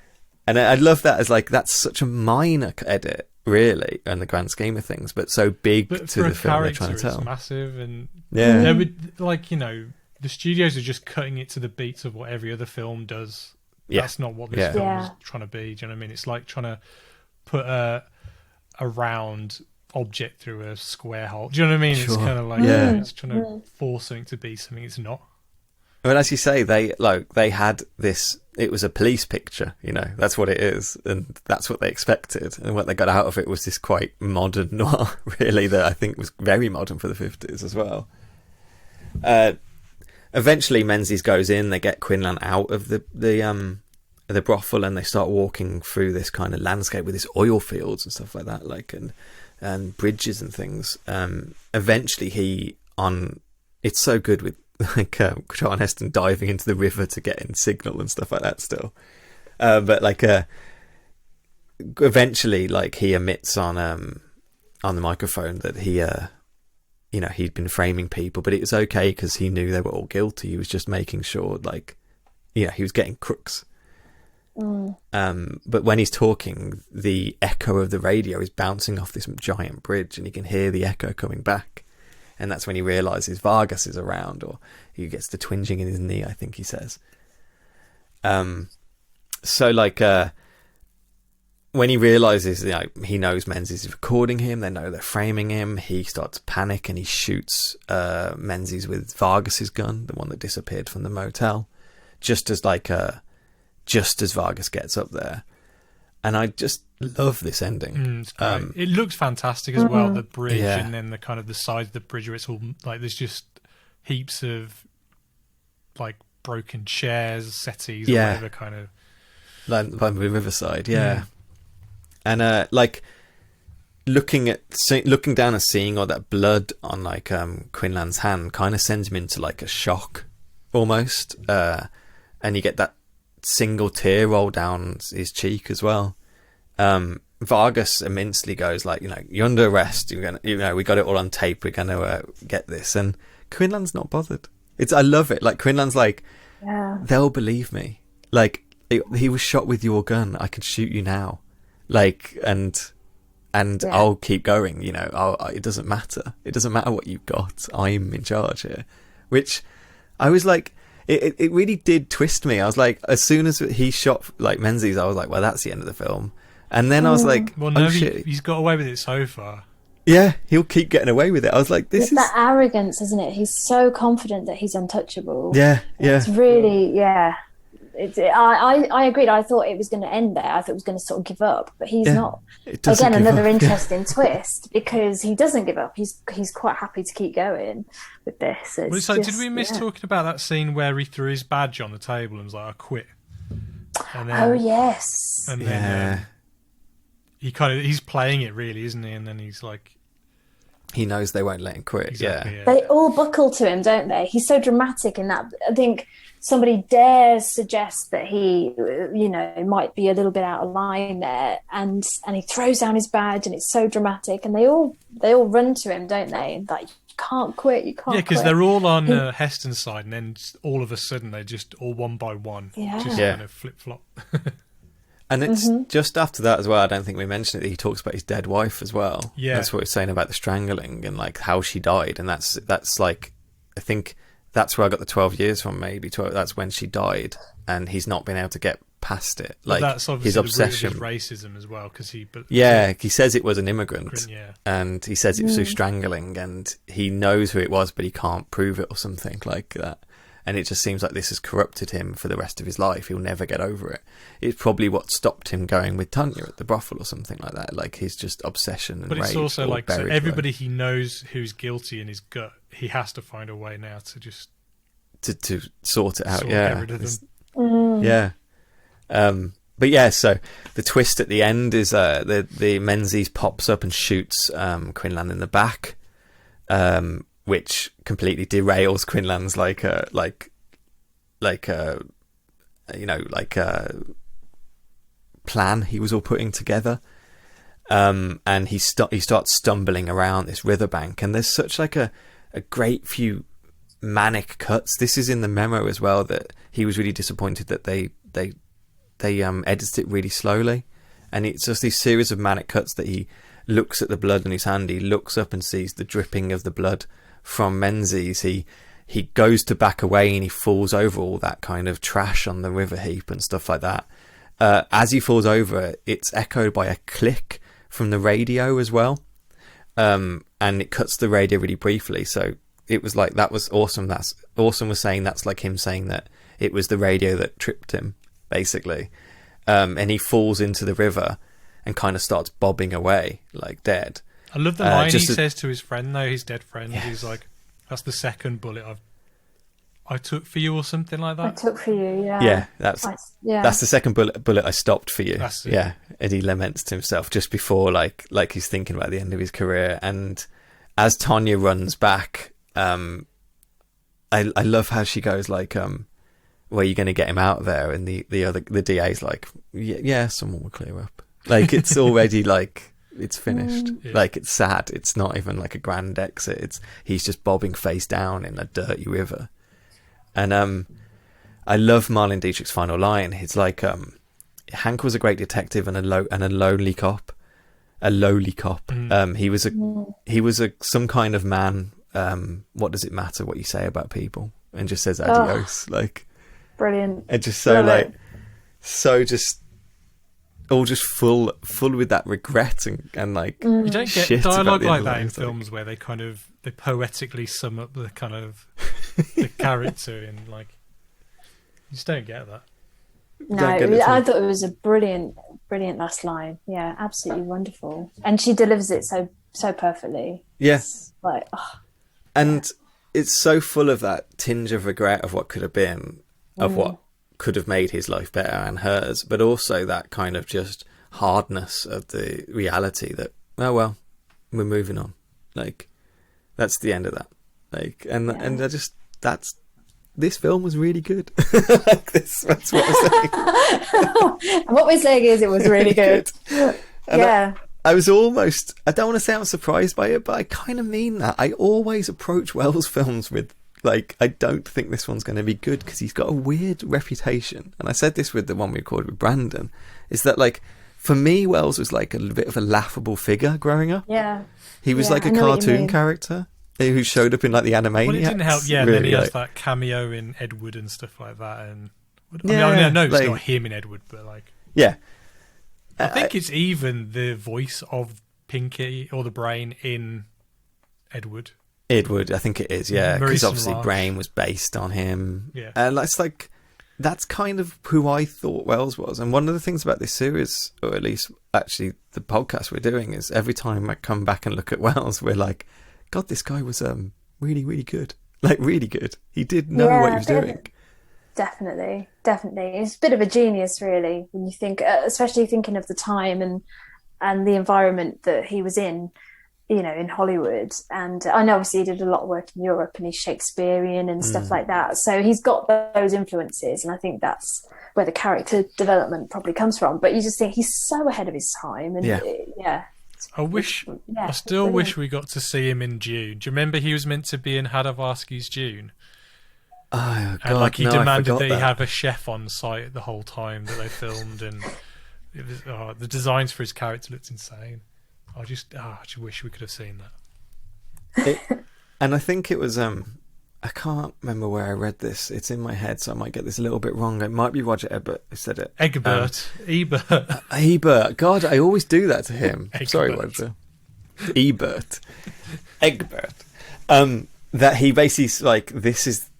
I love that as like that's such a minor edit, really, in the grand scheme of things, but so big to the film they're trying to tell. It's massive, and yeah, like, you know, the studios are just cutting it to the beats of what every other film does. That's not what this film is trying to be. Do you know what I mean? It's like trying to put a round object through a square hole. Do you know what I mean? It's kind of like it's trying to force something to be something it's not. Well, as you say, they had this. It was a police picture, you know. That's what it is, and that's what they expected. And what they got out of it was this quite modern noir, really, that I think was very modern for the 50s as well. Eventually, Menzies goes in. They get Quinlan out of the brothel, and they start walking through this kind of landscape with these oil fields and stuff like that, like and bridges and things. Eventually, it's so good with like Charlton Heston diving into the river to get in signal and stuff like that still, but like eventually, like, he admits on the microphone that he you know, he'd been framing people, but it was okay because he knew they were all guilty. He was just making sure, like, yeah, he was getting crooks. But when he's talking, the echo of the radio is bouncing off this giant bridge, and you can hear the echo coming back. And that's when he realises Vargas is around, or he gets the twinging in his knee, I think he says. So, like, when he realises, you know, he knows Menzies is recording him, they know they're framing him, he starts to panic and he shoots Menzies with Vargas's gun, the one that disappeared from the motel, just as Vargas gets up there. And I just love this ending. It's great. It looks fantastic as well, the bridge, and then the kind of the sides of the bridge where it's all like there's just heaps of like broken chairs, settees, or whatever kind of. Like by the riverside, and like looking down and seeing all that blood on like Quinlan's hand kind of sends him into like a shock almost, and you get that single tear roll down his cheek as well. Vargas immensely goes like, you know, you're under arrest, you're gonna, you know, we got it all on tape, we're gonna get this, and Quinlan's not bothered. I love it. Like, Quinlan's like, they'll believe me. Like, he was shot with your gun, I could shoot you now. Like, and I'll keep going, you know, it doesn't matter. It doesn't matter what you've got. I'm in charge here. Which I was like, it really did twist me. I was like, as soon as he shot like Menzies, I was like, well, that's the end of the film. And then I was like, well, no, he's got away with it so far. Yeah, he'll keep getting away with it. I was like, this is that arrogance, isn't it? He's so confident that he's untouchable. Yeah. It's really, I agreed. I thought it was going to end there. I thought it was going to sort of give up, but he's not. Again, another interesting twist, because he doesn't give up. He's quite happy to keep going with this. It's like, did we miss talking about that scene where he threw his badge on the table and was like, I quit? And then, yes. And then he's playing it, really, isn't he? And then he's like, he knows they won't let him quit. Exactly, yeah, they all buckle to him, don't they? He's so dramatic in that. I think somebody dares suggest that he, you know, might be a little bit out of line there, and he throws down his badge, and it's so dramatic, and they all run to him, don't they? And like, you can't quit, you can't. Yeah, because they're all on Heston's side, and then all of a sudden they just all one by one, just kind of flip flop. And it's just after that as well, I don't think we mentioned it, he talks about his dead wife as well. Yeah. That's what he's saying about the strangling and like how she died. And that's like, I think that's where I got the 12 years from, maybe 12. That's when she died, and he's not been able to get past it. Like, that's obviously his obsession. The root of his racism as well, because he says it was an immigrant, and he says it was through strangling, and he knows who it was, but he can't prove it or something like that. and it just seems like this has corrupted him for the rest of his life. He'll never get over it. It's probably what stopped him going with Tanya at the brothel or something like that, like his just obsession and but it's rage also like, so buried everybody away. he knows who's guilty in his gut, he has to find a way now to just to sort it out. get rid of them. Yeah. But yeah, so the twist at the end is the Menzies pops up and shoots Quinlan in the back, which completely derails Quinlan's plan he was all putting together. And he starts stumbling around this riverbank, and there's such like a great few manic cuts. This is in the memo as well, that he was really disappointed that they edited it really slowly, and it's just these series of manic cuts that he looks at the blood in his hand, he looks up and sees the dripping of the blood from Menzies, he goes to back away and he falls over all that kind of trash on the river heap and stuff like that. As he falls over, it's echoed by a click from the radio as well, and it cuts the radio really briefly, so it was like, that was awesome. Orson was saying that's like him saying that it was the radio that tripped him, basically. And he falls into the river and kind of starts bobbing away like dead. I love the line he says to his friend, though, his dead friend. Yeah. He's like, "That's the second bullet I took for you," or something like that. I took for you, yeah. Yeah, that's the second bullet I stopped for you. Yeah, and he laments to himself just before, like he's thinking about the end of his career. And as Tanya runs back, I love how she goes like, "Where are you going to get him out of there?" And the DA's like, "Yeah, someone will clear up." Like, it's already like, it's finished. Like, it's sad. It's not even like a grand exit. He's just bobbing face down in a dirty river. And I love Marlene Dietrich's final line. It's like, Hank was a great detective and a lonely cop. A lowly cop. He was some kind of man. What does it matter what you say about people? And just says adios. Like, brilliant. And just so all just full with that regret and like, you don't get dialogue like that in films films where they poetically sum up the kind of the character in, like, you just don't get that. No, I thought it was a brilliant last line. Yeah, absolutely wonderful, and she delivers it so perfectly. Yes, yeah. Like, and it's so full of that tinge of regret of what could have been, of what could have made his life better and hers, but also that kind of just hardness of the reality that, oh well, we're moving on. Like, that's the end of that. Like, and I just, this film was really good. Like, that's what we're saying. And what we're saying is it was really good. Yeah. I was almost, I don't want to say I'm surprised by it, but I kind of mean that. I always approach Wells films with, like, I don't think this one's going to be good because he's got a weird reputation. And I said this with the one we recorded with Brandon, is that, like, for me, Wells was like a bit of a laughable figure growing up. Yeah. He was like a cartoon character who showed up in, like, the Animaniacs. Well, it didn't help, yeah, really, then he has that cameo in Edward and stuff like that. And I know it's not him in Edward, but, like... Yeah. I think it's even the voice of Pinky or the Brain in Edward. Edward, I think it is, yeah, because obviously Brain was based on him. Yeah, and it's like, that's kind of who I thought Wells was. And one of the things about this series, or at least actually the podcast we're doing, is every time I come back and look at Wells, we're like, God, this guy was really, really good. Like, really good. He did know what he was doing. Definitely. It's a bit of a genius, really, when you think, especially thinking of the time and the environment that he was in, you know, in Hollywood. And I know obviously he did a lot of work in Europe and he's Shakespearean and stuff like that. So he's got those influences, and I think that's where the character development probably comes from. But you just think he's so ahead of his time. And I still wish we got to see him in Dune. Do you remember he was meant to be in Jodorowsky's Dune? Oh, God, and like he demanded that he have a chef on site the whole time that they filmed, and it was the designs for his character looked insane. I just wish we could have seen that. And I think it was I can't remember where I read this. It's in my head, so I might get this a little bit wrong. It might be Roger Ebert who said it. Ebert. God, I always do that to him. Sorry, Roger. Egbert. That he basically, like, this is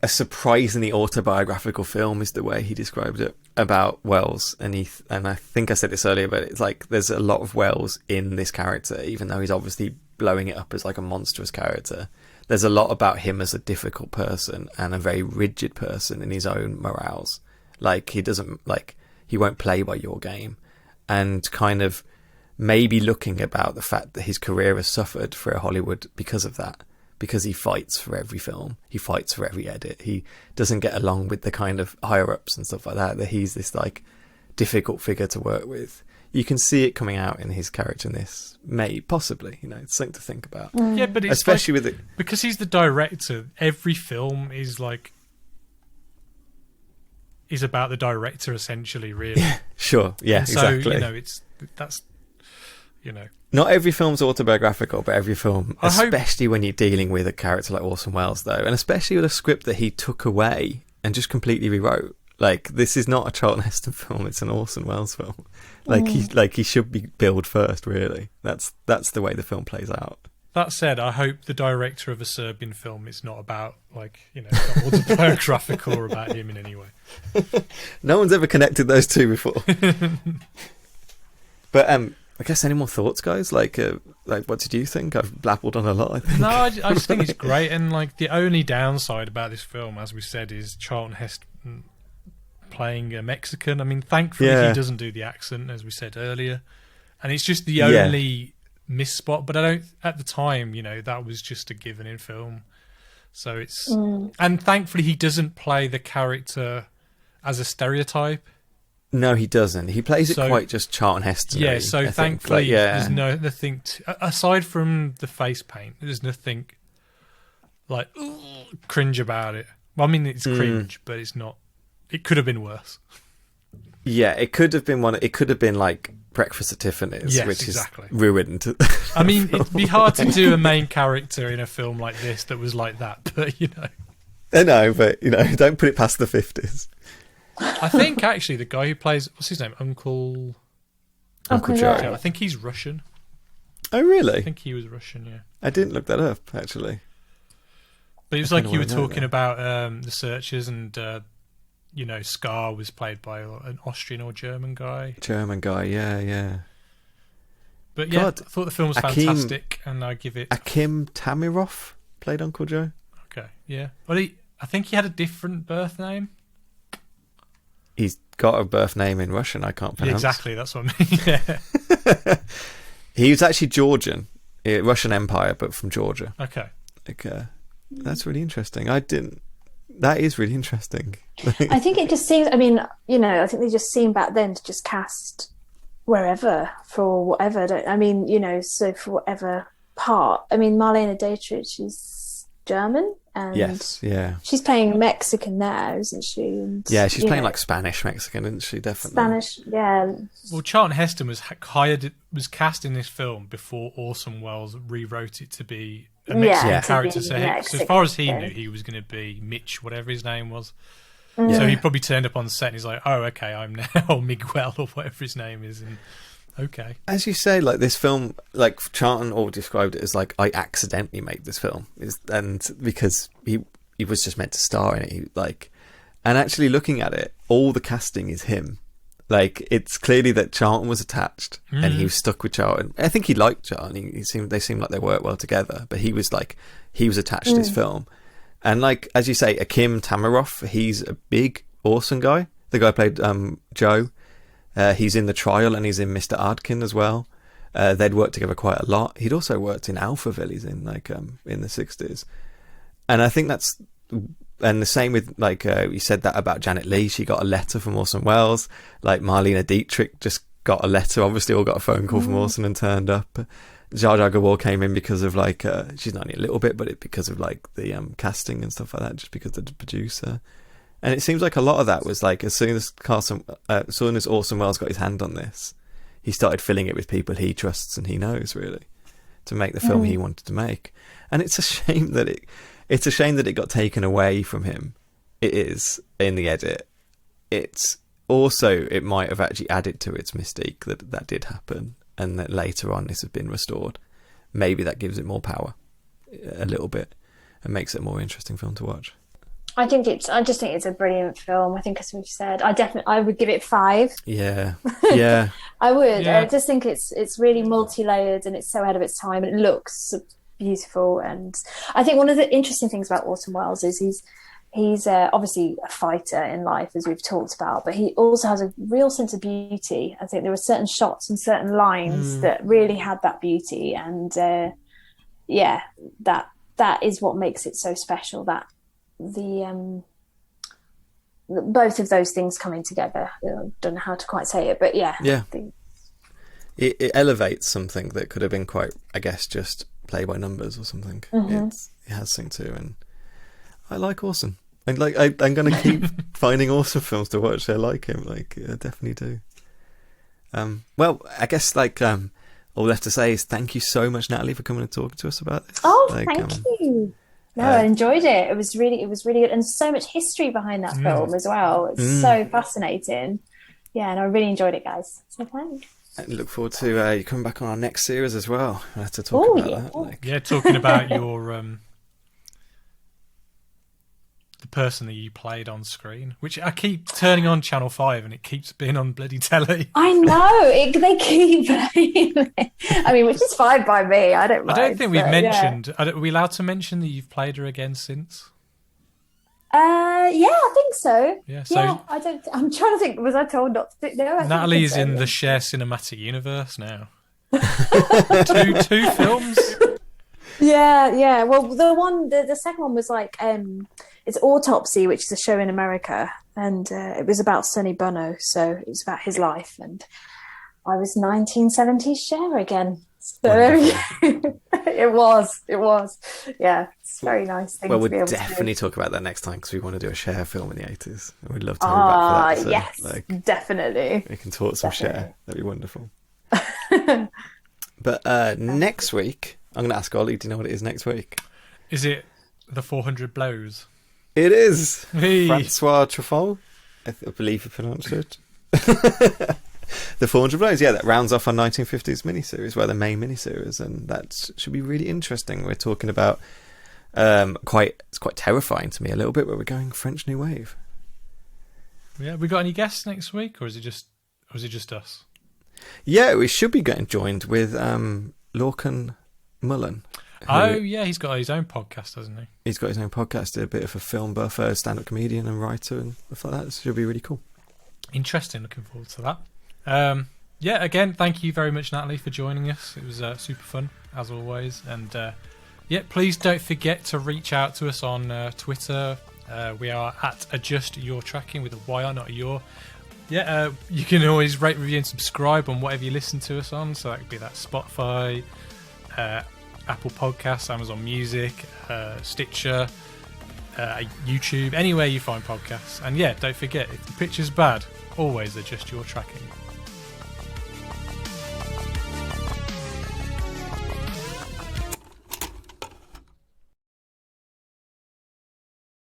a surprisingly autobiographical film is the way he described it about Wells. And I think I said this earlier, but it's like there's a lot of Wells in this character, even though he's obviously blowing it up as like a monstrous character. There's a lot about him as a difficult person and a very rigid person in his own morals. Like he won't play by your game, and kind of maybe looking about the fact that his career has suffered for Hollywood because of that. Because he fights for every film, he fights for every edit. He doesn't get along with the kind of higher ups and stuff like that. That he's this like difficult figure to work with. You can see it coming out in his character in this. Possibly, it's something to think about. Yeah, but it's especially like, with it because he's the director. Every film is about the director essentially, really. Yeah, sure, yeah, and so, exactly. That's. Not every film's autobiographical, but every film, especially when you're dealing with a character like Orson Welles, though, and especially with a script that he took away and just completely rewrote. Like, this is not a Charlton Heston film; it's an Orson Welles film. He should be billed first. Really, that's the way the film plays out. That said, I hope the director of a Serbian film is not about it's not autobiographical or about him in any way. No one's ever connected those two before. But I guess any more thoughts, guys? Like what did you think? I've blabbled on a lot, I think. No, I just think it's great. And the only downside about this film, as we said, is Charlton Heston playing a Mexican. I mean, thankfully he doesn't do the accent, as we said earlier. And it's just the only miss spot. But I don't, at the time, that was just a given in film. So it's... And thankfully he doesn't play the character as a stereotype. No, he doesn't. He plays it quite just Charlton Heston. Yeah, so thankfully there's nothing aside from the face paint, there's nothing cringe about it. Well, I mean, it's cringe, but it's not. It could have been worse. Yeah, it could have been one. It could have been like Breakfast at Tiffany's, which is ruined. I mean, it'd be hard to do a main character in a film like this that was like that, but I know, but don't put it past the 50s. I think actually the guy who plays, what's his name, Uncle Joe. I think he's Russian. Oh, really? I think he was Russian. Yeah, I didn't look that up actually. But it was like you were talking about the Searchers, and Scar was played by an Austrian or German guy. Yeah. But yeah, I thought the film was fantastic, and I give it. Akim Tamirov played Uncle Joe. Okay, yeah. Well, I think he had a different birth name. He's got a birth name in Russian I can't pronounce. Exactly, that's what I mean. Yeah. He was actually Georgian, Russian Empire, but from Georgia. Okay. That's really interesting. That is really interesting. I think it just seems, I think they just seemed back then to just cast wherever for whatever. So for whatever part. I mean, Marlene Dietrich, she's German. And yes, yeah. She's playing Mexican now, isn't she? And, she's playing like Spanish Mexican, isn't she? Definitely. Spanish, yeah. Well, Charlton Heston was cast in this film before Orson Welles rewrote it to be a Mexican character. So as far as he knew, he was going to be Mitch, whatever his name was. Yeah. So he probably turned up on set and he's like, "Oh, okay, I'm now Miguel or whatever his name is." And okay. As you say, like this film, like Charlton all described it as like, I accidentally made this film, and because he was just meant to star in it, and actually looking at it, all the casting is him. Like, it's clearly that Charlton was attached and he was stuck with Charlton. I think he liked Charlton. They seemed like they worked well together, but he was attached to his film. And like, as you say, Akim Tamirov, he's a big Orson guy. The guy played Joe. He's in The Trial and he's in Mr. Ardkin as well. They'd worked together quite a lot. He'd also worked in Alphaville. He's in in the 60s. And I think that's... And the same with, you said that about Janet Leigh. She got a letter from Orson Welles. Like, Marlene Dietrich just got a letter, obviously, or got a phone call from Orson and turned up. Jar Jar Gabor came in because of, she's not only a little bit, but because of, the casting and stuff like that, just because of the producer. And it seems like a lot of that was, as soon as Orson Welles got his hand on this, he started filling it with people he trusts and he knows, really, to make the film he wanted to make. And it's a shame that it got taken away from him. It is, in the edit. It's also, it might have actually added to its mystique that did happen, and that later on this has been restored. Maybe that gives it more power, a little bit, and makes it a more interesting film to watch. I just think it's a brilliant film. I think, as we've said, I would give it 5. Yeah, yeah. I would. Yeah. I just think it's really multi-layered and it's so ahead of its time and it looks beautiful. And I think one of the interesting things about Orson Welles is he's obviously a fighter in life, as we've talked about, but he also has a real sense of beauty. I think there were certain shots and certain lines that really had that beauty, and that is what makes it so special. That both of those things coming together. I don't know how to quite say it, but yeah. It elevates something that could have been quite, I guess, just play by numbers or something. It has something to, and I like Orson. And like I'm going to keep finding awesome films to watch. I like him. Like I definitely do. Well, I guess all left to say is thank you so much, Natalie, for coming and talking to us about this. Oh, thank you. No, I enjoyed it. It was really good, and so much history behind that film as well. It's so fascinating. Yeah, and I really enjoyed it, guys. So thanks. And look forward to you coming back on our next series as well. We'll have to talk about that. Talking about your the person that you played on screen, which I keep turning on Channel 5 and it keeps being on bloody telly. I know they keep playing it. I mean, which is fine by me. I don't mind. I don't think we've mentioned. Are we allowed to mention that you've played her again since? Yeah, I think so. Yeah, so yeah, I'm trying to think. Was I told not to? No, Natalie is in the Share Cinematic Universe now. two films. Yeah. Well, the second one was like it's Autopsy, which is a show in America, and it was about Sonny Bono, so it was about his life, and I was 1970s Cher again. So it was. Yeah, it's a very nice thing. Well, to be we'll able definitely to talk about that next time because we want to do a Cher film in the 80s. We'd love to have you back for that. So, yes, definitely. We can talk some Cher. That'd be wonderful. But next week, I'm going to ask Ollie, do you know what it is next week? Is it the 400 Blows? It is. Hey. Francois Truffaut, I believe you pronounced it. The 400 Blows, that rounds off our 1950s miniseries, the main miniseries, and that should be really interesting. We're talking about it's quite terrifying to me a little bit, where we're going French New Wave. Yeah, we got any guests next week, or is it just us? Yeah, we should be getting joined with Lorcan Mullen. Oh yeah, he's got his own podcast, hasn't he? He's got his own podcast, a bit of a film buff, stand-up comedian and writer and stuff like that. So should be really cool. Interesting, looking forward to that. Again, thank you very much, Natalie, for joining us. It was super fun, as always. And please don't forget to reach out to us on Twitter. We are at Adjust Your Tracking with a Y, not a your. You can always rate, review, and subscribe on whatever you listen to us on. So that could be that Spotify, Apple Podcasts, Amazon Music, Stitcher, YouTube, anywhere you find podcasts. And don't forget, if the picture's bad, always adjust your tracking.